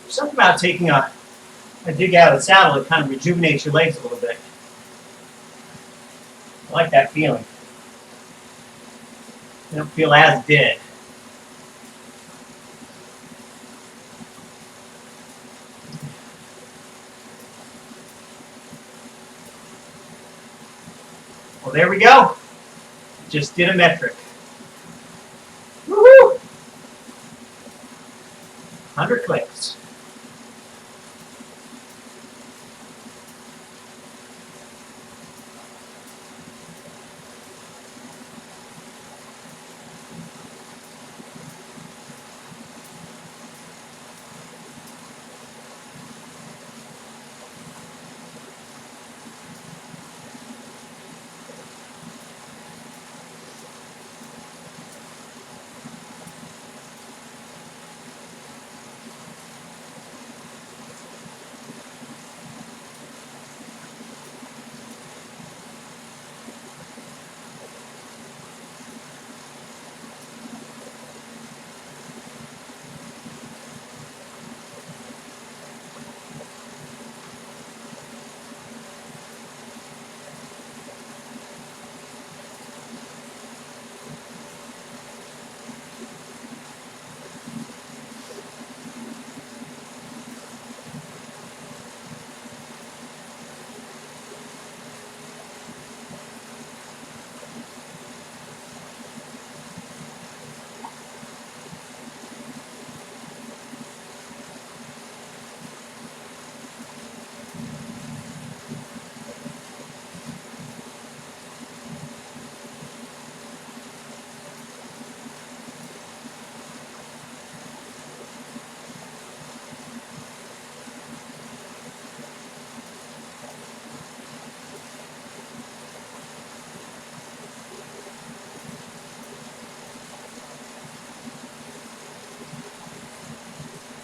There's something about taking a dig out of the saddle that kind of rejuvenates your legs a little bit. I like that feeling. You don't feel as dead. Well, there we go. Just did a metric. Woohoo! 100 clicks.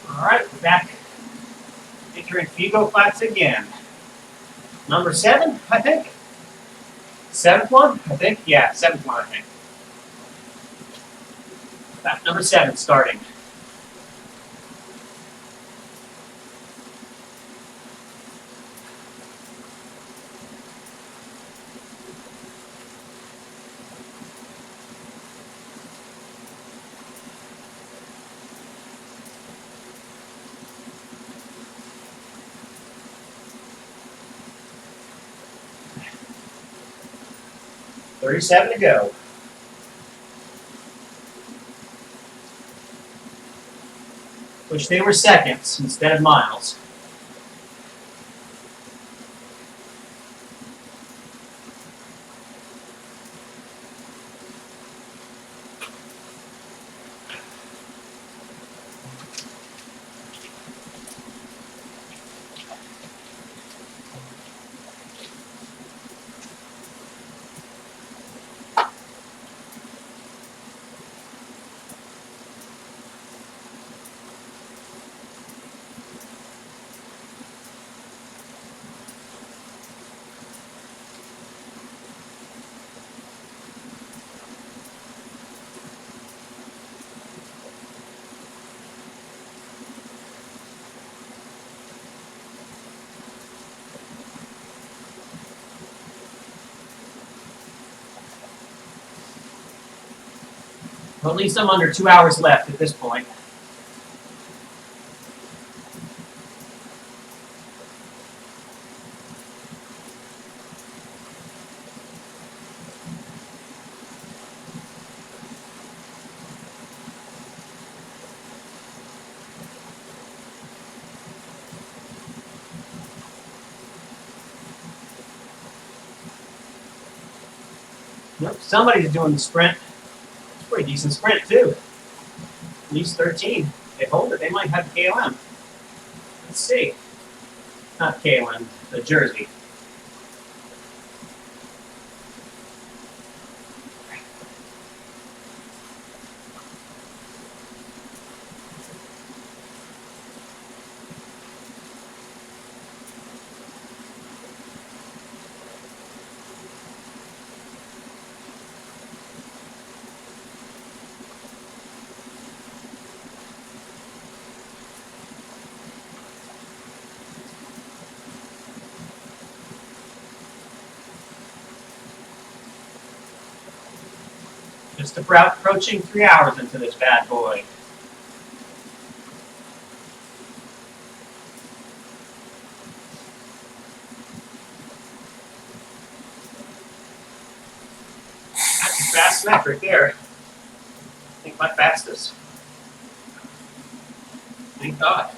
All right, we're back. Entering Figo flats again. Number 7, I think. 7th one, I think. Yeah, 7th one, I think. Back number 7 starting. $37 to go. Wish they were seconds instead of miles. Well, at least I'm under 2 hours left at this point. Nope, somebody's doing the sprint. It's a pretty decent sprint, too. At least 13. If they hold it, they might have KOM. Let's see. Not KOM, the jersey. Just about approaching 3 hours into this bad boy. That's a fast metric there. I think my fastest. Thank God.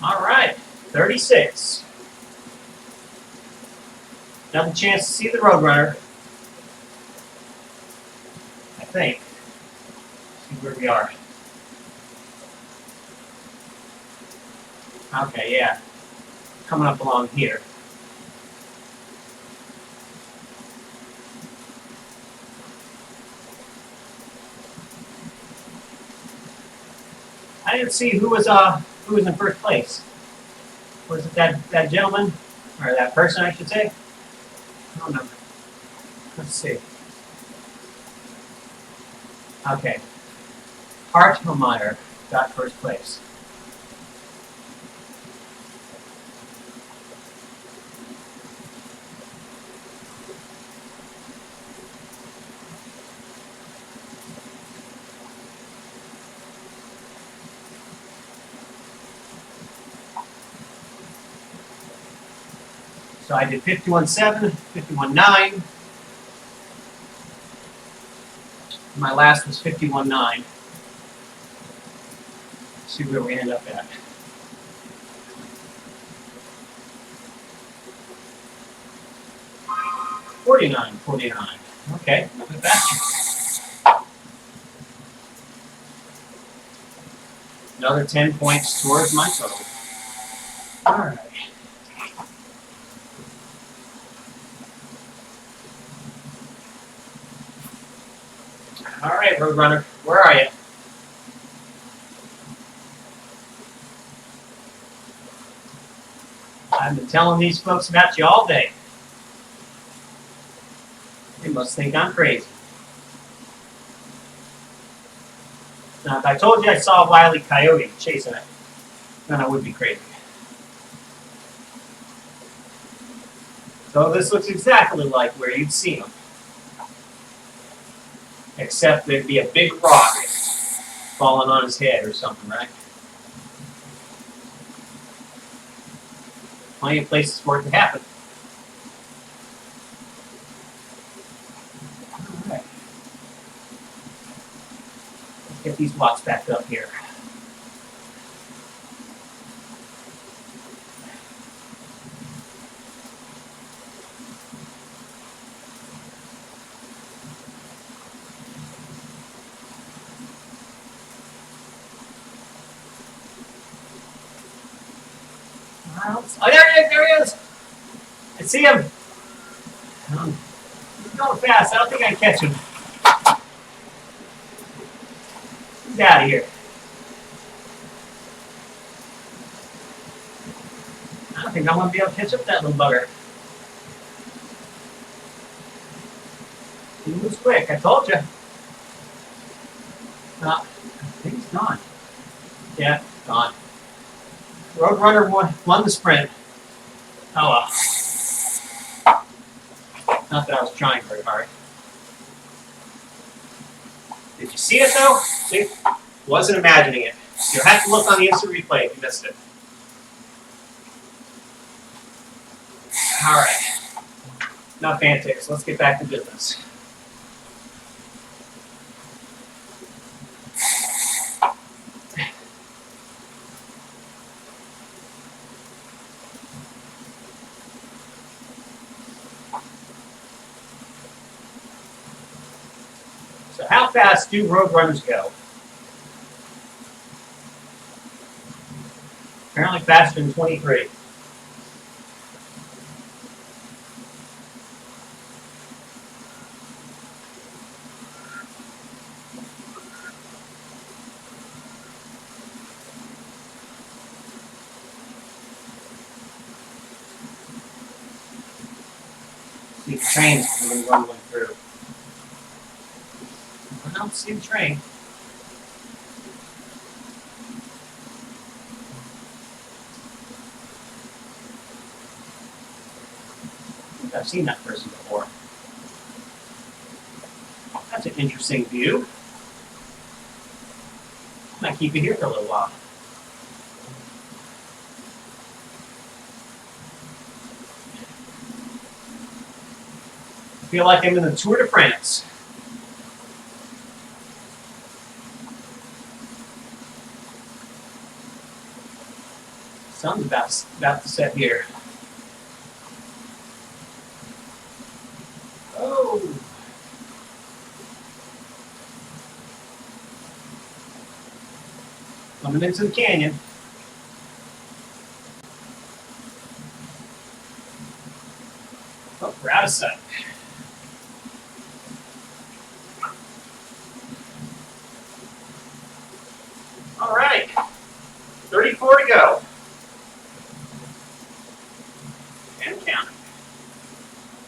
All right, 36. Another chance to see the Roadrunner. I think. See where we are. Okay, yeah. Coming up along here. I didn't see who was in first place. Was it that gentleman? Or that person, I should say? I don't know. Let's see. Okay. Hartmeyer got first place. So I did 51.7, 51.9. My last was 51.9. See where we end up at. $49.49. Okay, a little bit faster. Another 10 points towards my total. All right. All right, Roadrunner, where are you? I've been telling these folks about you all day. They must think I'm crazy. Now, if I told you I saw a Wile E. Coyote chasing it, then I would be crazy. So this looks exactly like where you'd see him. Except there'd be a big rock falling on his head or something, right? Plenty of places for it to happen. All right. Let's get these watts back up here. Oh, there he is! I see him. He's going fast. I don't think I can catch him. He's out of here. I don't think I'm going to be able to catch up that little bugger. He moves quick. I told you. I think he's gone. Yeah, gone. Roadrunner won the sprint. Oh well. Not that I was trying very hard. Did you see it though? See? Wasn't imagining it. You'll have to look on the instant replay if you missed it. Alright. Enough antics. Let's get back to business. fast do road runners go? Apparently faster than 23. See the train's coming rumbling through. I don't see the train. I think I've seen that person before. That's an interesting view. Might keep you here for a little while. Feel like I'm in the Tour de France. Sun's about to set here. Oh. Coming into the canyon. Oh, we're out of sight. All right, 34 to go. And counting.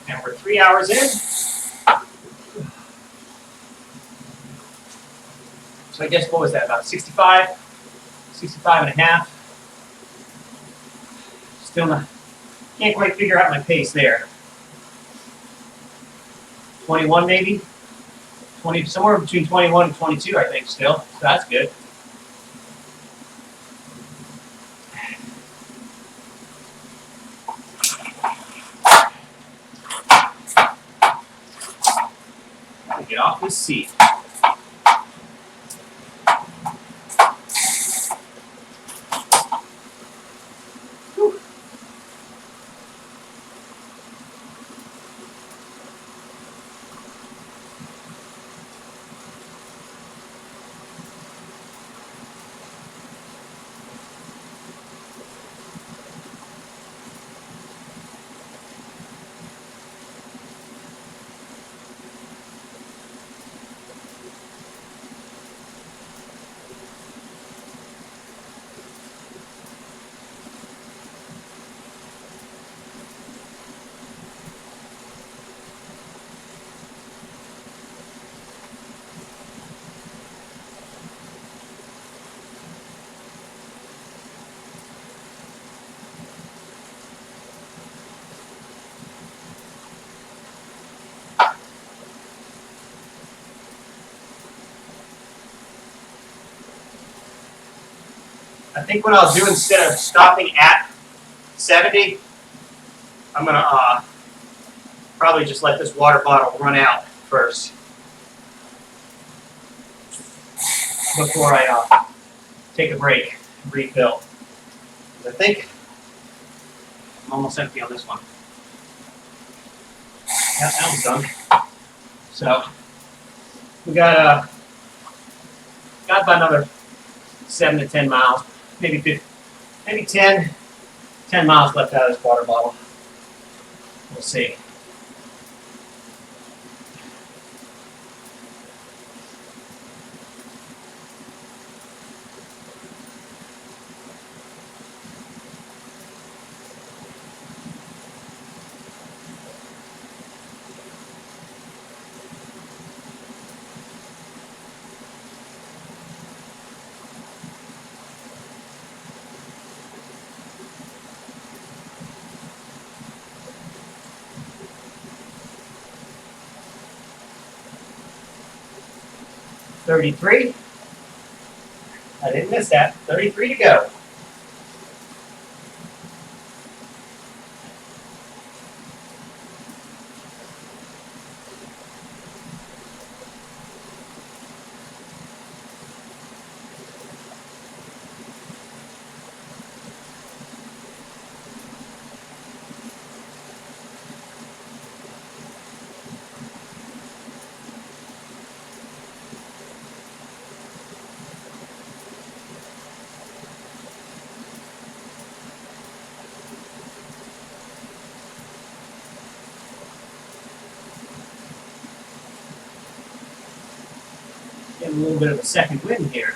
And we're 3 hours in. So I guess, what was that, about 65? 65 and a half. Still not, can't quite figure out my pace there. 21 maybe? 20, somewhere between 21 and 22, I think, still. So that's good. Get off this seat. Whew. I think what I'll do, instead of stopping at 70, I'm going to probably just let this water bottle run out first before I take a break and refill. I think I'm almost empty on this one. Yeah, that one's done. So we got about another 7 to 10 miles, maybe 50, maybe 10 miles left out of this water bottle. We'll see. $33. I didn't miss that. 33 to go. Getting a little bit of a second wind here.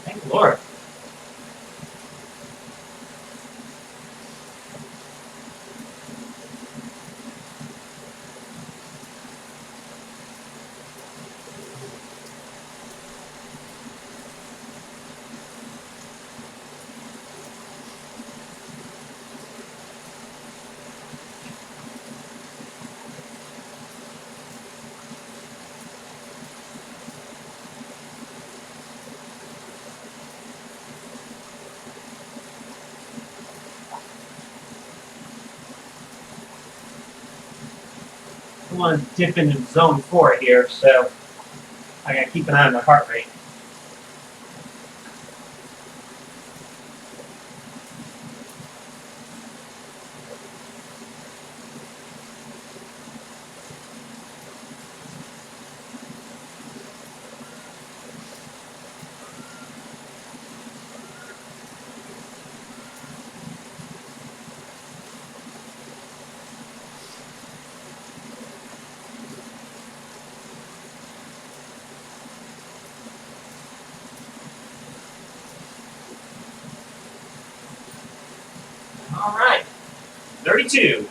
Thank the Lord. I want to dip into zone 4 here, so I got to keep an eye on my heart rate. All right, 32.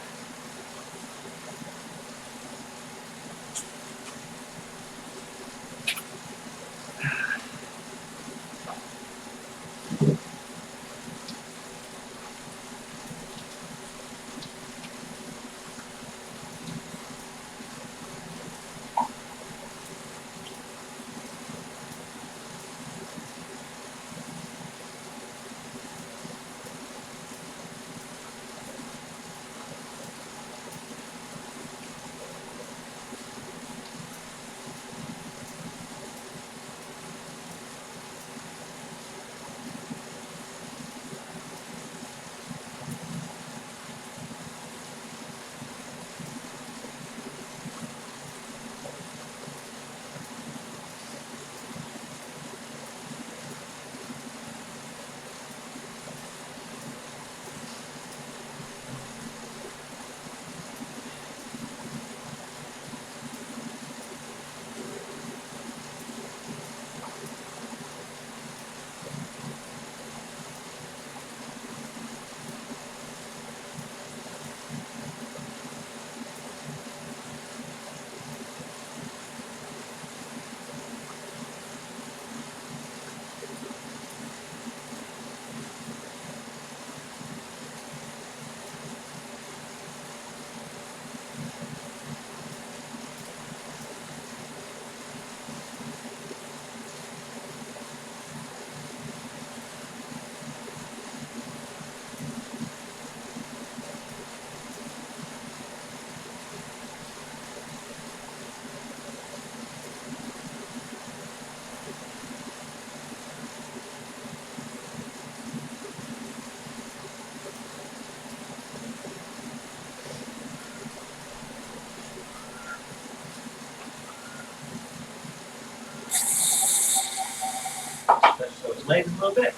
Stretch those legs a little bit.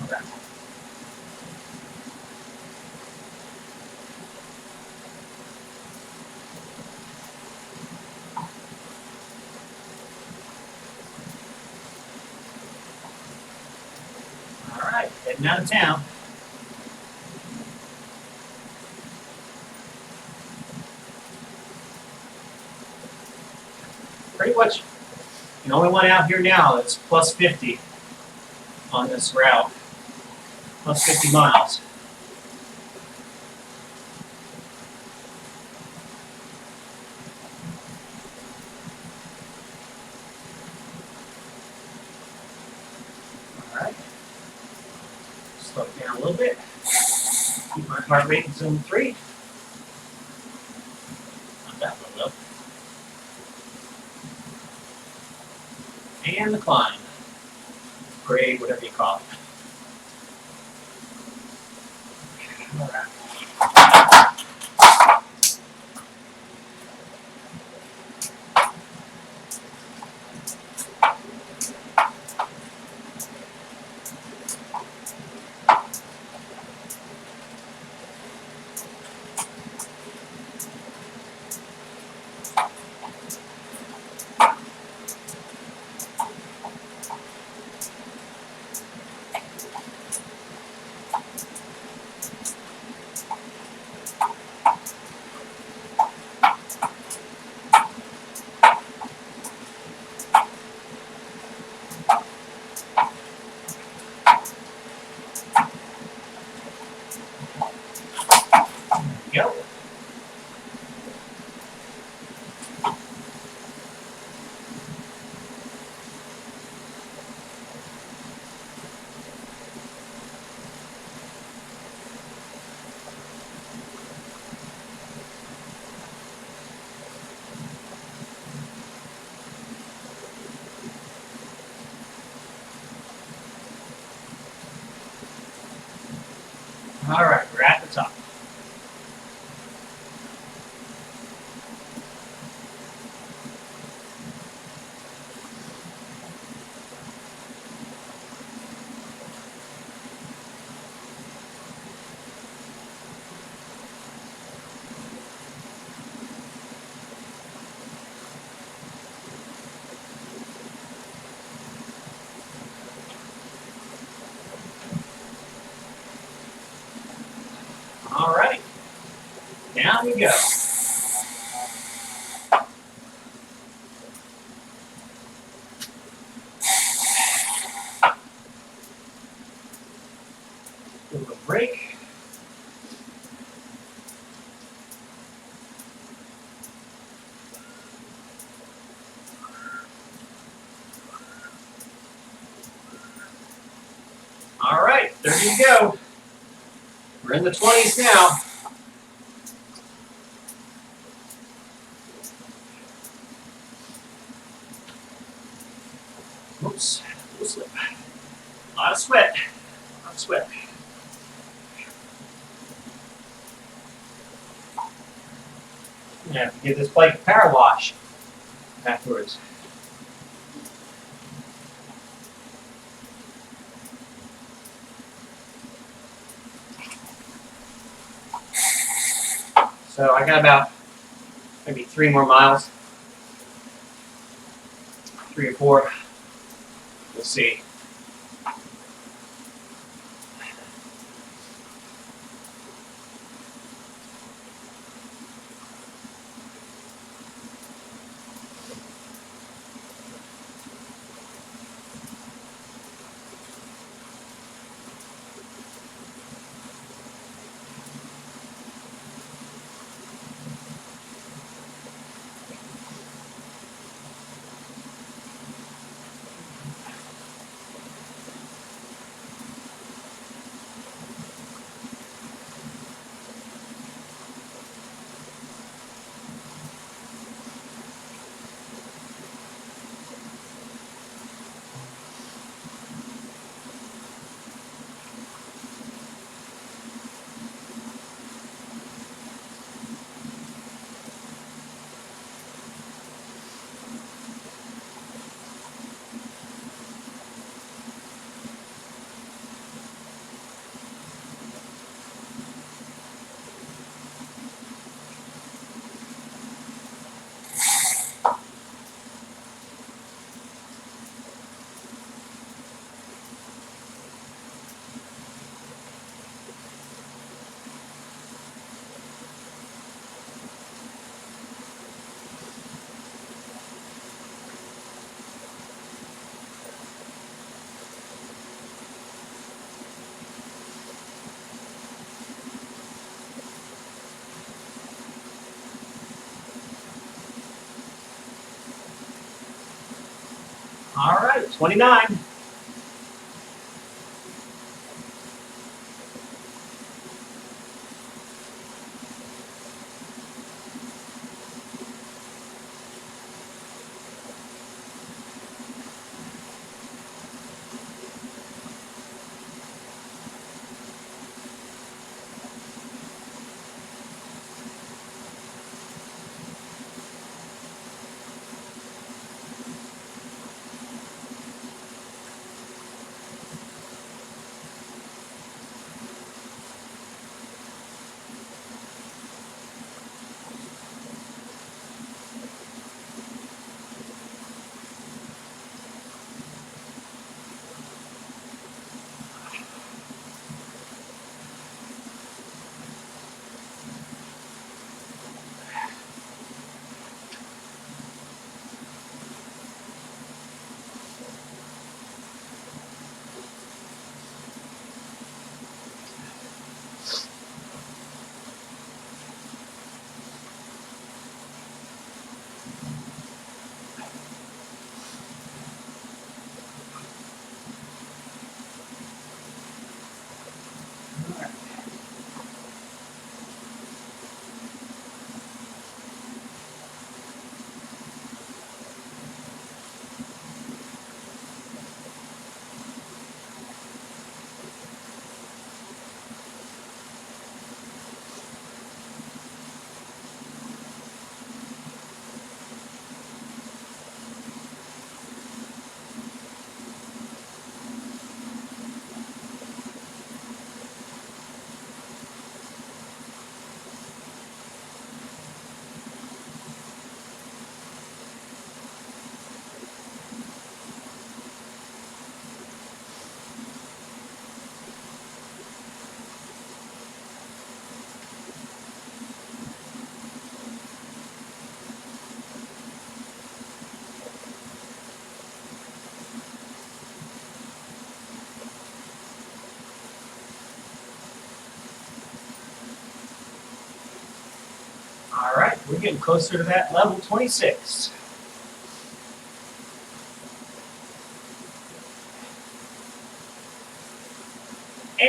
Okay. All right, heading out of town. Pretty much the only one out here now that's plus 50 on this route. Plus 50 miles. All right. Slow it down a little bit. Keep my heart rate in zone 3. Not that low though. And the climb. Grade, whatever you call it. All right. All right, we're at the top. All right, down we go. A little break. All right, there you go. We're in the 20s now. Oops, little slip. A lot of sweat. A lot of sweat. I'm gonna have to give this bike a power wash afterwards. So I got about maybe 3 more miles. 3 or 4. We'll see. All right, 29. We're getting closer to that level 26.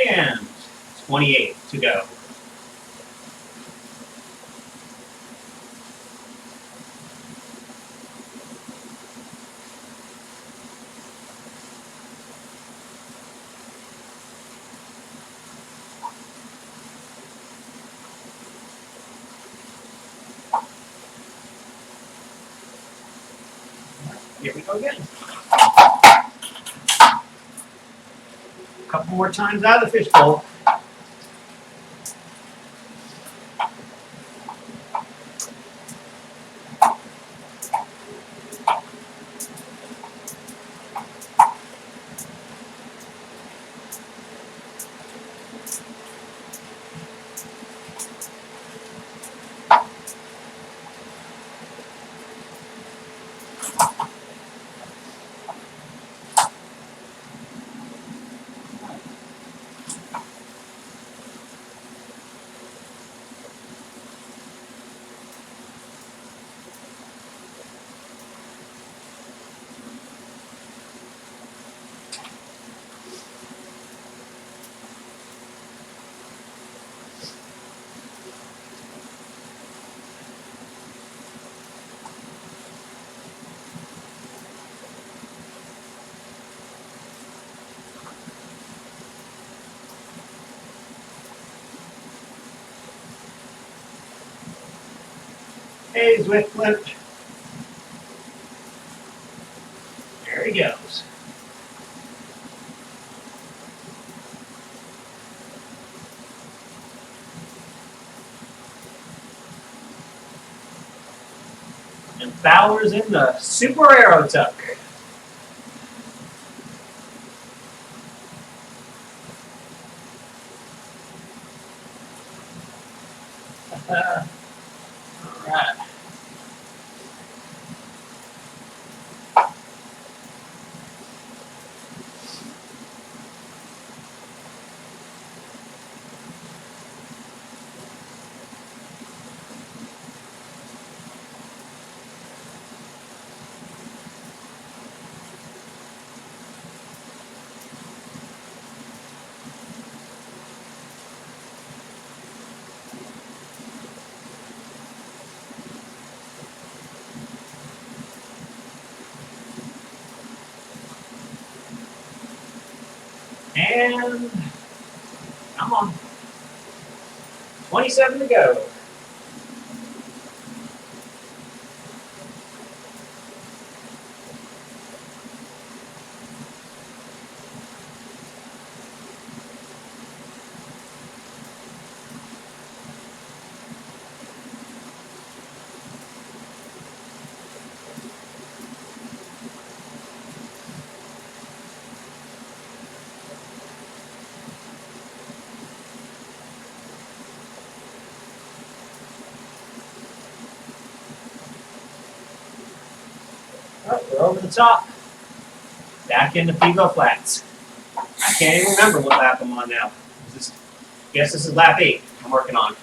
And 28 to go. Here we go again. A couple more times out of the fishbowl. Hey, Zwift flip. There he goes. And Fowler's in the Super Aero Tuck. All right. And come on. 27 to go. Oh, we're over the top. Back into Figo Flats. I can't even remember what lap I'm on now. Guess this is lap 8 I'm working on.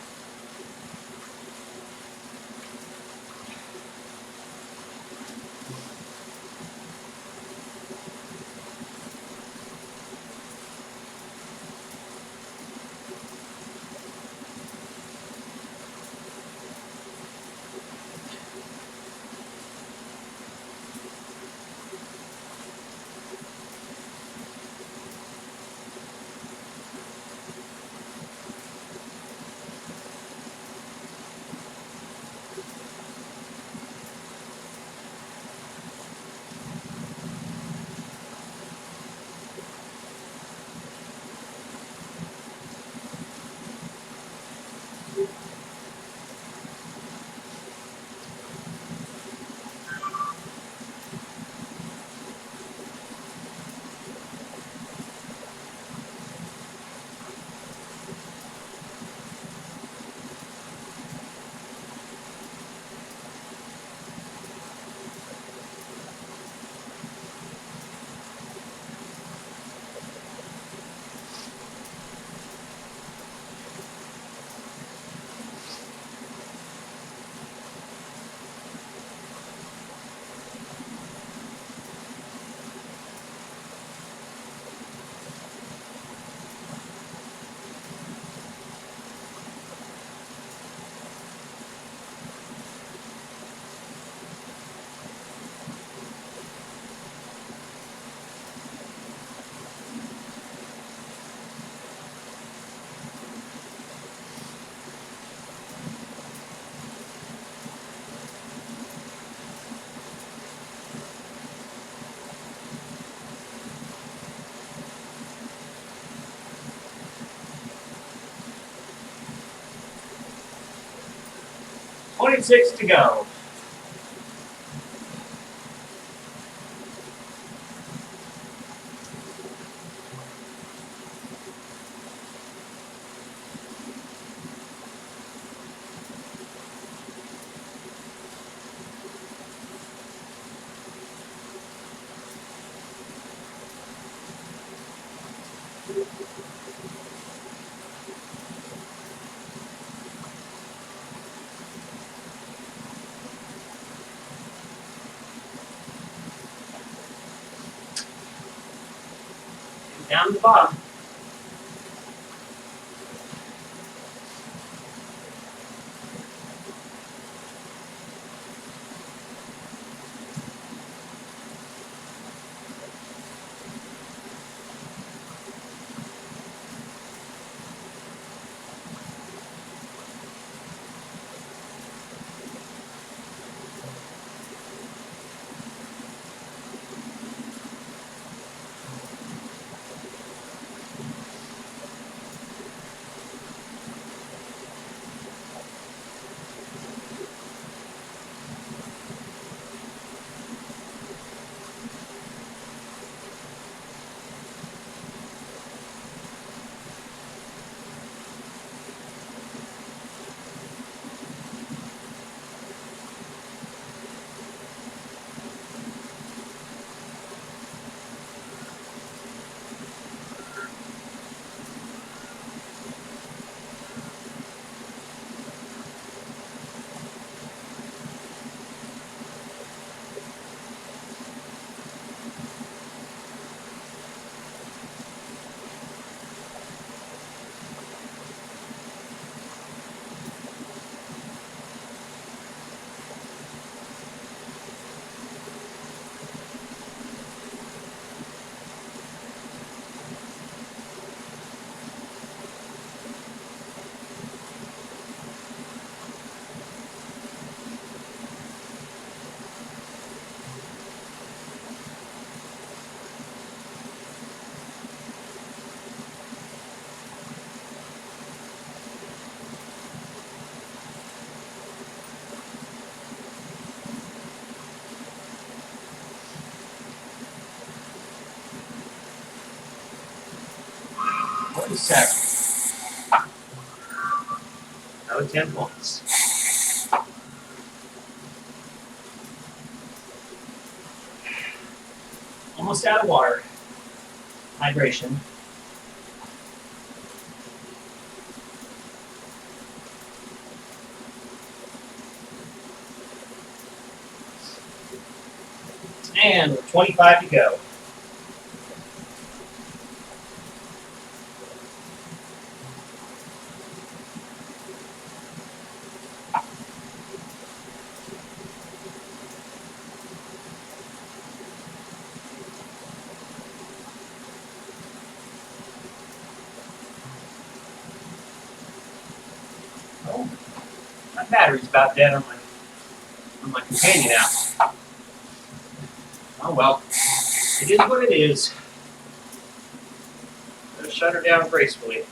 26 to go. Down to the bottom. Another 10 points. Almost out of water. Hydration. And with 25 to go. Oh, my battery's about dead on my companion app. Oh well, it is what it is. Gotta shut her down gracefully.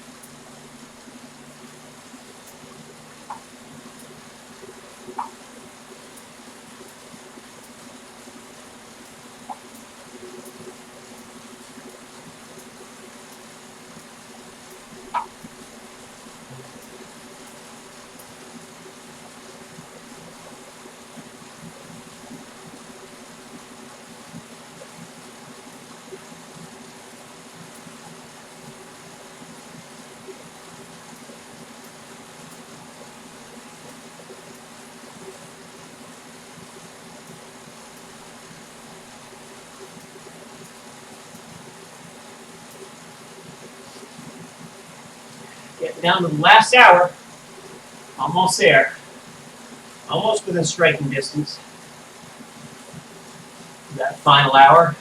Getting down to the last hour. Almost there. Almost within striking distance. That final hour.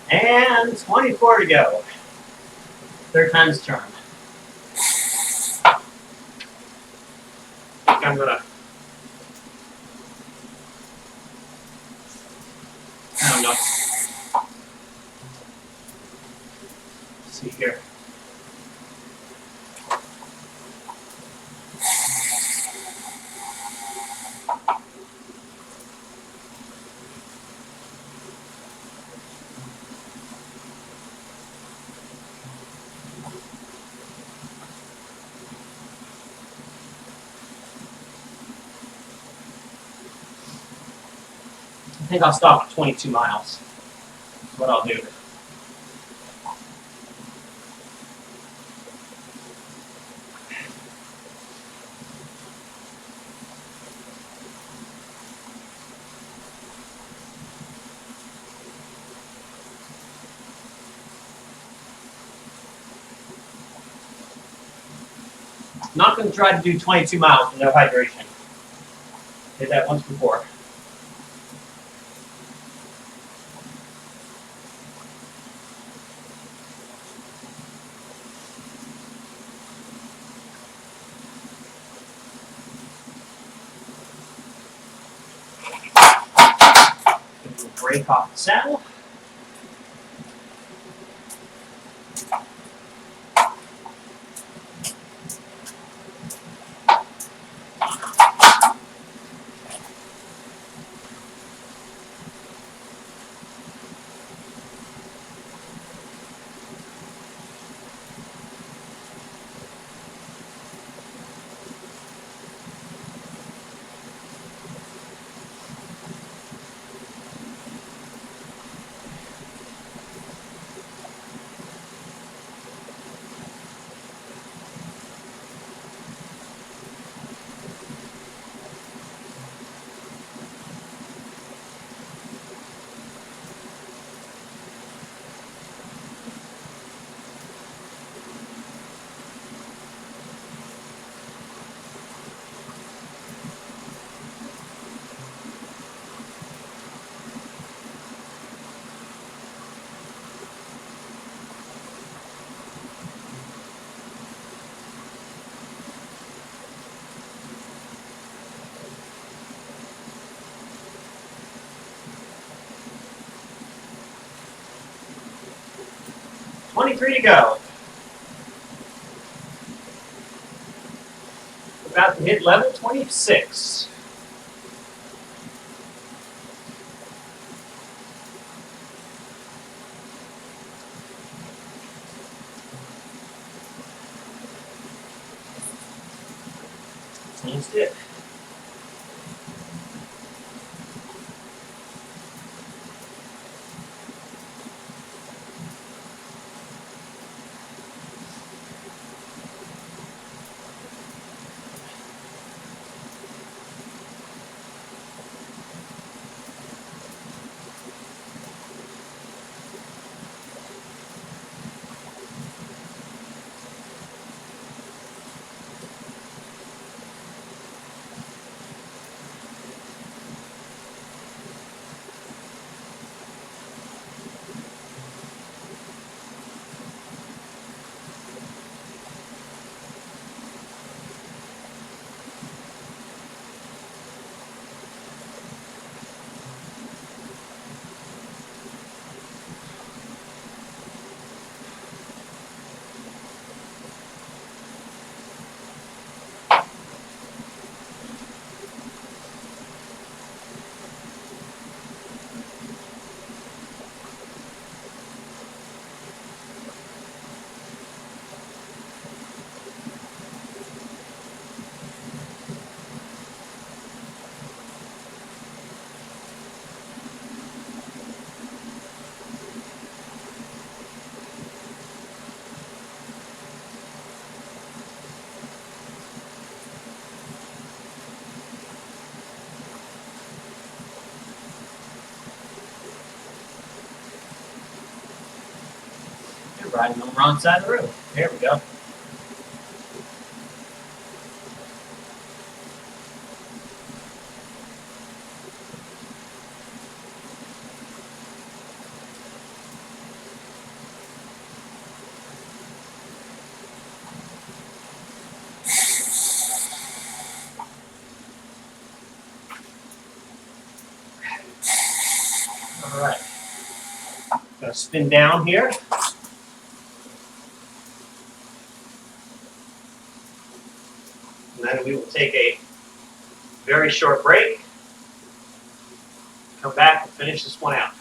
And 24 to go. Third time's the charm. I think I'm gonna, I don't know. Let's see here. I think I'll stop at 22 miles. That's what I'll do. I'm not going to try to do 22 miles with no hydration. Did that once before. Break off the saddle. .23 to go. About to hit level 26. Changed it. You're riding on the wrong side of the road. There we go. spin down here. And then we will take a very short break. Come back and finish this one out.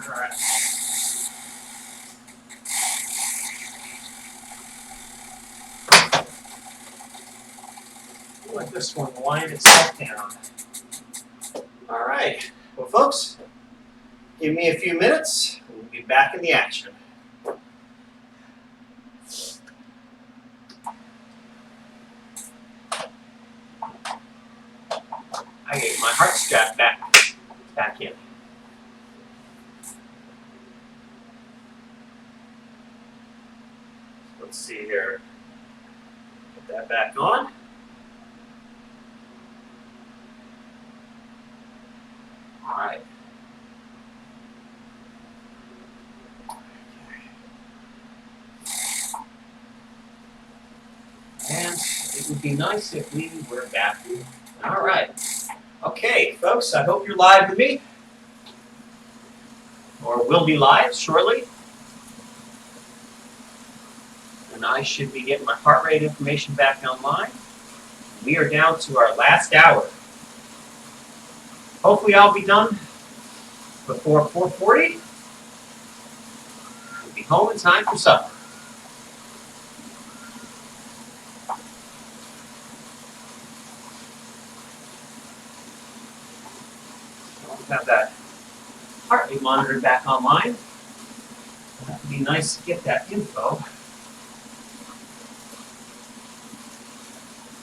All right. Let this one wind itself down. All right. Well, folks, give me a few minutes. We'll be back in the action. I get my heart strap back in. Let's see here. Put that back on. All right. And it would be nice if we were back. All right. Okay, folks, I hope you're live with me, or will be live shortly. And I should be getting my heart rate information back online. We are down to our last hour. Hopefully I'll be done before 4:40. We'll be home in time for supper. Have that heart rate monitor back online. That would be nice to get that info.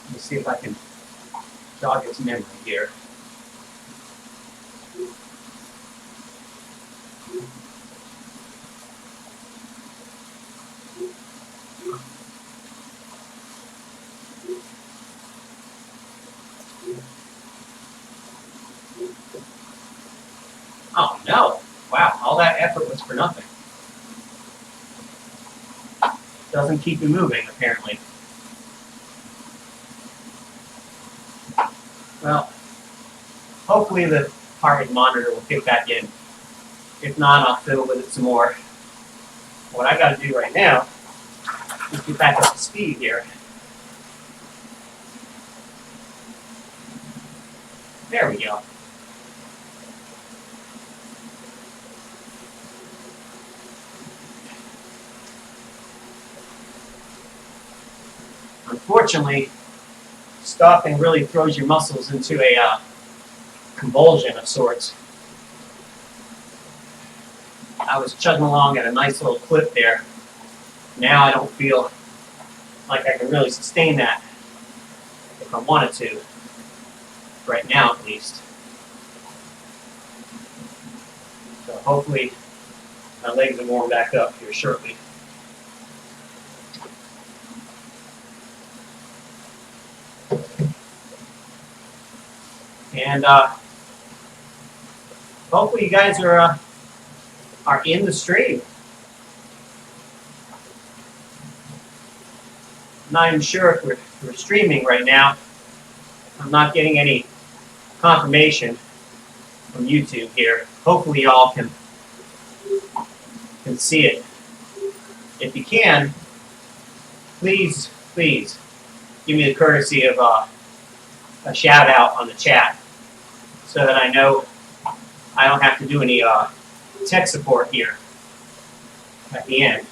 Let me see if I can jog its memory here. Oh no! Wow, all that effort was for nothing. Doesn't keep you moving, apparently. Well, hopefully the heart rate monitor will kick back in. If not, I'll fiddle with it some more. What I got to do right now is get back up to speed here. There we go. Unfortunately, stopping really throws your muscles into a convulsion of sorts. I was chugging along at a nice little clip there. Now I don't feel like I can really sustain that if I wanted to. Right now, at least. So hopefully my legs will warm back up here shortly. And hopefully you guys are in the stream. I'm not even sure if we're streaming right now. I'm not getting any confirmation from YouTube here. Hopefully y'all can see it. If you can, please give me the courtesy of a shout out on the chat so that I know I don't have to do any tech support here at the end.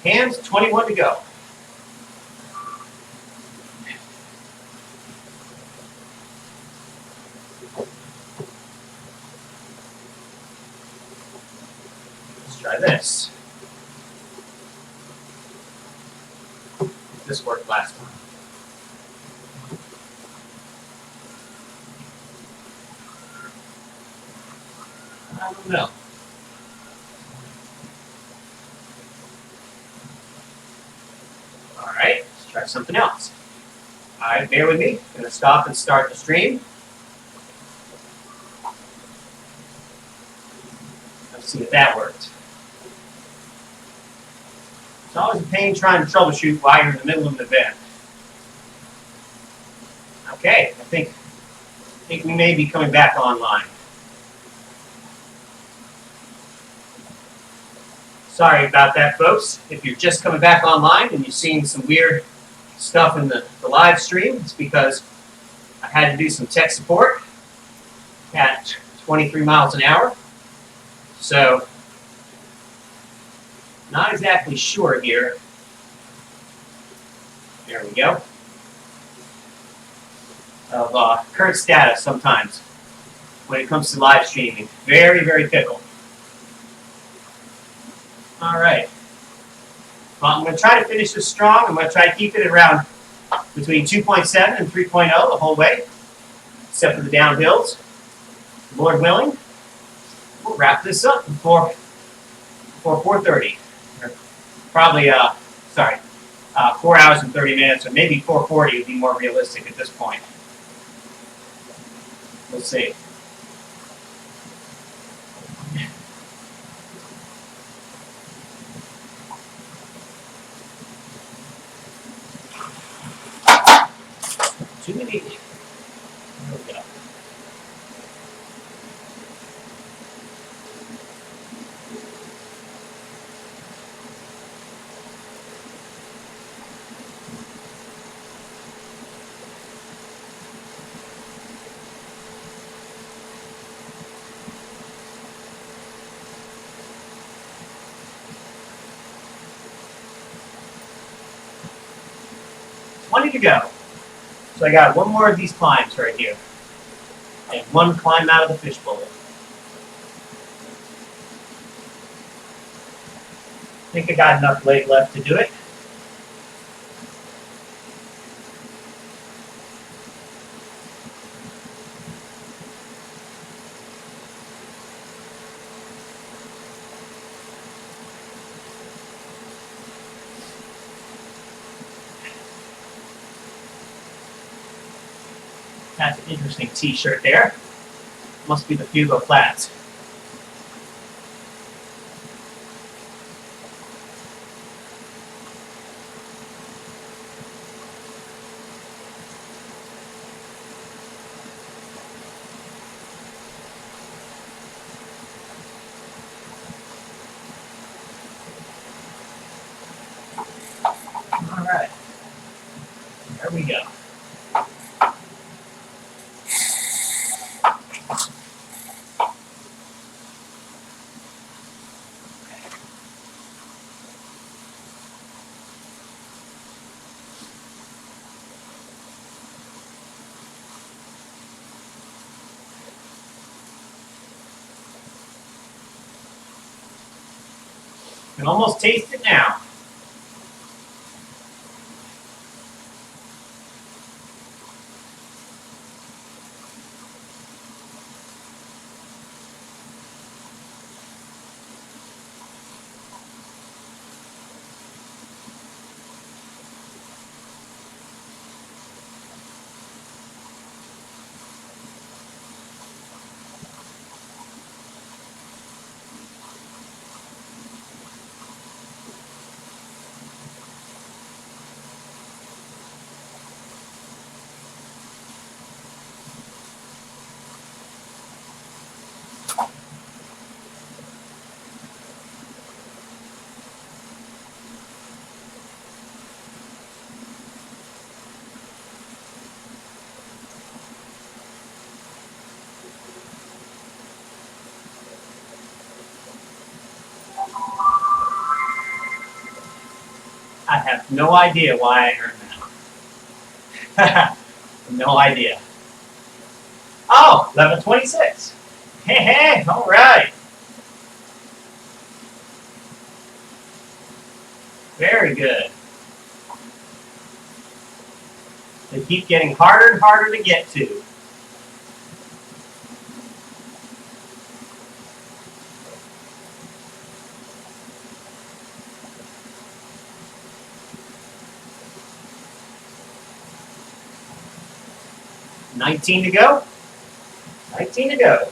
Hands 21 to go. Let's try this. This worked last time. I don't know. All right, let's try something else. All right, bear with me. I'm going to stop and start the stream. Let's see if that worked. It's always a pain trying to troubleshoot while you're in the middle of an event. Okay, I think we may be coming back online. Sorry about that, folks. If you're just coming back online and you're seeing some weird stuff in the live stream, it's because I had to do some tech support at 23 miles an hour. So, not exactly sure here. There we go. Of current status sometimes when it comes to live streaming. Very, very fickle. All right. Well, I'm going to try to finish this strong. I'm going to try to keep it around between 2.7 and 3.0 the whole way, except for the downhills. Lord willing, we'll wrap this up before 4:30. Probably, 4 hours and 30 minutes, or maybe 4:40 would be more realistic at this point. We'll see. Too many. There we go. Plenty to go. So I got one more of these climbs right here. And one climb out of the fishbowl. I think I got enough leg left to do it. That's an interesting t-shirt there. Must be the Fugo Flats. All right. There we go. You can almost taste it now. I have no idea why I earned that. No idea. Oh, level 26. Hey, hey, all right. Very good. They keep getting harder and harder to get to. 19 to go. 19 to go.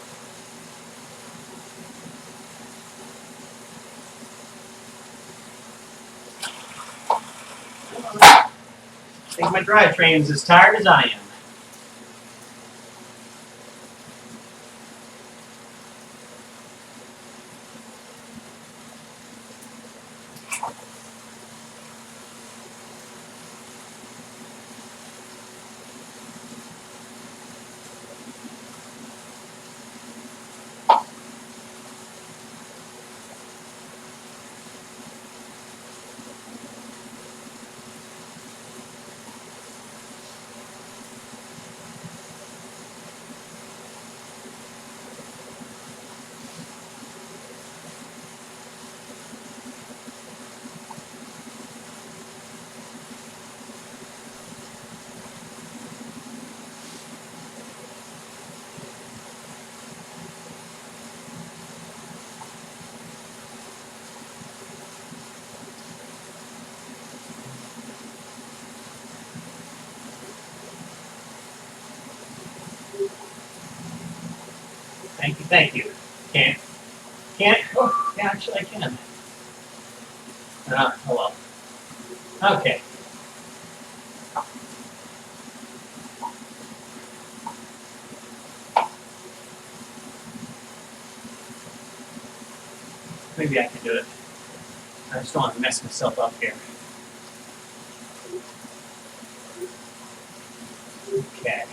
I think my drivetrain is as tired as I am. Thank you, thank you. Can't, oh, yeah, actually I can. Oh well. Okay. Maybe I can do it. I just don't want to mess myself up here. Okay.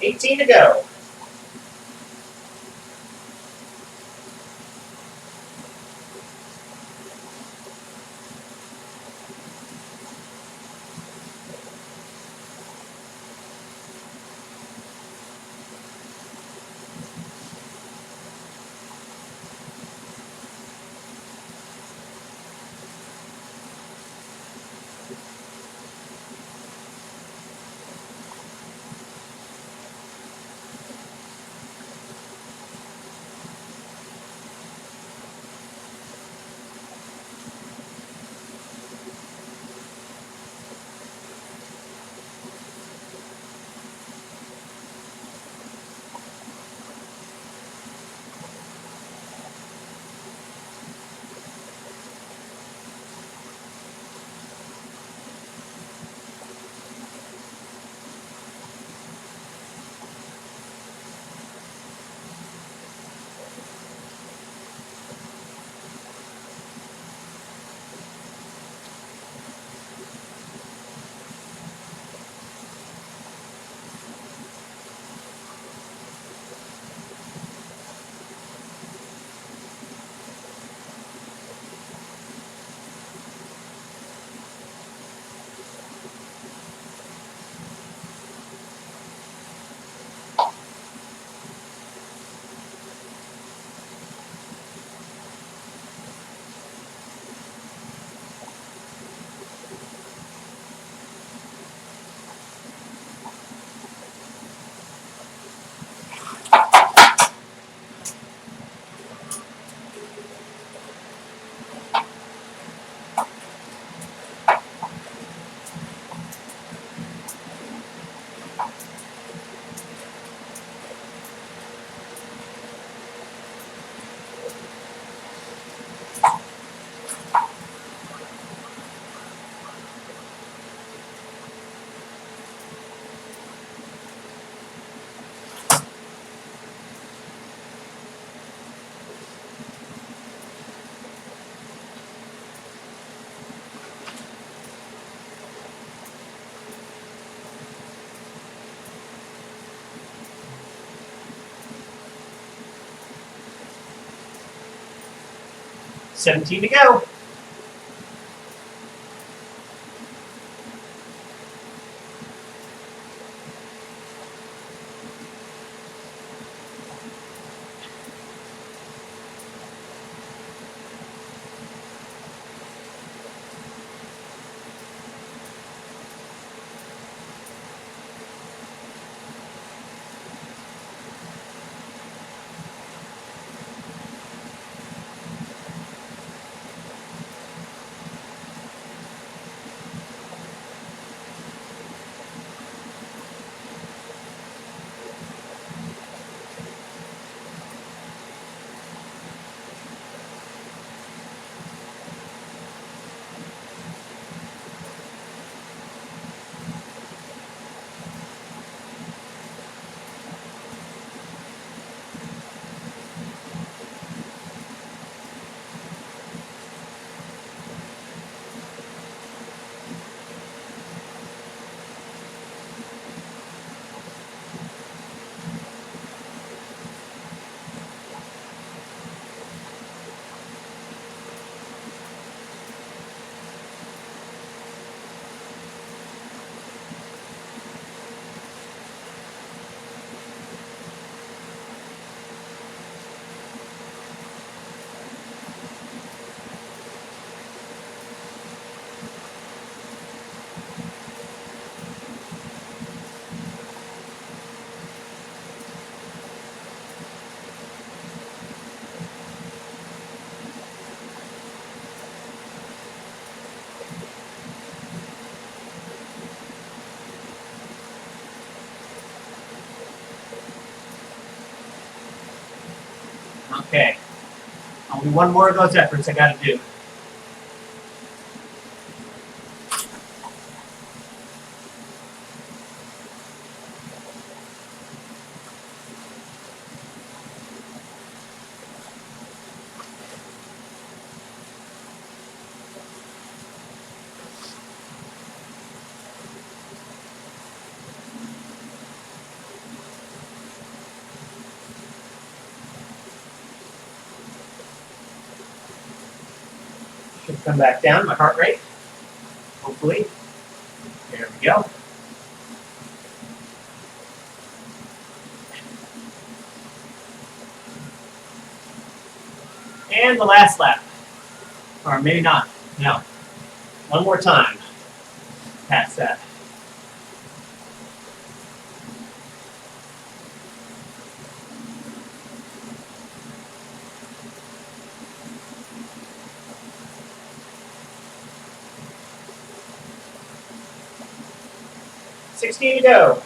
$18 to go. $17 to go. Okay. Only one more of those efforts I got to do. Should come back down, my heart rate. Hopefully. There we go. And the last lap. Or maybe not. No. One more time. Past that. $16 to go.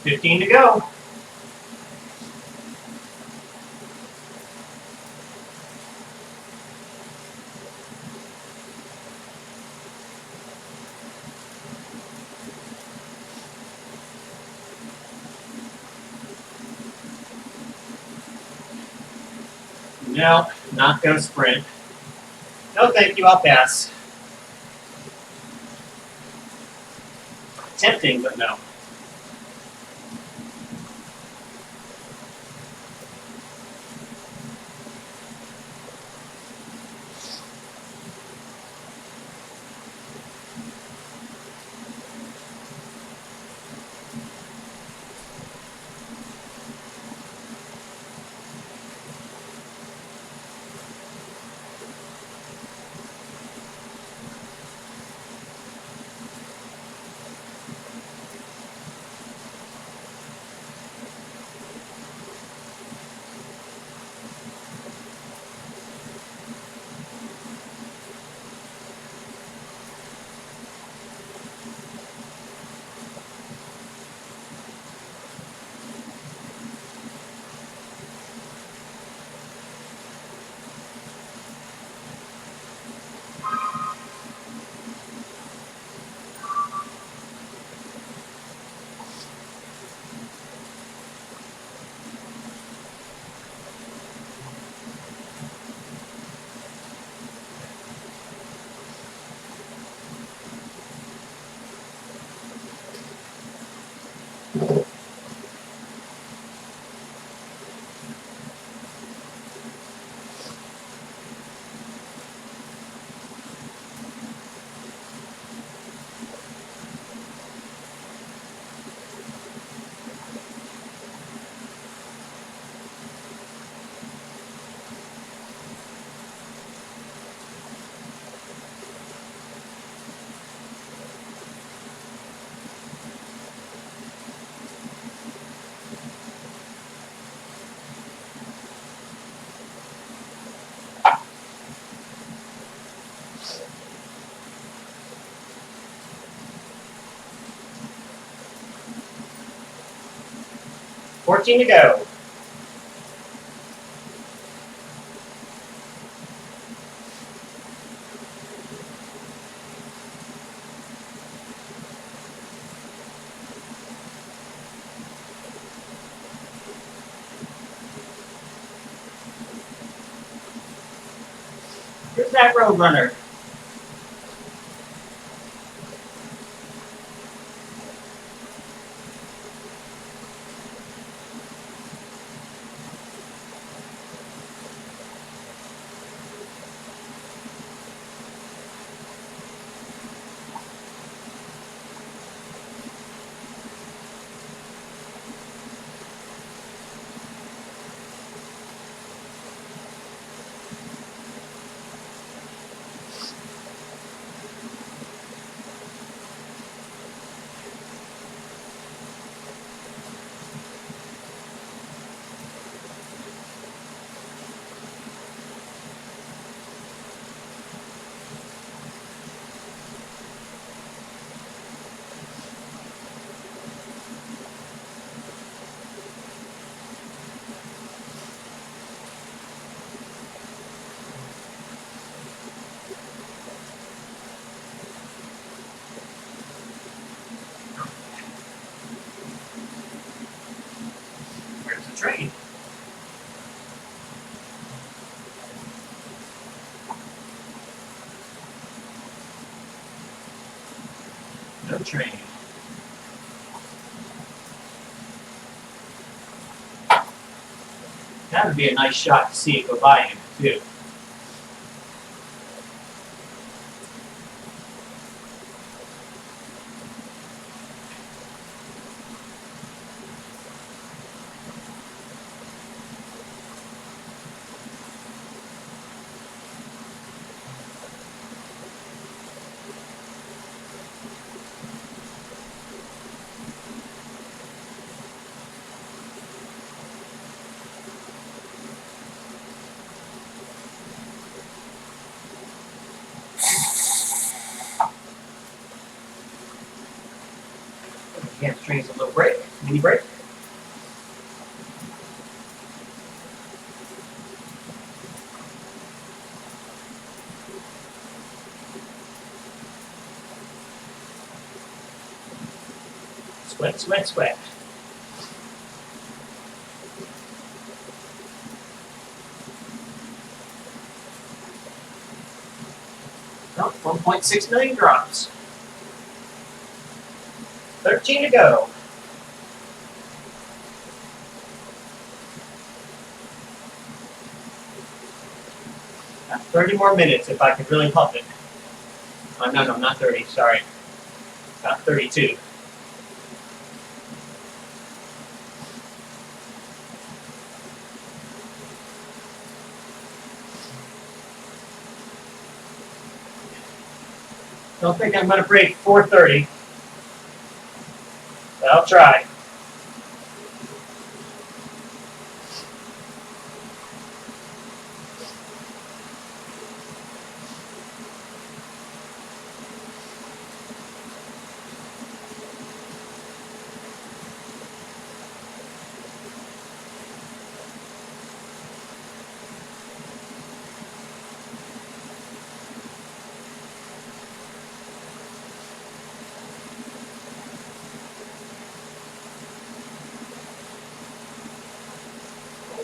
$15 to go. No, not going to sprint. No, thank you, I'll pass. Tempting, but no. 14 to go. Here's that road runner. Where's the train? No train. That would be a nice shot to see it go by him, too. Hamstrings a little break, mini break. Sweat, sweat, sweat. Well, 1.6 million drops. 13 to go. Got 30 more minutes if I could really pump it. Oh, no, not 30, sorry. About 32. Don't think I'm going to break 4:30. But I'll try.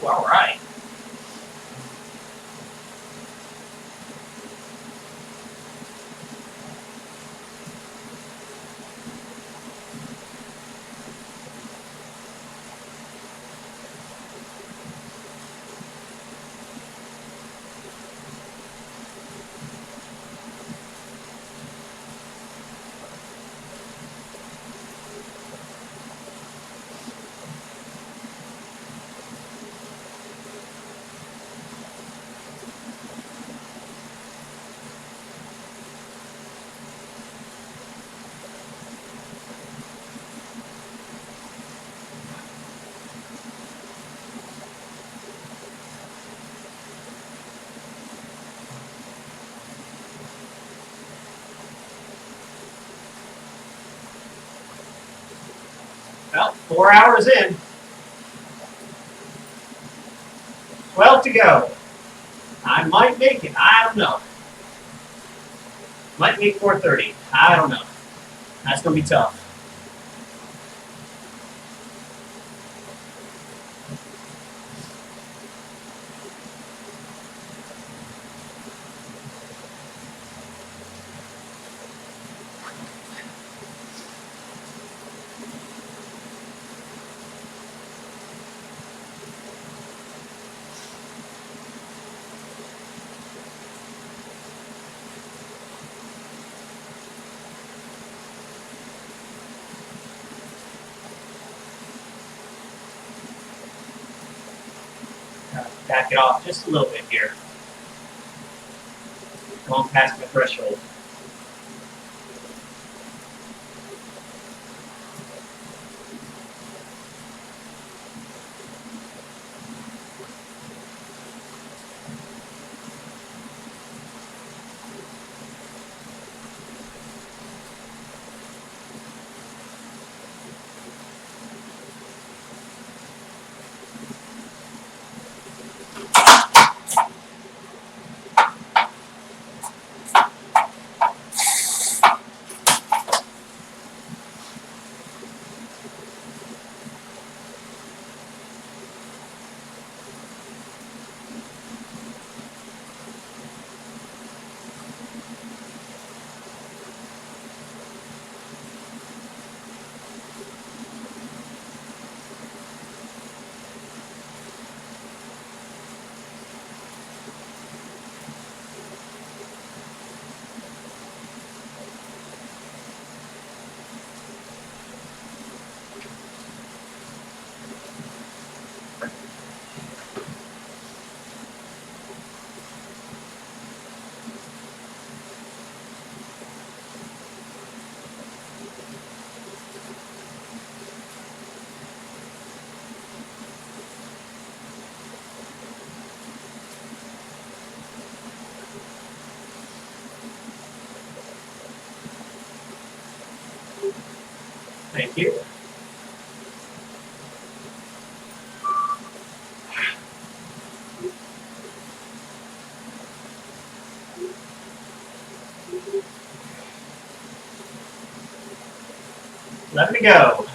Oh, all right. Well, 4 hours in. to go. I might make it. I don't know. Might make 4:30. I don't know. That's going to be tough. Back it off just a little bit here. Going past my threshold. Thank you. Let me go.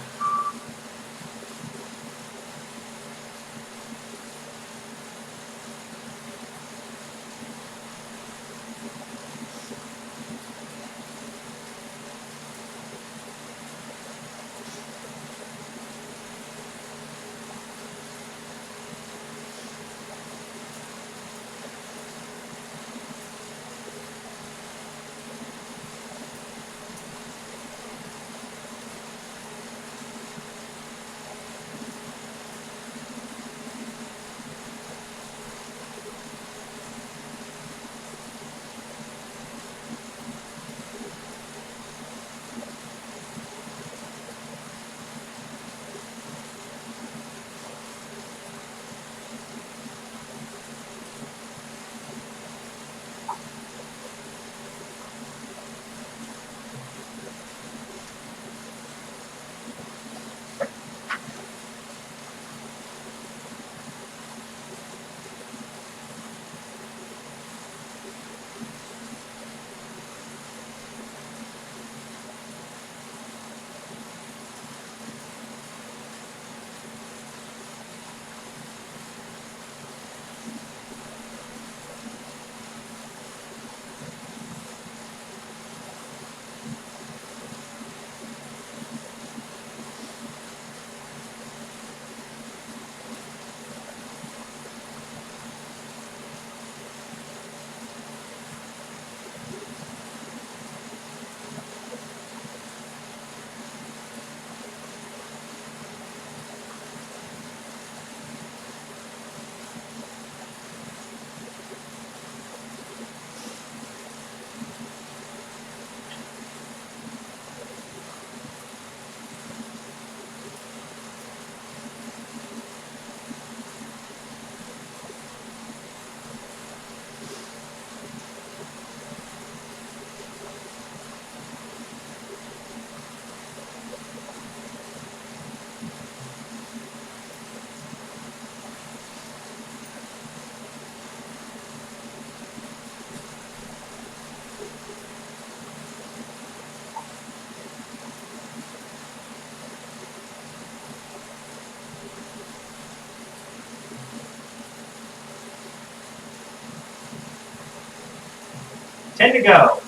10 to go.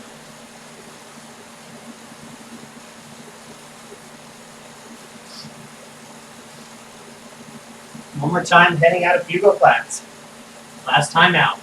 One more time, heading out of Bugle Flats. Last time out.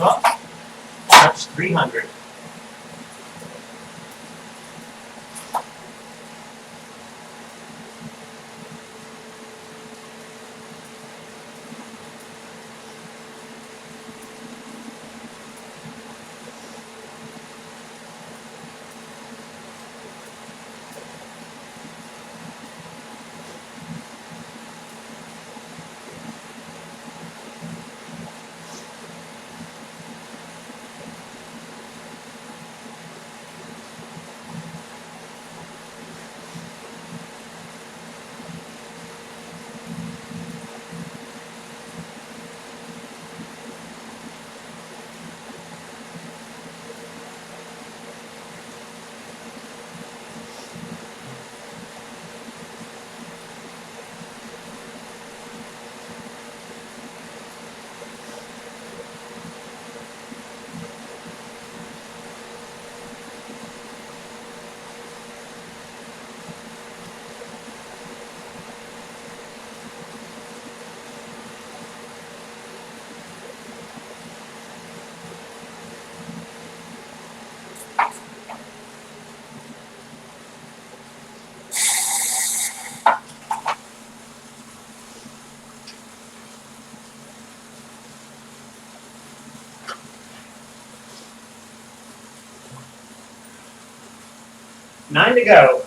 Oh, touch 300. Nine to go.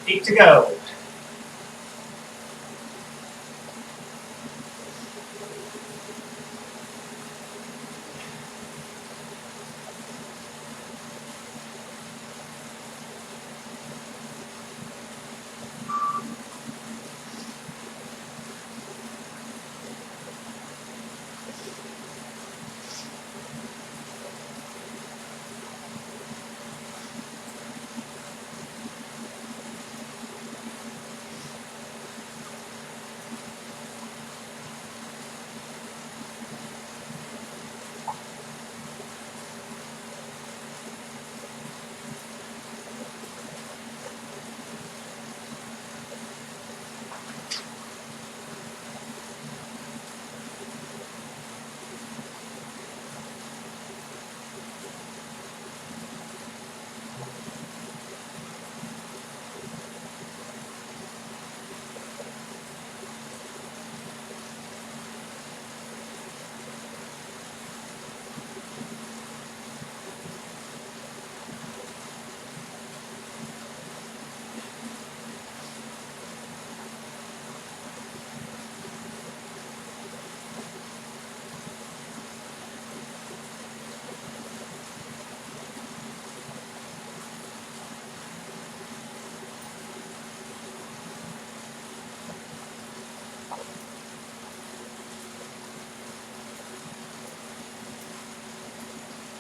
8 to go.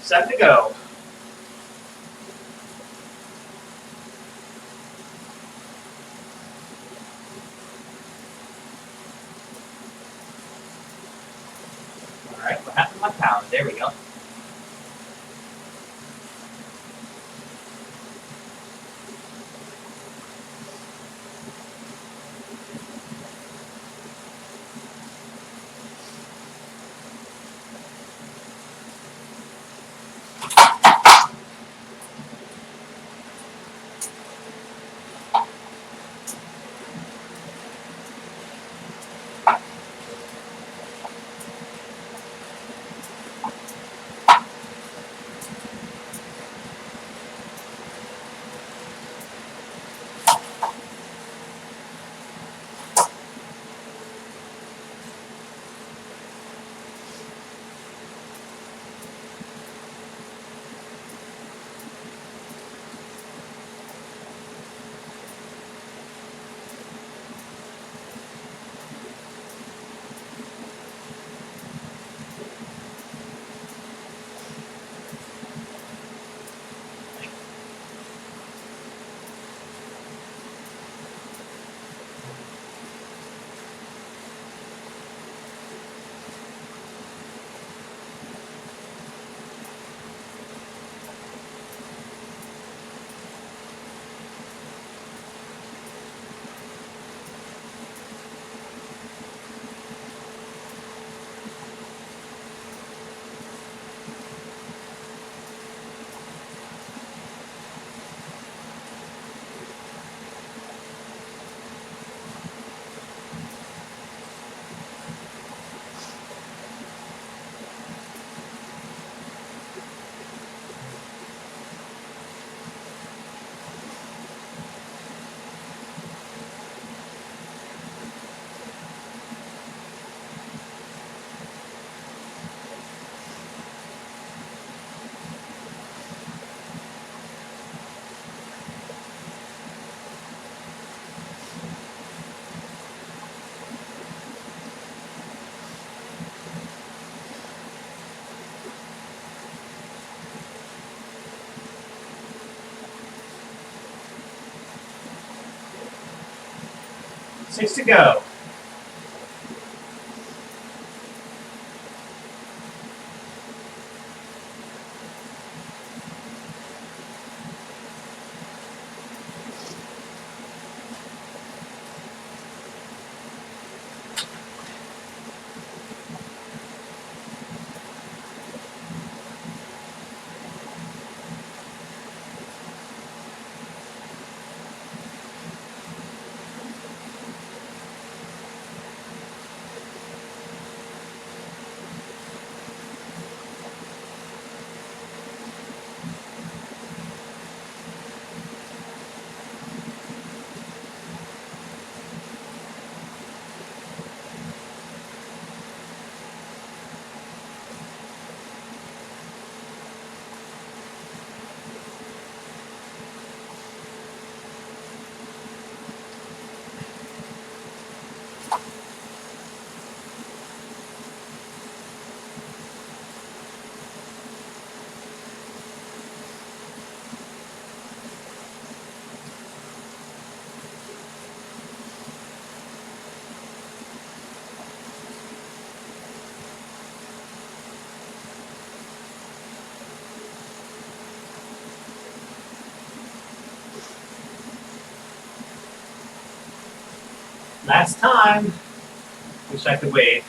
Seven to go. All right, what happened to my power? There we go. Six to go. Last time. Wish I could wave.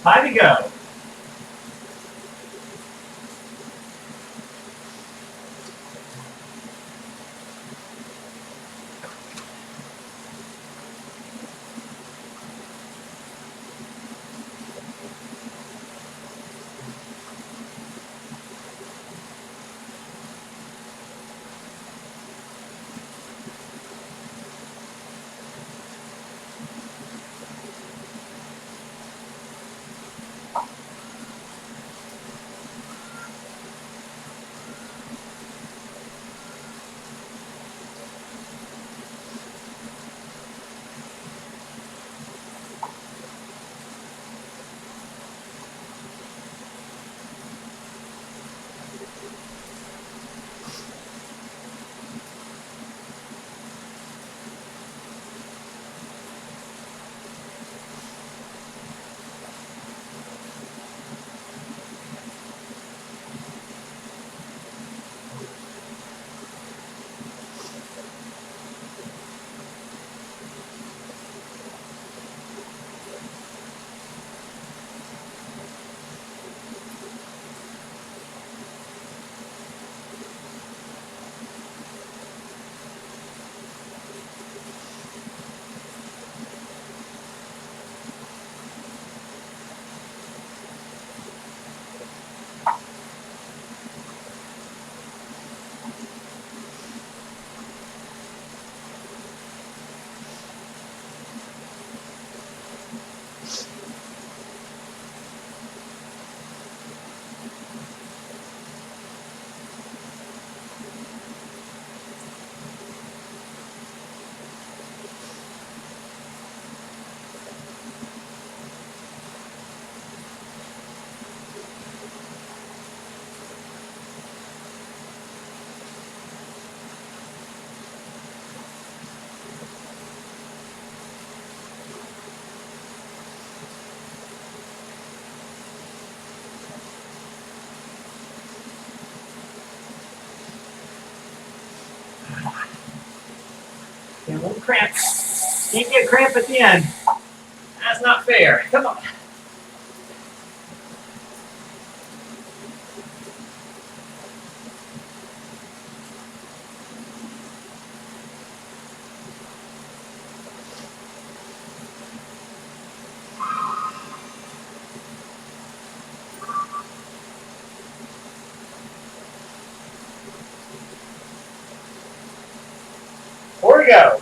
Time to go. Get a little cramp. Can't get cramp at the end. That's not fair. Come on. Here we go.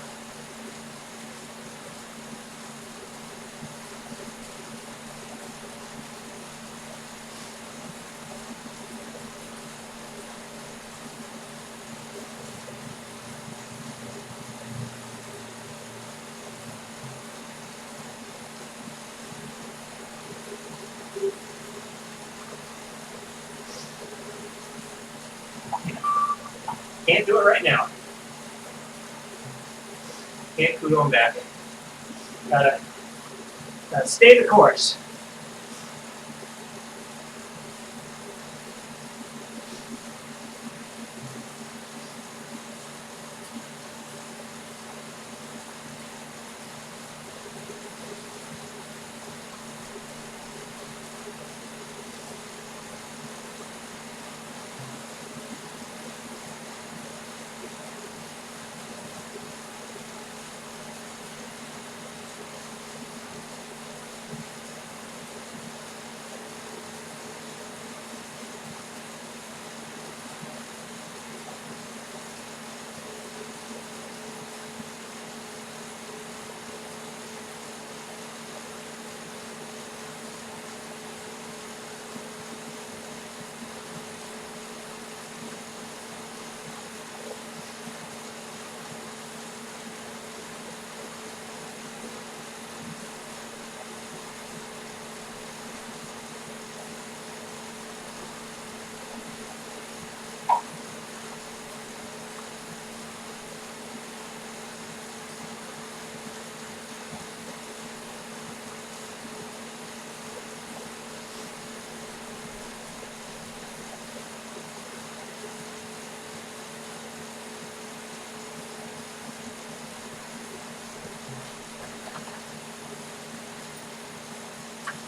Can't do it right now. Can't go going back. Gotta stay the course.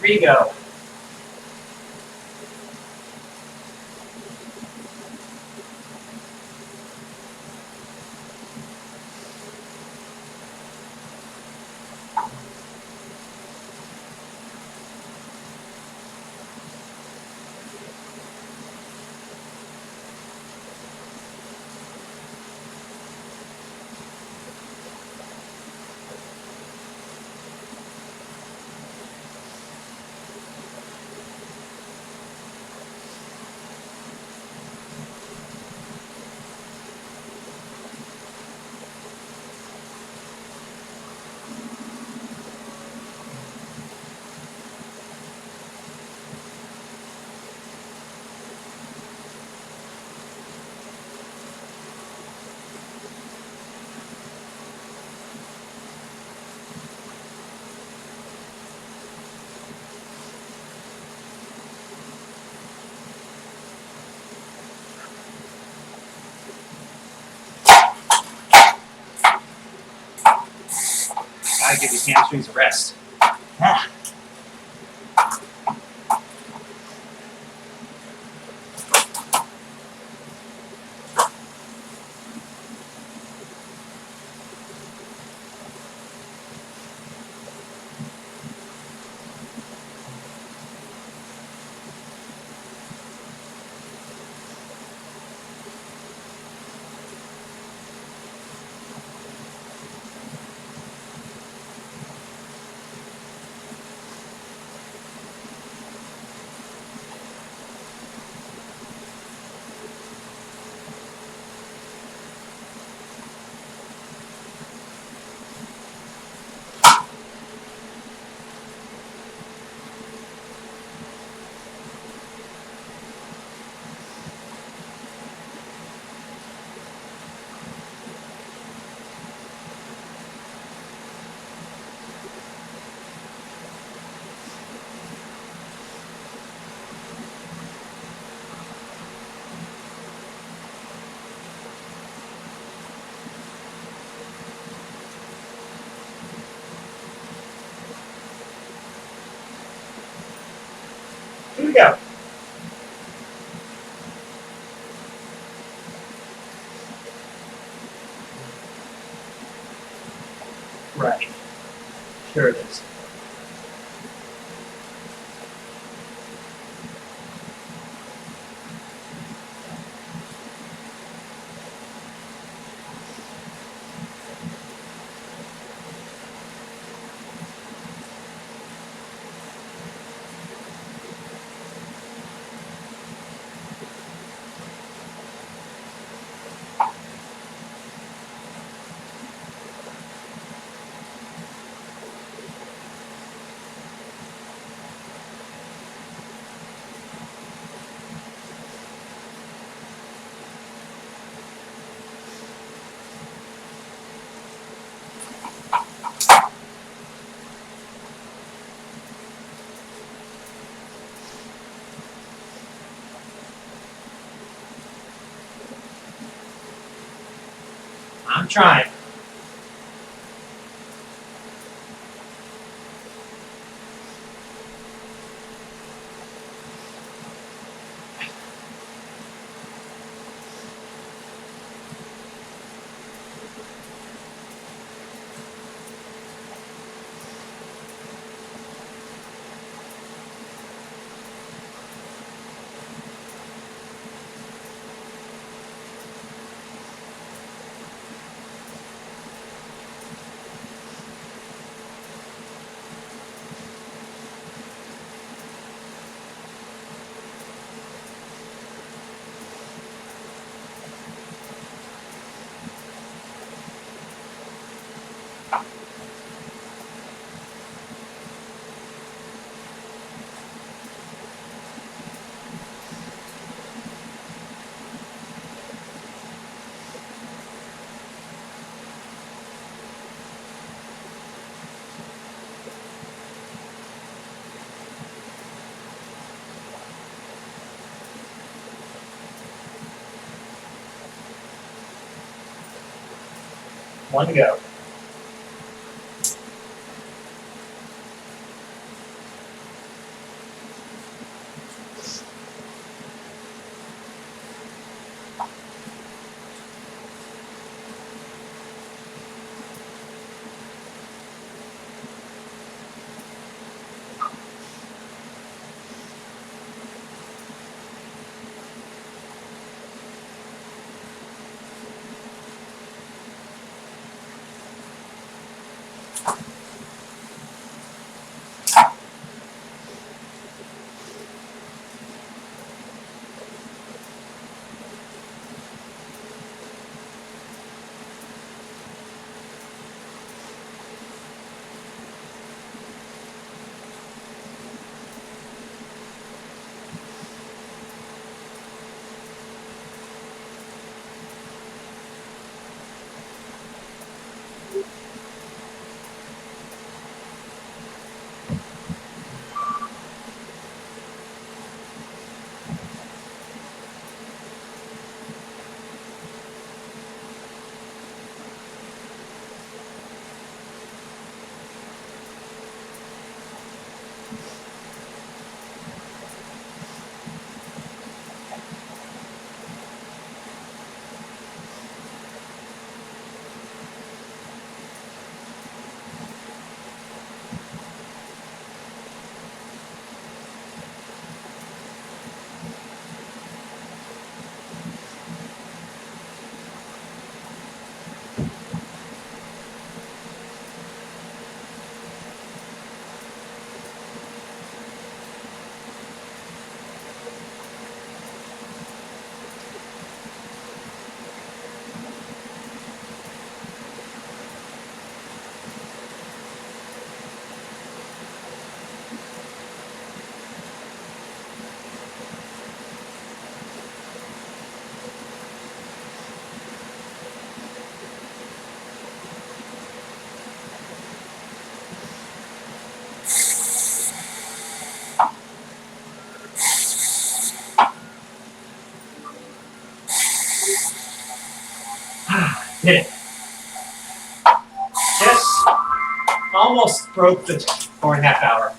3 to go. Gotta give these hamstrings a rest. Ah. Here we go. Right. Sure it is. I'm trying. One to go. Hit it. Just almost broke the 4.5 hour.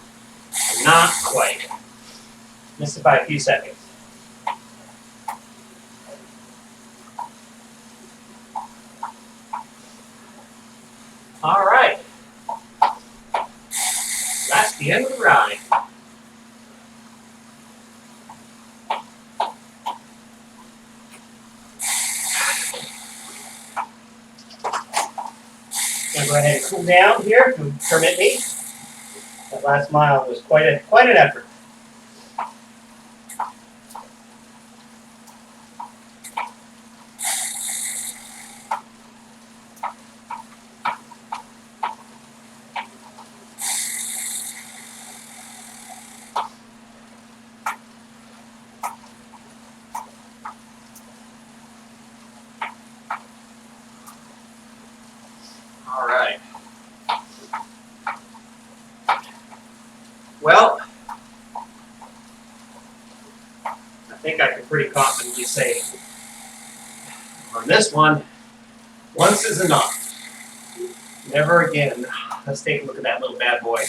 Not quite. Missed it by a few seconds. All right. That's the end of the ride. Gonna go ahead and cool down here, if you permit me. That last mile was quite an effort. All right. Well, I think I can pretty confidently say on this one, once is enough. Never again. Let's take a look at that little bad boy.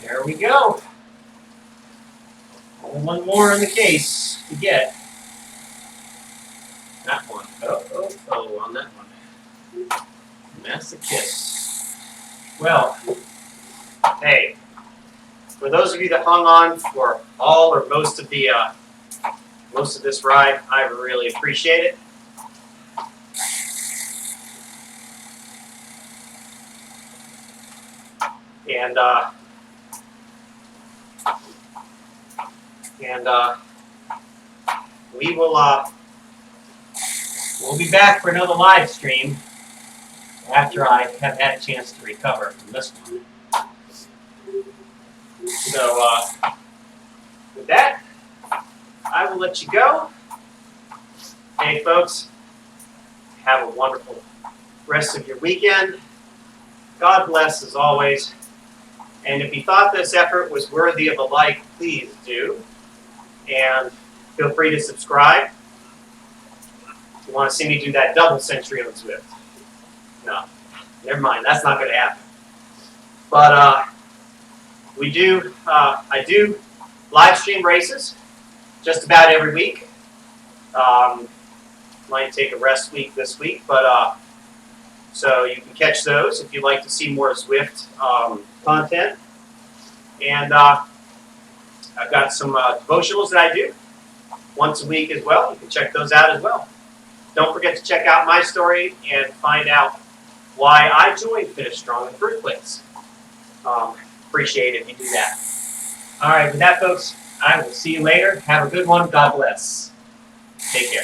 There we go. Only one more in the case to get. That one. Oh, on that one. And that's the kiss. Well, hey, for those of you that hung on for all or most of this ride, I really appreciate it. And we will we'll be back for another live stream after I have had a chance to recover from this one. So with that, I will let you go. Hey folks, have a wonderful rest of your weekend. God bless as always. And if you thought this effort was worthy of a like, please do. And feel free to subscribe. If you want to see me do that double century on Zwift. No, never mind. That's not going to happen. But I do live stream races just about every week. Might take a rest week this week, but so you can catch those if you'd like to see more Zwift content. And I've got some devotionals that I do once a week as well. You can check those out as well. Don't forget to check out my story and find out why I joined Finish Strong in the first place. Appreciate it if you do that. All right, with that, folks, I will see you later. Have a good one. God bless. Take care.